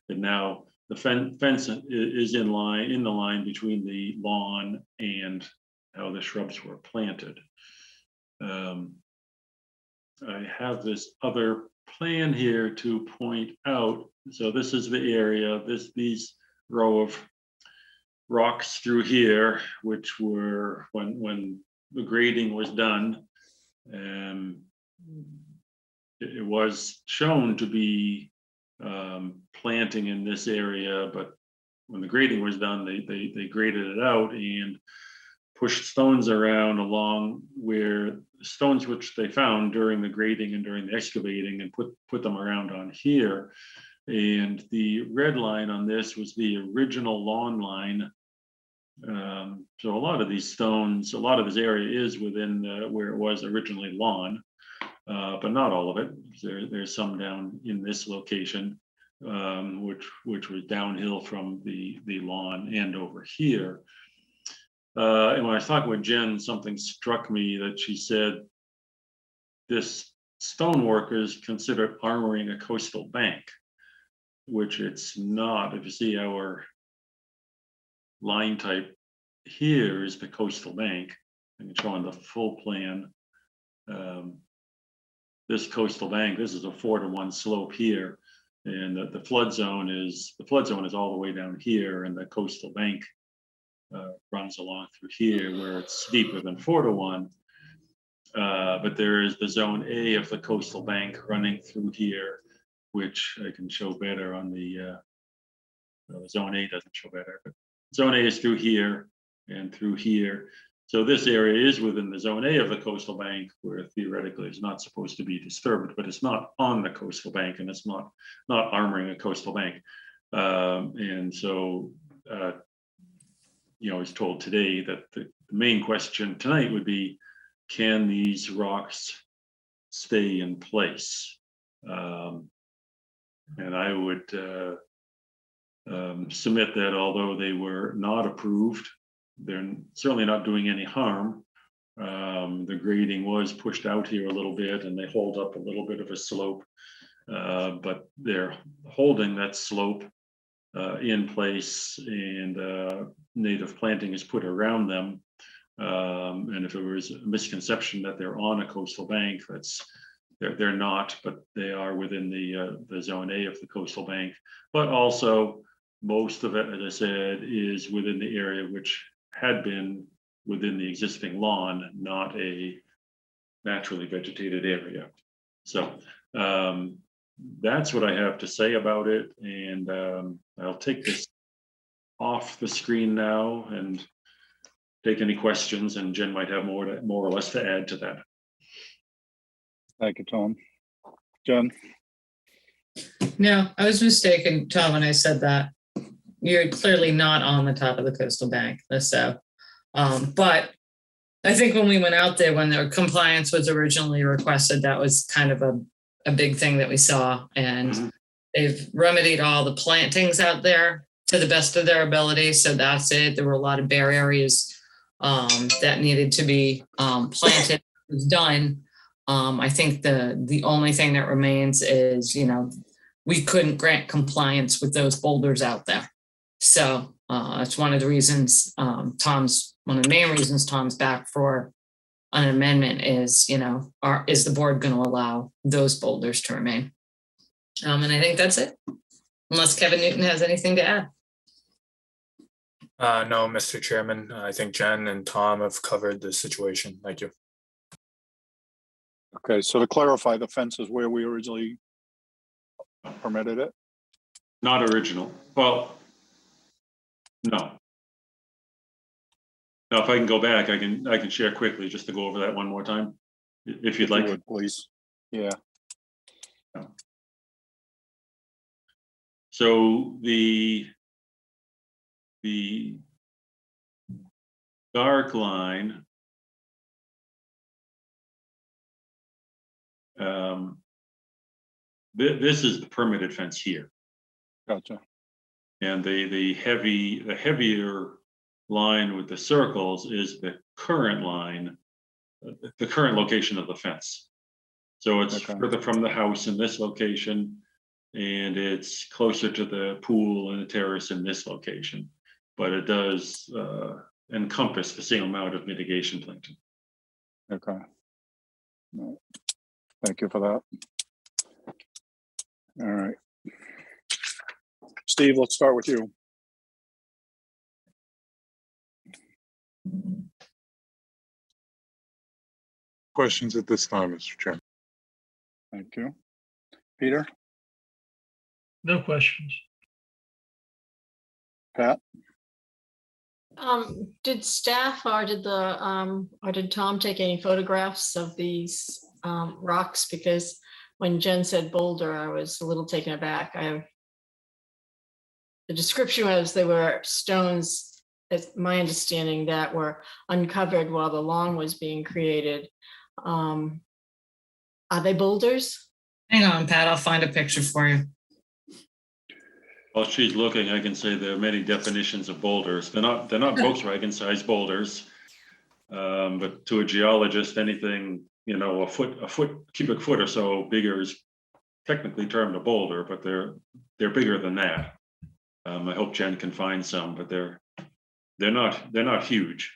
now the fence is in the line between the lawn and how the shrubs were planted. I have this other plan here to point out. So this is the area, these row of rocks through here, which were when the grading was done, it was shown to be planting in this area, but when the grading was done, they graded it out and pushed stones around along where stones which they found during the grading and during the excavating, and put them around on here. And the red line on this was the original lawn line. So a lot of these stones, a lot of this area is within where it was originally lawn, but not all of it. There's some down in this location, which was downhill from the lawn and over here. And when I was talking with Jen, something struck me that she said this stonework is considered armoring a coastal bank, which it's not. If you see our line type here is the coastal bank. I can show on the full plan. This coastal bank, this is a 4-to-1 slope here, and the flood zone is all the way down here, and the coastal bank runs along through here where it's steeper than 4-to-1. But there is the zone A of the coastal bank running through here, which I can show better on the zone A doesn't show better, but zone A is through here and through here. So this area is within the zone A of the coastal bank, where theoretically it's not supposed to be disturbed, but it's not on the coastal bank, and it's not armoring a coastal bank. And so, I was told today that the main question tonight would be, can these rocks stay in place? And I would submit that although they were not approved, they're certainly not doing any harm. The grading was pushed out here a little bit, and they hold up a little bit of a slope, but they're holding that slope in place, and native planting is put around them. And if it was a misconception that they're on a coastal bank, they're not, but they are within the zone A of the coastal bank. But also, most of it, as I said, is within the area which had been within the existing lawn, not a naturally vegetated area. So that's what I have to say about it. And I'll take this off the screen now and take any questions, and Jen might have more or less to add to that. Thank you, Tom. Jen? No, I was mistaken, Tom, when I said that. You're clearly not on the top of the coastal bank, so. But I think when we went out there, when their compliance was originally requested, that was kind of a big thing that we saw. And they've remedied all the plantings out there to the best of their ability. So that's it. There were a lot of bare areas that needed to be planted. It was done. I think the only thing that remains is, we couldn't grant compliance with those boulders out there. So it's one of the reasons one of the main reasons Tom's back for an amendment is, is the board going to allow those boulders to remain? And I think that's it, unless Kevin Newton has anything to add. No, Mr. Chairman, I think Jen and Tom have covered the situation. Thank you. Okay, so to clarify, the fence is where we originally permitted it? Not original. Well, no. Now, if I can go back, I can share quickly just to go over that one more time, if you'd like. Would, please. Yeah. So the dark line this is the permitted fence here. Gotcha. And the heavier line with the circles is the current line, the current location of the fence. So it's further from the house in this location, and it's closer to the pool and the terrace in this location, but it does encompass the same amount of mitigation planting. Okay. No. Thank you for that. All right. Steve, let's start with you. Questions at this time, Mr. Chairman? Thank you. Peter? No questions. Pat? Did staff or did Tom take any photographs of these rocks? Because when Jen said boulder, I was a little taken aback. The description was they were stones, it's my understanding, that were uncovered while the lawn was being created. Are they boulders? Hang on, Pat, I'll find a picture for you. While she's looking, I can say there are many definitions of boulders. They're not Volkswagen sized boulders. But to a geologist, anything, a cubic foot or so bigger is technically termed a boulder, but they're bigger than that. I hope Jen can find some, but they're not huge.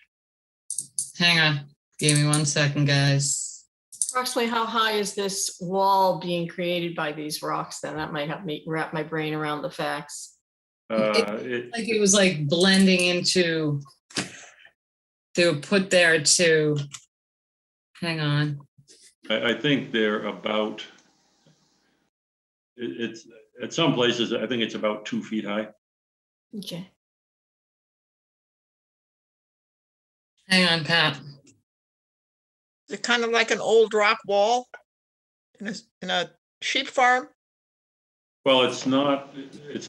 Hang on, give me 1 second, guys. Approximately how high is this wall being created by these rocks then? That might help me wrap my brain around the facts. It was like blending into, they were put there to, hang on. I think they're about, it's at some places, I think it's about 2 feet high. Okay. Hang on, Pat. They're kind of like an old rock wall in a sheep farm. Well, it's not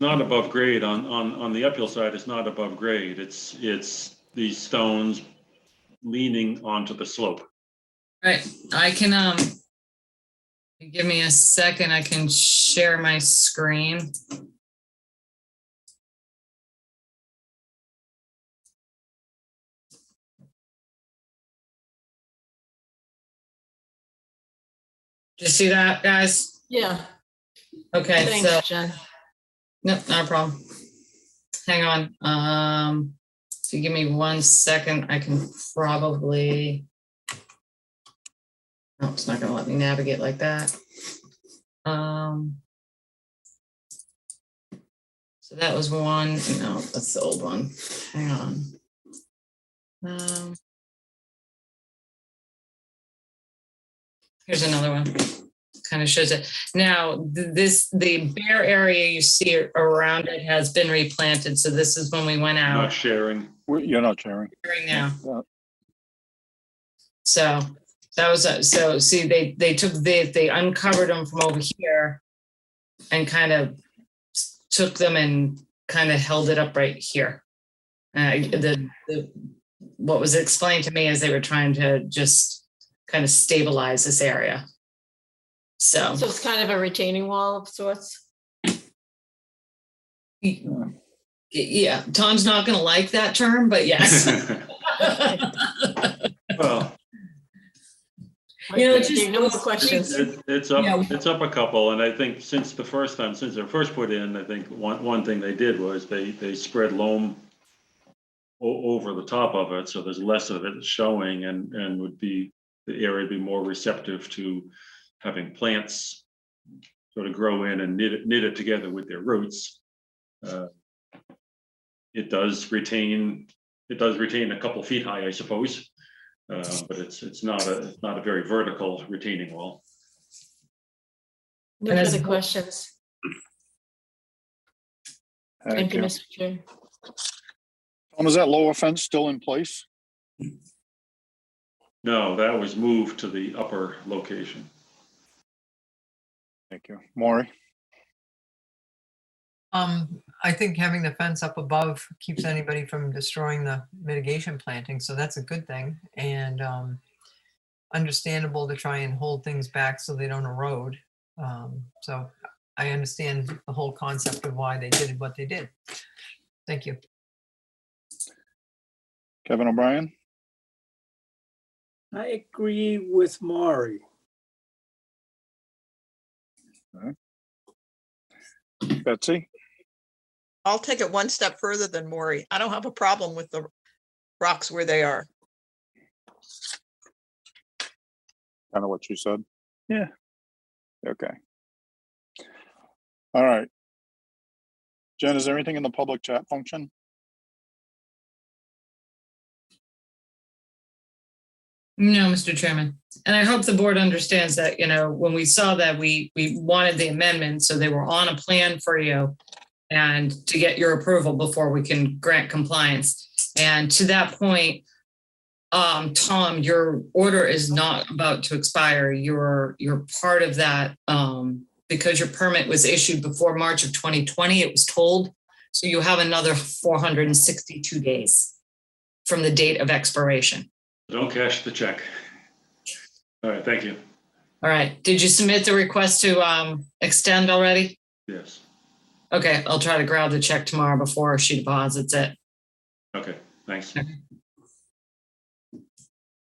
above grade on the uphill side. It's not above grade. It's these stones leaning onto the slope. Right, I can, give me a second, I can share my screen. Did you see that, guys? Yeah. Okay, Thanks, so, Jen. nope, not a problem. Hang on, if you give me 1 second, I can probably, no, it's not gonna let me navigate like that. So that was one, no, that's the old one, hang on. Here's another one, kind of shows it. Now, the bare area you see around it has been replanted, so this is when we went out. Not sharing. You're not sharing. Sharing now. Yeah. So that was, so see, they uncovered them from over here and kind of took them and kind of held it up right here. What was explained to me is they were trying to just kind of stabilize this area. So it's kind of a retaining wall of sorts. Yeah, Tom's not going to like that term, but yes. Well, No more questions. it's up a couple, and I think since they're first put in, I think one thing they did was they spread loam over the top of it, so there's less of it showing, and would be the area be more receptive to having plants sort of grow in and knit it together with their roots. It does retain a couple feet high, I suppose, but it's not a very vertical retaining wall. No further questions. Thank you, Mr. Chair. Tom, is that lower fence still in place? No, that was moved to the upper location. Thank you. Maury? I think having the fence up above keeps anybody from destroying the mitigation planting, so that's a good thing. And understandable to try and hold things back so they don't erode. So I understand the whole concept of why they did what they did. Thank you. Kevin O'Brien? I agree with Maury. Betsy? I'll take it one step further than Maury. I don't have a problem with the rocks where they are. Kind of what you said. Yeah. Okay. All right. Jen, is there anything in the public chat function? No, Mr. Chairman. And I hope the board understands that, when we saw that we wanted the amendment, so they were on a plan for you. and to get your approval before we can grant compliance. And to that point, Tom, your order is not about to expire. You're part of that because your permit was issued before March of 2020, it was told. So you have another 462 days from the date of expiration. Don't cash the check. All right, thank you. All right. Did you submit the request to extend already? Yes. Okay, I'll try to grab the check tomorrow before she deposits it. Okay, thanks.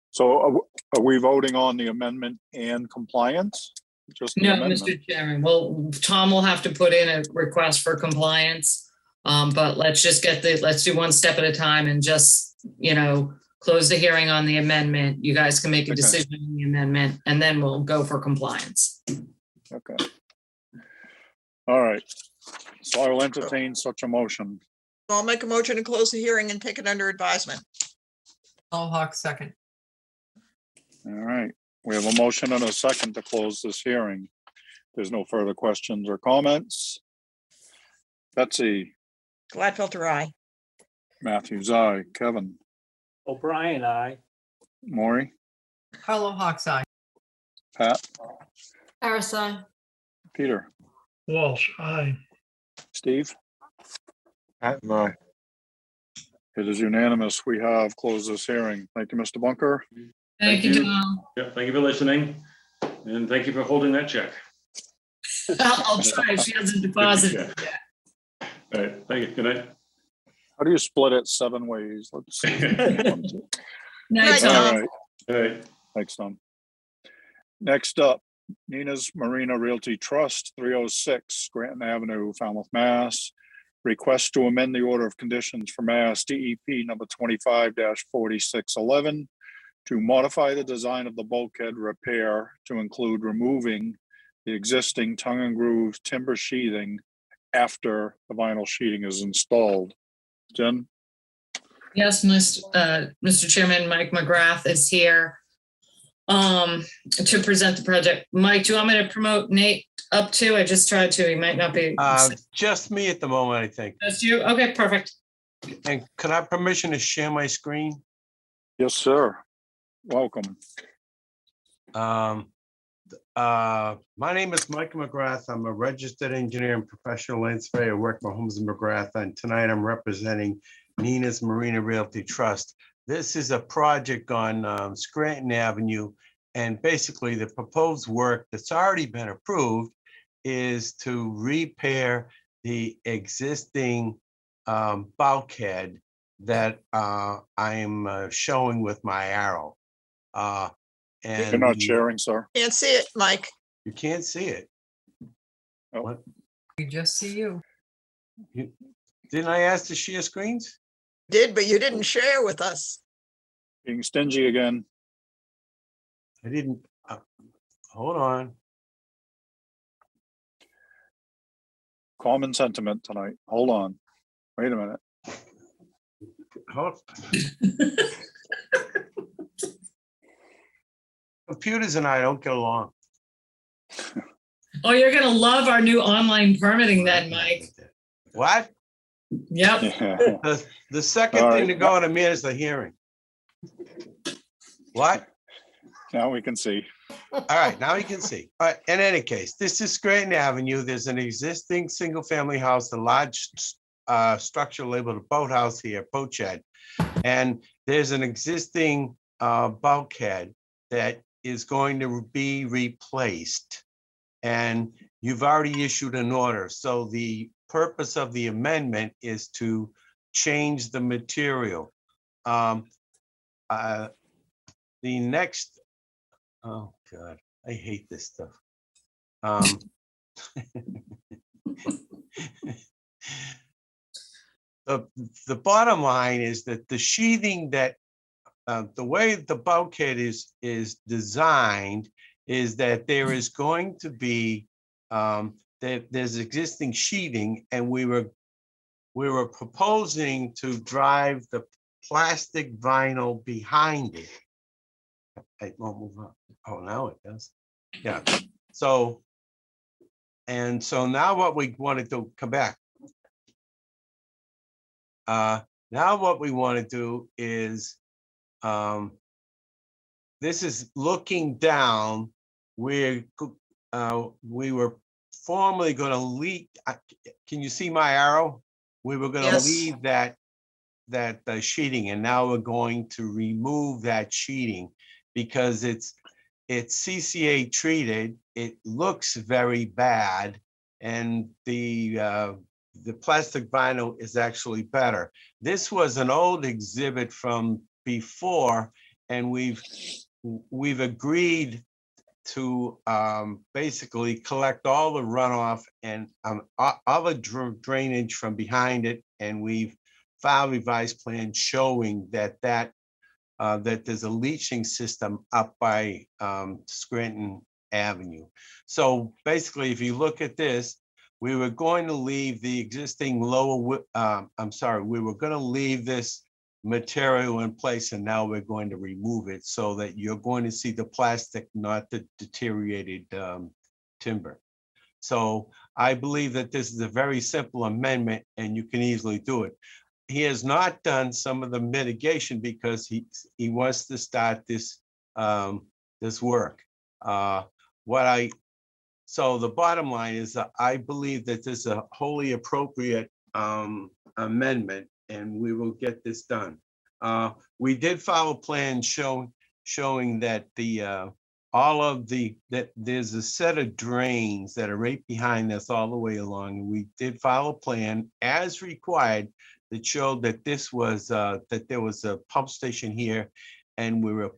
So are we voting on the amendment and compliance? Just the No, amendment? Mr. Chairman. Well, Tom will have to put in a request for compliance. But let's just let's do one step at a time and just, close the hearing on the amendment. You guys can make a decision on the amendment and then we'll go for compliance. Okay. All right. So I will entertain such a motion. So I'll make a motion to close the hearing and take it under advisement. Hawk second. All right. We have a motion and a second to close this hearing. There's no further questions or comments. Betsy? Gladfelter, aye. Matthews, aye. Kevin? O'Brien, aye. Maury? Carlo Hawk's eye. Pat? RSI. Peter? Walsh, aye. Steve? Pat and I. It is unanimous. We have closed this hearing. Thank you, Mr. Bunker. Thank you, Tom. Yeah, thank you for listening. And thank you for holding that check. I'll try. She hasn't deposited yet. All right, thank you. Good night. How do you split it 7 ways? Let's see. Night, All Tom. right. All right. Thanks, Tom. Next up, Nina's Marina Realty Trust, 306 Scranton Avenue, Falmouth, Mass. Request to amend the order of conditions for Mass DEP number 25-4611 to modify the design of the bulkhead repair to include removing the existing tongue and groove timber sheathing after the vinyl sheeting is installed. Jen? Yes, Mr. Chairman, Mike McGrath is here to present the project. Mike, do you want me to promote Nate up too? I just tried to. He might not be. Just me at the moment, I think. Just you? Okay, perfect. And could I have permission to share my screen? Yes, sir. Welcome. My name is Mike McGrath. I'm a registered engineer and professional land surveyor. I work for Holmes and McGrath, and tonight I'm representing Nina's Marina Realty Trust. This is a project on Scranton Avenue, and basically the proposed work that's already been approved is to repair the existing bulkhead that I'm showing with my arrow. And You're not sharing, sir. Can't see it, Mike. You can't see it. Oh. What? We just see you. Didn't I ask to share screens? Did, but you didn't share with us. Being stingy again. I didn't. Hold on. Common sentiment tonight. Hold on. Wait a minute. Hold. Computers and I don't get along. Oh, you're going to love our new online permitting then, Mike. What? Yep. Yeah. The second All thing right. to go in a minute is the hearing. What? Now we can see. All right, now you can see. All right, in any case, this is Scranton Avenue. There's an existing single-family house, a large structure labeled a boathouse here, boat shed. And there's an existing bulkhead that is going to be replaced. And you've already issued an order. So the purpose of the amendment is to change the material. The next, oh God, I hate this stuff. The bottom line is that the sheathing that the way the bulkhead is designed is that there is going to be there's existing sheathing, and we were proposing to drive the plastic vinyl behind it. It won't move up. Oh, now it does. Yeah. So now what we wanted to come back. Now what we want to do is, this is looking down where we were formerly going to leave. Can you see my arrow? We were going to Yes. leave that sheeting, and now we're going to remove that sheeting because it's CCA treated. It looks very bad, and the plastic vinyl is actually better. This was an old exhibit from before, and we've agreed to basically collect all the runoff and all the drainage from behind it, and we've filed revised plans showing that there's a leaching system up by Scranton Avenue. So basically, if you look at this, we were going to leave the existing we were going to leave this material in place, and now we're going to remove it so that you're going to see the plastic, not the deteriorated timber. So I believe that this is a very simple amendment and you can easily do it. He has not done some of the mitigation because he wants to start this this work. So the bottom line is that I believe that this is a wholly appropriate amendment, and we will get this done. We did file a plan showing that that there's a set of drains that are right behind us all the way along. And we did file a plan as required that showed that this was that there was a pump station here, and we were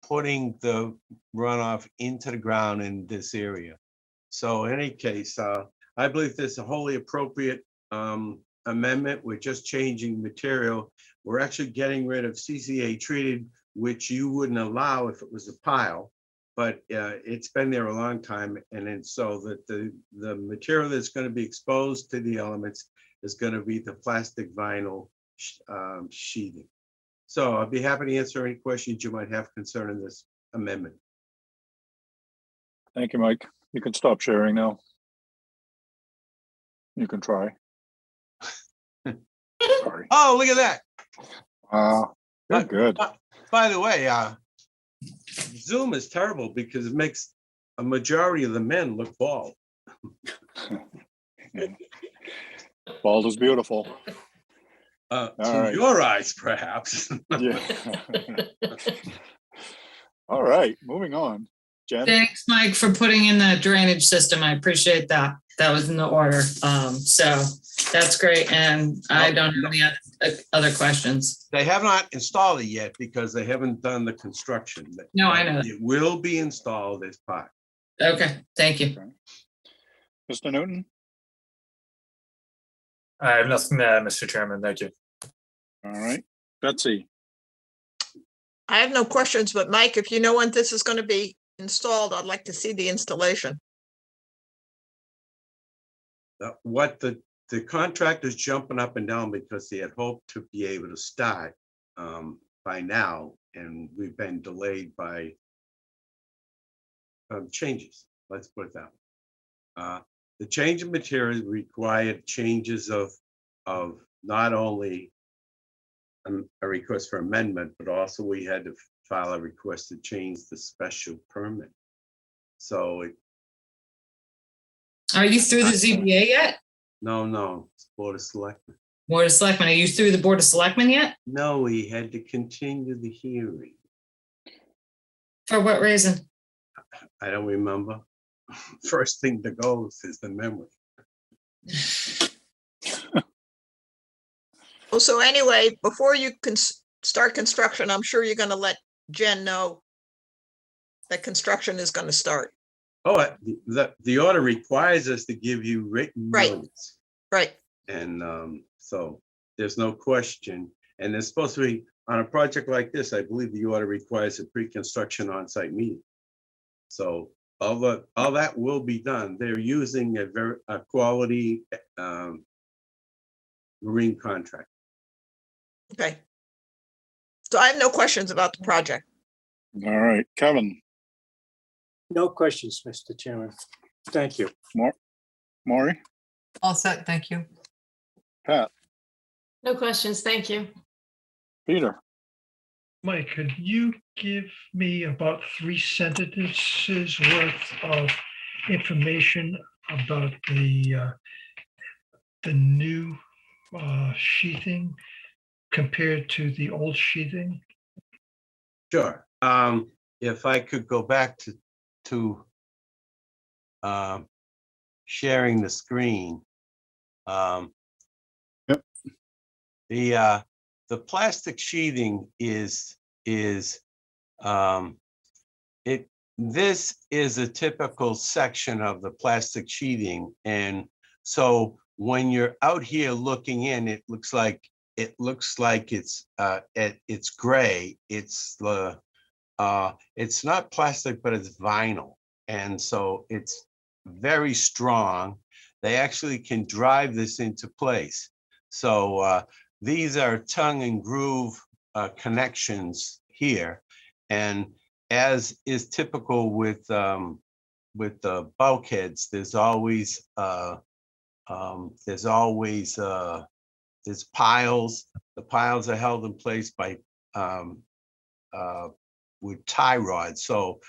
putting the runoff into the ground in this area. So in any case, I believe this is a wholly appropriate amendment. We're just changing material. We're actually getting rid of CCA treated, which you wouldn't allow if it was a pile, but it's been there a long time. And then so that the material that's going to be exposed to the elements is going to be the plastic vinyl sheathing. So I'll be happy to answer any questions you might have concerning this amendment. Thank you, Mike. You can stop sharing now. You can try. Sorry. Oh, look at that. You're good. By the way, Zoom is terrible because it makes a majority of the men look bald. Bald is beautiful. To right. your eyes, perhaps. Yeah. All right, moving on. Jen? Thanks, Mike, for putting in that drainage system. I appreciate that. That was in the order. So that's great. And I don't have any other questions. They have not installed it yet because they haven't done the construction. No, I know. It will be installed as part. Okay, thank you. Okay. Mr. Newton? I have nothing to add, Mr. Chairman. Thank you. All right. Betsy? I have no questions, but Mike, if you know when this is going to be installed, I'd like to see the installation. What the contractor's jumping up and down because he had hoped to be able to start by now, and we've been delayed by changes. Let's put it that way. The change of material required changes of not only a request for amendment, but also we had to file a request to change the special permit. So Are you through the ZBA yet? No, it's Board of Selectmen. Board of Selectmen, are you through the Board of Selectmen yet? No, we had to continue the hearing. For what reason? I don't remember. First thing that goes is the memory. Well, so anyway, before you can start construction, I'm sure you're going to let Jen know that construction is going to start. Oh, the order requires us to give you written Right. notice. Right. And so there's no question. And it's supposed to be on a project like this, I believe the order requires a pre-construction on-site meeting. So all that will be done. They're using a quality marine contract. Okay. So I have no questions about the project. All right, Kevin? No questions, Mr. Chairman. Thank you. Maury? All set, thank you. Pat? No questions, thank you. Peter? Mike, could you give me about 3 sentences worth of information about the new sheathing compared to the old sheathing? Sure. If I could go back to sharing the screen. Yep. The plastic sheathing is this is a typical section of the plastic sheathing, and so when you're out here looking in, it looks like it's gray. It's not plastic, but it's vinyl, and so it's very strong. They actually can drive this into place. So these are tongue and groove connections here, and as is typical with the bulkheads, there's piles. The piles are held in place by with tie rods. So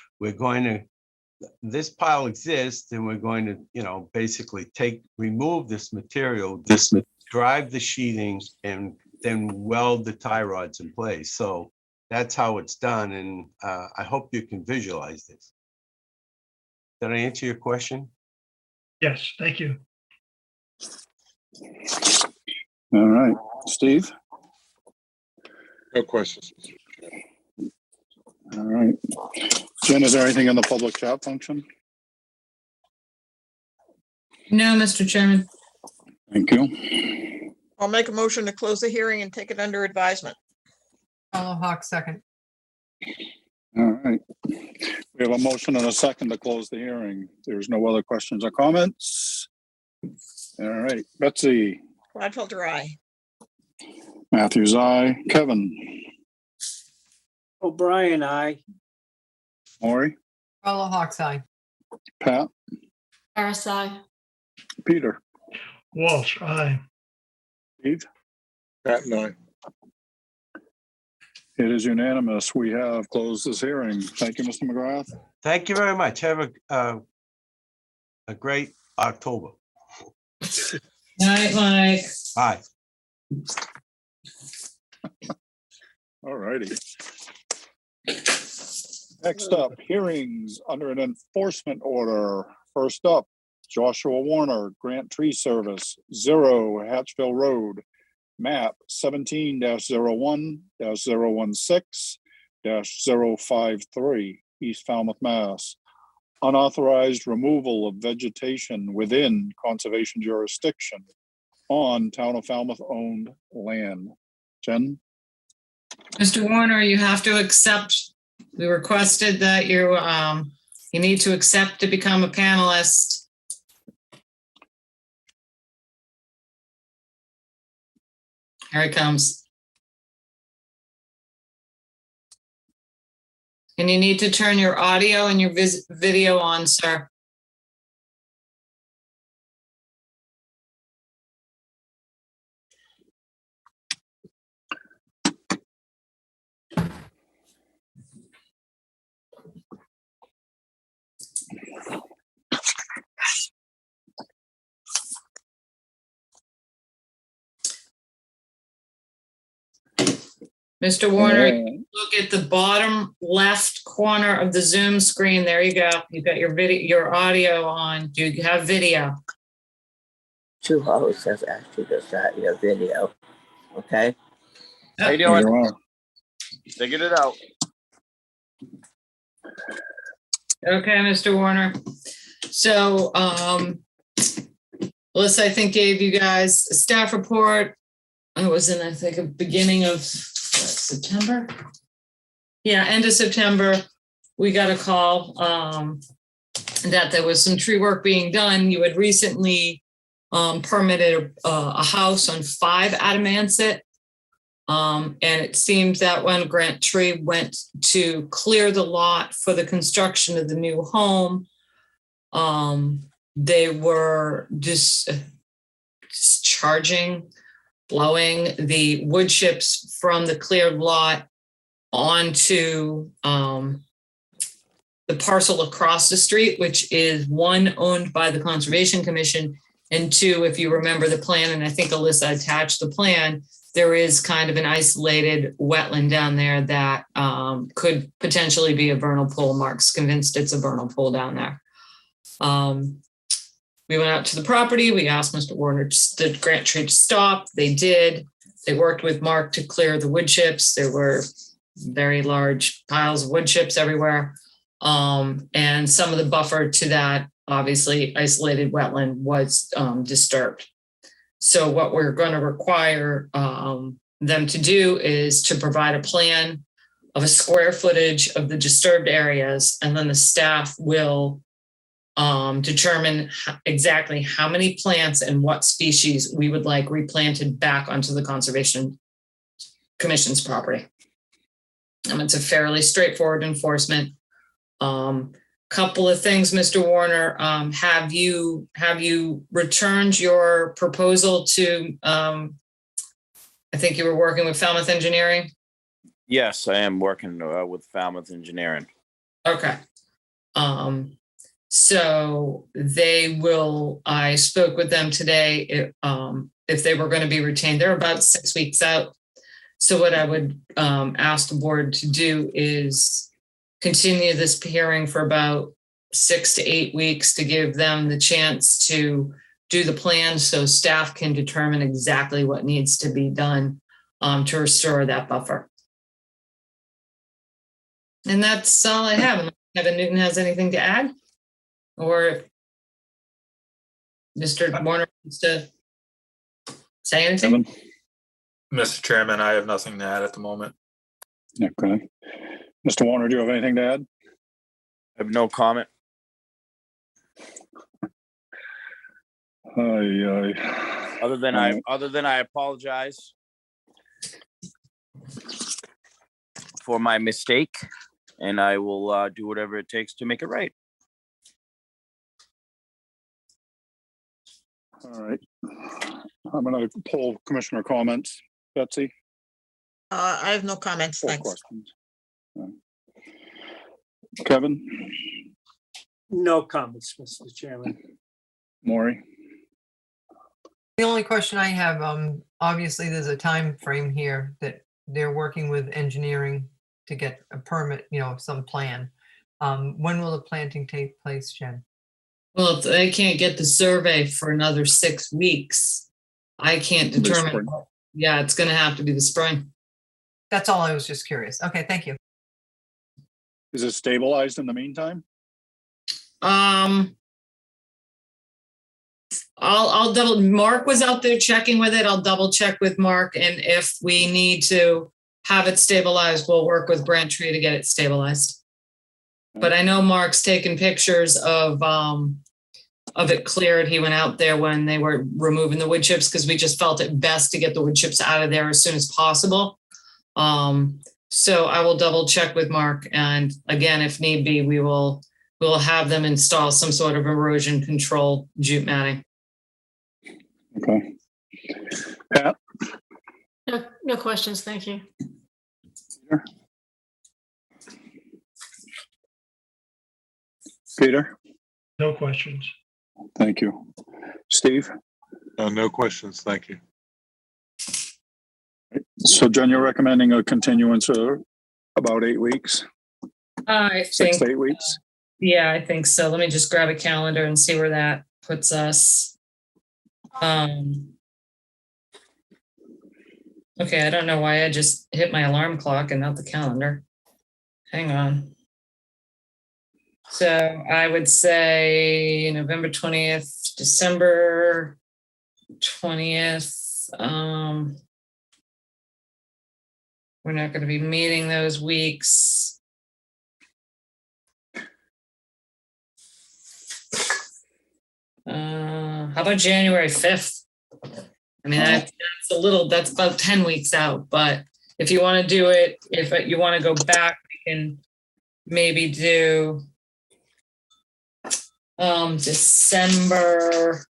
this pile exists, and we're going to, basically remove this material, drive the sheathing, and then weld the tie rods in place. So that's how it's done, and I hope you can visualize this. Did I answer your question? Yes, thank you. All right, Steve? No questions. All right. Jen, is there anything in the public chat function? No, Mr. Chairman. Thank you. I'll make a motion to close the hearing and take it under advisement. Follow Hawk second. All right. We have a motion and a second to close the hearing. There's no other questions or comments. All right, Betsy? Gladfelter, aye. Matthews, aye. Kevin? O'Brien, aye. Maury? Follow Hawk's eye. Pat? RSI. Peter? Walsh, aye. Steve? Pat and I. It is unanimous. We have closed this hearing. Thank you, Mr. McGrath. Thank you very much. Have a great October. Night, Mike. Bye. All righty. Next up, hearings under an enforcement order. First up, Joshua Warner, Grant Tree Service, 0 Hatchville Road, map 17-01-016-053, East Falmouth, Mass. Unauthorized removal of vegetation within conservation jurisdiction on Town of Falmouth owned land. Jen? Mr. Warner, you have to accept, we requested that you need to accept to become a panelist. Here he comes. And you need to turn your audio and your video on, sir. Mr. Warner, look at the bottom left corner of the Zoom screen. There you go. You've got your video, your audio on. Do you have video? Two hosts has actually just got your video. Okay. How you doing? Figured it out. Okay, Mr. Warner. So, Melissa, I think, gave you guys a staff report. It was in, I think, the beginning of September. Yeah, end of September. We got a call that there was some tree work being done. You had recently permitted a house on 5 Acapescott. And it seems that when Grant Tree went to clear the lot for the construction of the new home, they were just charging blowing the wood chips from the cleared lot onto the parcel across the street, which is one, owned by the Conservation Commission, and two, if you remember the plan, and I think Alyssa attached the plan, there is kind of an isolated wetland down there that could potentially be a vernal pool. Mark's convinced it's a vernal pool down there. We went out to the property. We asked Mr. Warner, the grant tree to stop. They did. They worked with Mark to clear the wood chips. There were very large piles of wood chips everywhere. And some of the buffer to that, obviously, isolated wetland was disturbed. So what we're going to require them to do is to provide a plan of a square footage of the disturbed areas, and then the staff will determine exactly how many plants and what species we would like replanted back onto the Conservation Commission's property. It's a fairly straightforward enforcement. Couple of things, Mr. Warner, have you returned your proposal to, I think you were working with Falmouth Engineering? Yes, I am working with Falmouth Engineering. Okay. So they will, I spoke with them today, if they were going to be retained. They're about 6 weeks out. So what I would ask the board to do is continue this hearing for about 6 to 8 weeks to give them the chance to do the plan so staff can determine exactly what needs to be done to restore that buffer. And that's all I have. Unless Kevin Newton has anything to add, or if Mr. Warner wants to say anything. Mr. Chairman, I have nothing to add at the moment. Okay. Mr. Warner, do you have anything to add? I have no comment. Other than I apologize for my mistake, and I will do whatever it takes to make it right. All right. I'm going to pull commissioner comments. Betsy? I have no comments, Full thanks. questions. Kevin? No comments, Mr. Chairman. Maury? The only question I have, obviously there's a time frame here that they're working with engineering to get a permit, some plan. When will the planting take place, Jen? Well, if they can't get the survey for another 6 weeks, I can't determine. Yeah, it's going to have to be the spring. That's all. I was just curious. Okay, thank you. Is it stabilized in the meantime? I'll double, Mark was out there checking with it. I'll double check with Mark, and if we need to have it stabilized, we'll work with Grant Tree to get it stabilized. But I know Mark's taken pictures of it cleared. He went out there when they were removing the wood chips because we just felt it best to get the wood chips out of there as soon as possible. So I will double check with Mark, and again, if need be, we'll have them install some sort of erosion control jute matting. Okay. Pat? No questions, thank you. Peter? No questions. Thank you. Steve? No questions, thank you. So Jen, you're recommending a continuance of about 8 weeks? I 6 think, to 8 weeks? yeah, I think so. Let me just grab a calendar and see where that puts us. Okay, I don't know why I just hit my alarm clock and not the calendar. Hang on. So I would say November 20th, December 20th. We're not going to be meeting those weeks. How about January 5th? I mean, that's about 10 weeks out, but if you want to do it, if you want to go back, we can maybe do December.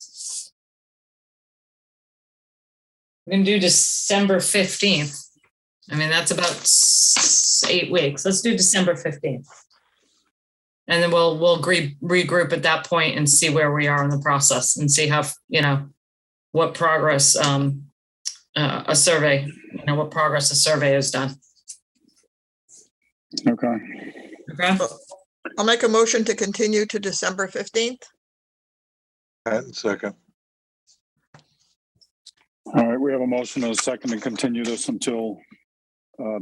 We can do December 15th. I mean, that's about 8 weeks. Let's do December 15th. And then we'll regroup at that point and see where we are in the process and see how, what progress a survey has done. Okay. Okay. I'll make a motion to continue to December 15th. Patton, second. All right, we have a motion and a second to continue this until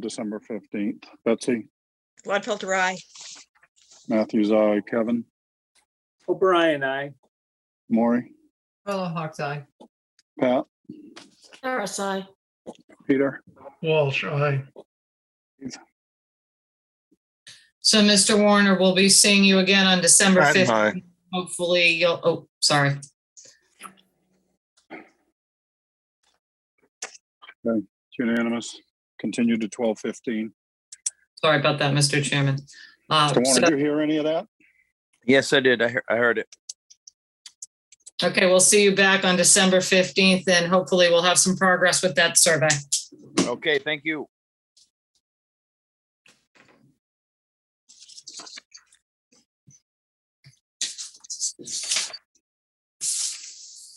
December 15th. Betsy, Gladfelter, aye. Matthews, aye. Kevin, O'Brien, aye. Maury, Fellow Hawks Eye. Pat, Harris, aye. Peter. Walsh, aye. So, Mr. Warner, we'll be seeing you again on December Patton, 15th. aye. Hopefully you'll, sorry. Okay, it's unanimous. Continue to 12:15. Sorry about that, Mr. Chairman. Mr. Warner, So- did you hear any of that? Yes, I did. I heard it. Okay, we'll see you back on December 15th, and hopefully we'll have some progress with that survey. Okay, thank you.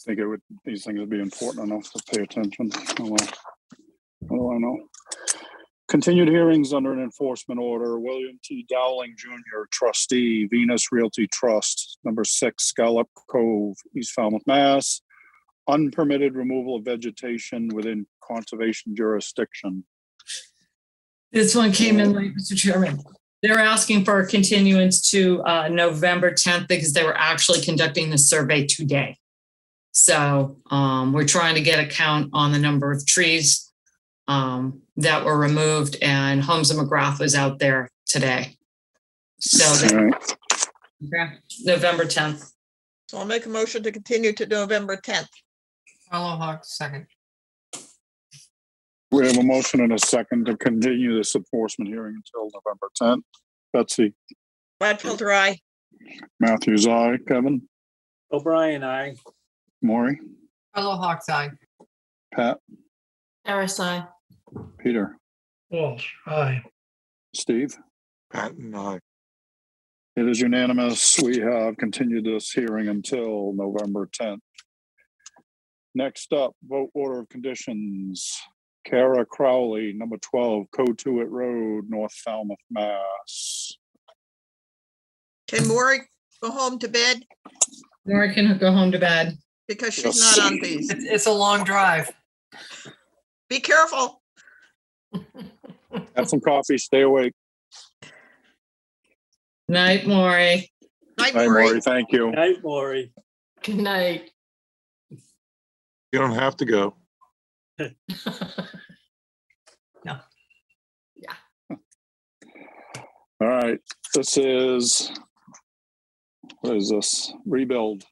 I think these things would be important enough to pay attention. Oh, well. What do I know? Continued hearings under an enforcement order. William T. Dowling Jr., trustee, Venus Realty Trust, number 6, Scallop Cove, East Falmouth, Mass. Unpermitted removal of vegetation within conservation jurisdiction. This one came in late, Mr. Chairman. They're asking for a continuance to November 10th because they were actually conducting the survey today. So we're trying to get a count on the number of trees that were removed, and Holmes and McGrath was out there today. So okay, November 10th. So I'll make a motion to continue to November 10th. Fellow Hawks, second. We have a motion and a second to continue this enforcement hearing until November 10th. Betsy, Gladfelter, aye. Matthews, aye. Kevin, O'Brien, aye. Maury, Fellow Hawks Eye. Pat, Harris, aye. Peter, Walsh, aye. Steve. Patton, aye. It is unanimous. We have continued this hearing until November 10th. Next up, vote order of conditions. Kara Crowley, number 12, Cotuit Road, North Falmouth, Mass. Can Maury go home to bed? Nora can go home to bed. Because she's not on these. It's a long drive. Be careful. Have some coffee, stay awake. Night, Maury. Night, Hi, Maury. Maury, thank you. Night, Maury. Good night. You don't have to go. No. All right, this is, what is this? Rebuild.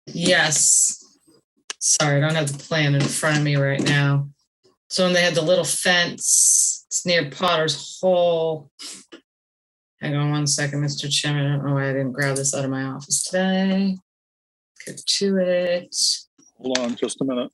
Yes. Sorry, I don't have the plan in front of me right now. So when they had the little fence, it's near Potter's Hole. Hang on one second, Mr. Chairman. I don't know why I didn't grab this out of my office today. Get to it. Hold on just a minute.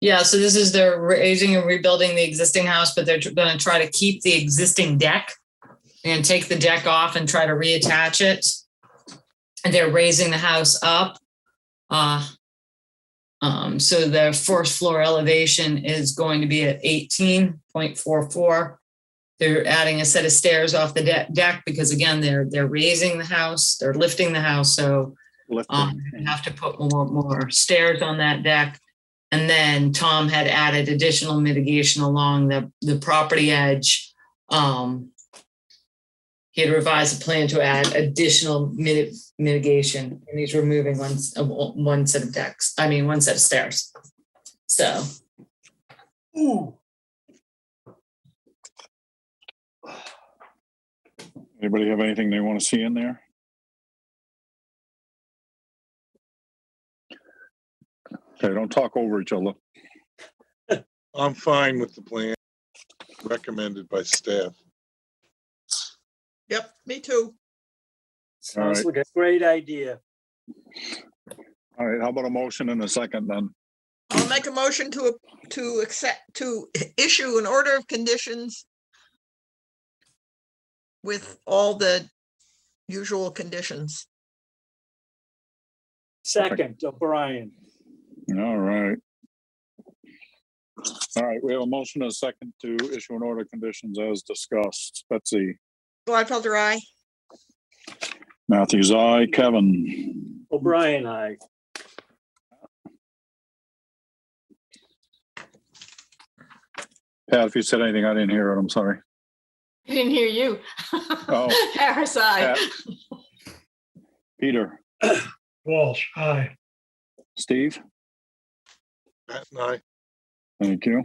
Yeah, so this is they're raising and rebuilding the existing house, but they're going to try to keep the existing deck and take the deck off and try to reattach it. And they're raising the house up. So the first floor elevation is going to be at 18.44. They're adding a set of stairs off the deck because again, they're raising the house, they're lifting the house. So they have to put more stairs on that deck. And then Tom had added additional mitigation along the property edge. He had revised a plan to add additional mitigation, and he's removing one set of stairs. So Ooh. Anybody have anything they want to see in there? Okay, don't talk over each other. I'm fine with the plan recommended by staff. Yep, me too. Sounds right. like a great idea. All right, how about a motion in a second then? I'll make a motion to accept, to issue an order of conditions with all the usual conditions. Second, O'Brien. All right. All right, we have a motion and a second to issue an order of conditions as discussed. Betsy, Gladfelder, aye. Matthews, aye. Kevin, O'Brien, aye. Pat, if you said anything, I didn't hear it. I'm sorry. I didn't hear you. Oh. Harris, aye. Pat. Peter, Walsh, aye. Steve, Pat and I, thank you.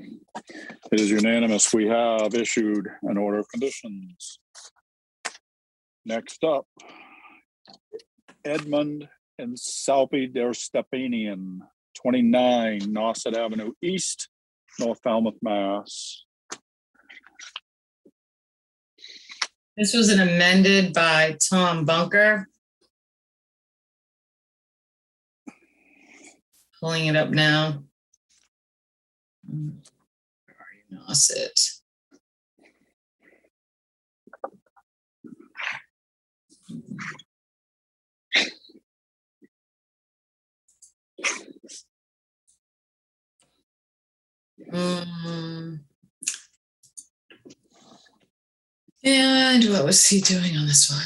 It is unanimous. We have issued an order of conditions. Next up, Edmund and Salpi der Stepanian, 29 Nauset Avenue East, North Falmouth, Mass. This was an amended by Tom Bunker. Pulling it up now. Nauset. And what was he doing on this one?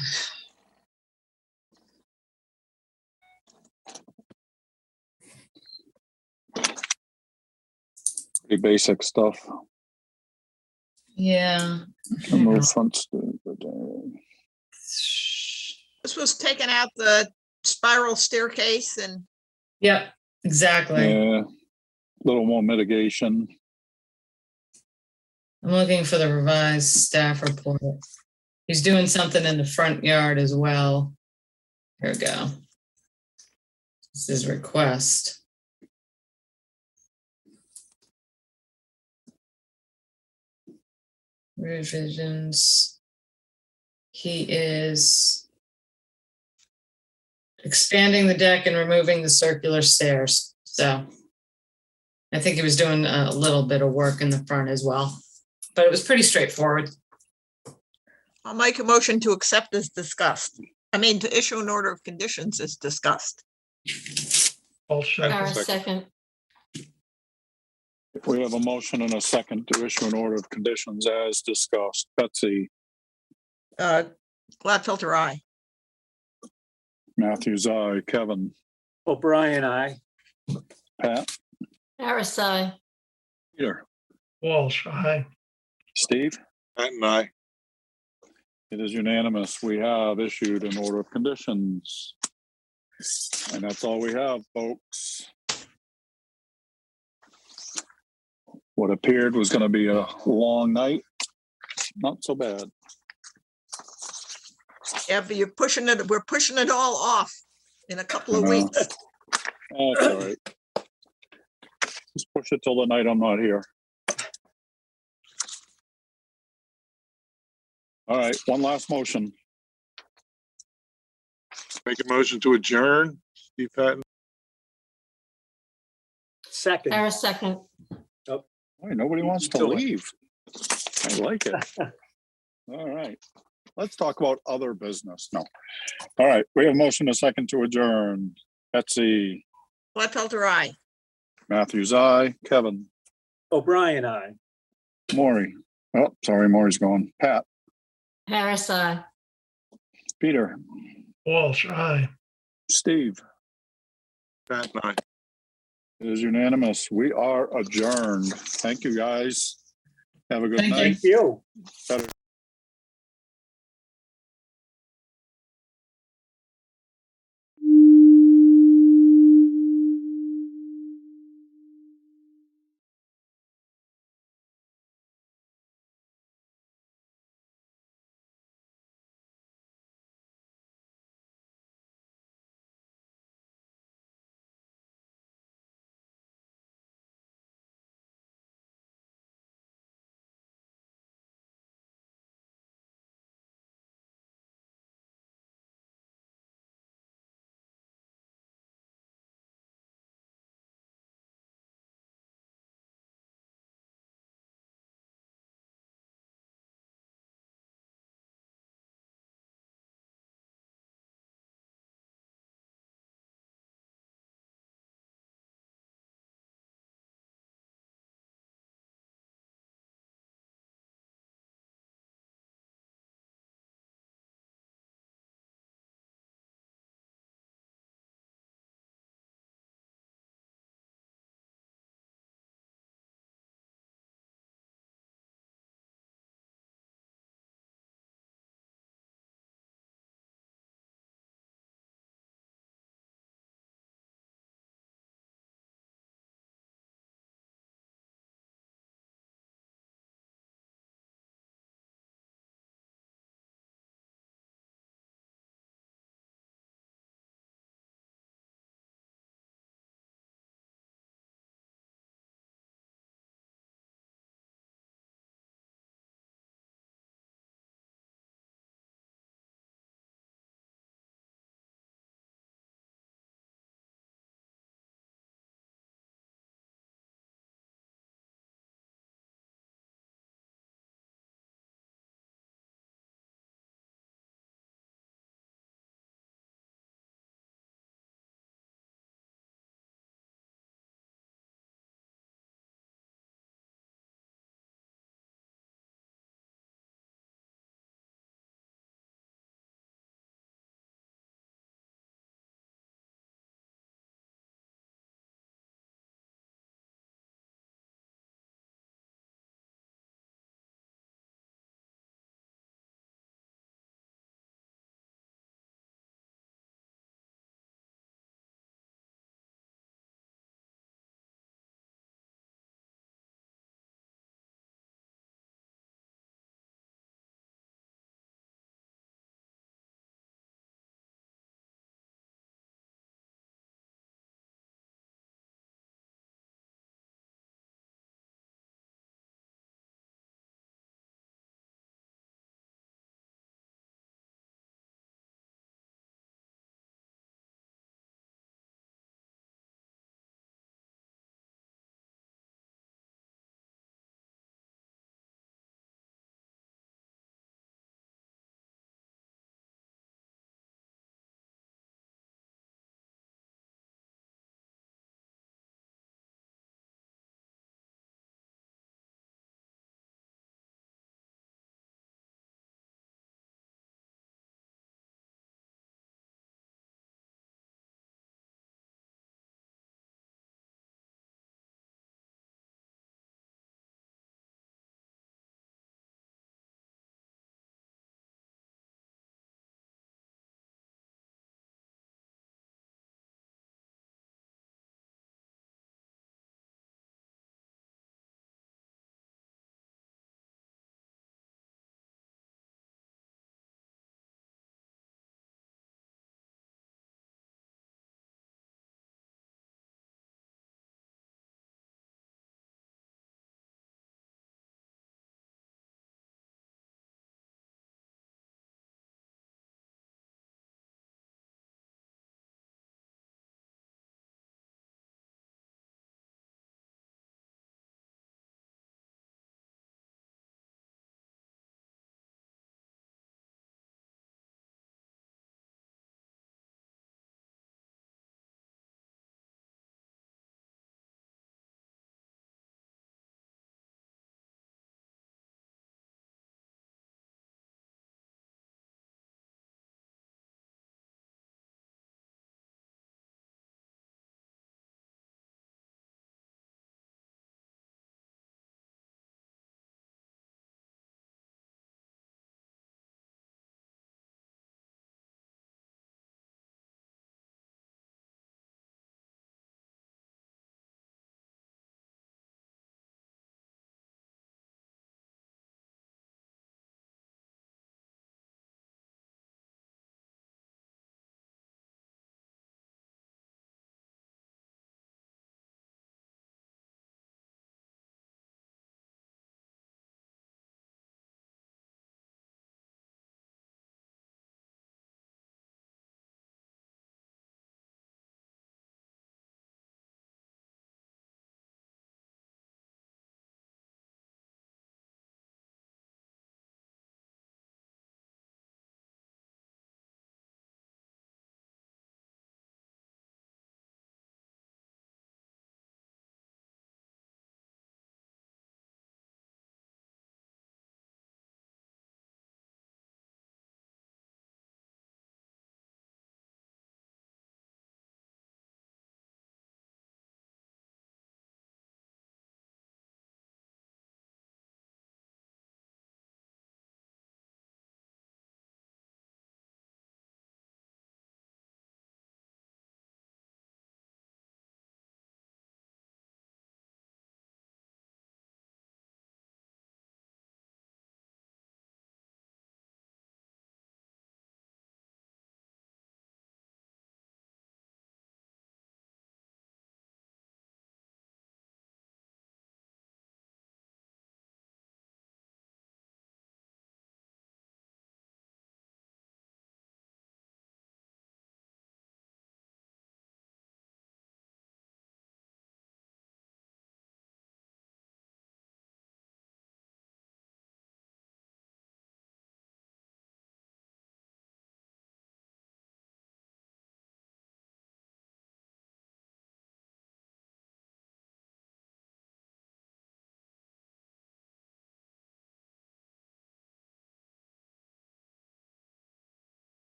Pretty basic stuff. Yeah. Remove front stoop. This was taking out the spiral staircase and Yep, exactly. Yeah, little more mitigation. I'm looking for the revised staff report. He's doing something in the front yard as well. Here we go. This is request. Revisions. He is expanding the deck and removing the circular stairs. So I think he was doing a little bit of work in the front as well, but it was pretty straightforward. I'll make a motion to accept as discussed. I mean, to issue an order of conditions as discussed. Walsh, Harris, second. second. We have a motion and a second to issue an order of conditions as discussed. Betsy, Gladfelder, aye. Matthews, aye. Kevin, O'Brien, aye. Pat, Harris, aye. Peter, Walsh, aye. Steve. Pat and I, It is unanimous. We have issued an order of conditions. And that's all we have, folks. What appeared was going to be a long night. Not so bad. Yeah, but you're pushing it, we're pushing it all off in a couple of weeks. That's all right. Just push it till the night I'm not here. All right, one last motion. make a motion to adjourn. Steve Patton, Second. Harris, second. Boy, nobody wants to Do it. leave. I like it. All right. Let's talk about other business. No. All right. We have a motion, a second to adjourn. Betsy, Gladfelder, aye. Matthews, aye. Kevin, O'Brien, aye. Maury. Oh, sorry, Maury's gone. Pat, Harris, aye. Peter, Walsh, aye. Steve. Pat and I. It is unanimous. We are adjourned. Thank you, guys. Have a good Thank you. night. Thank you. Better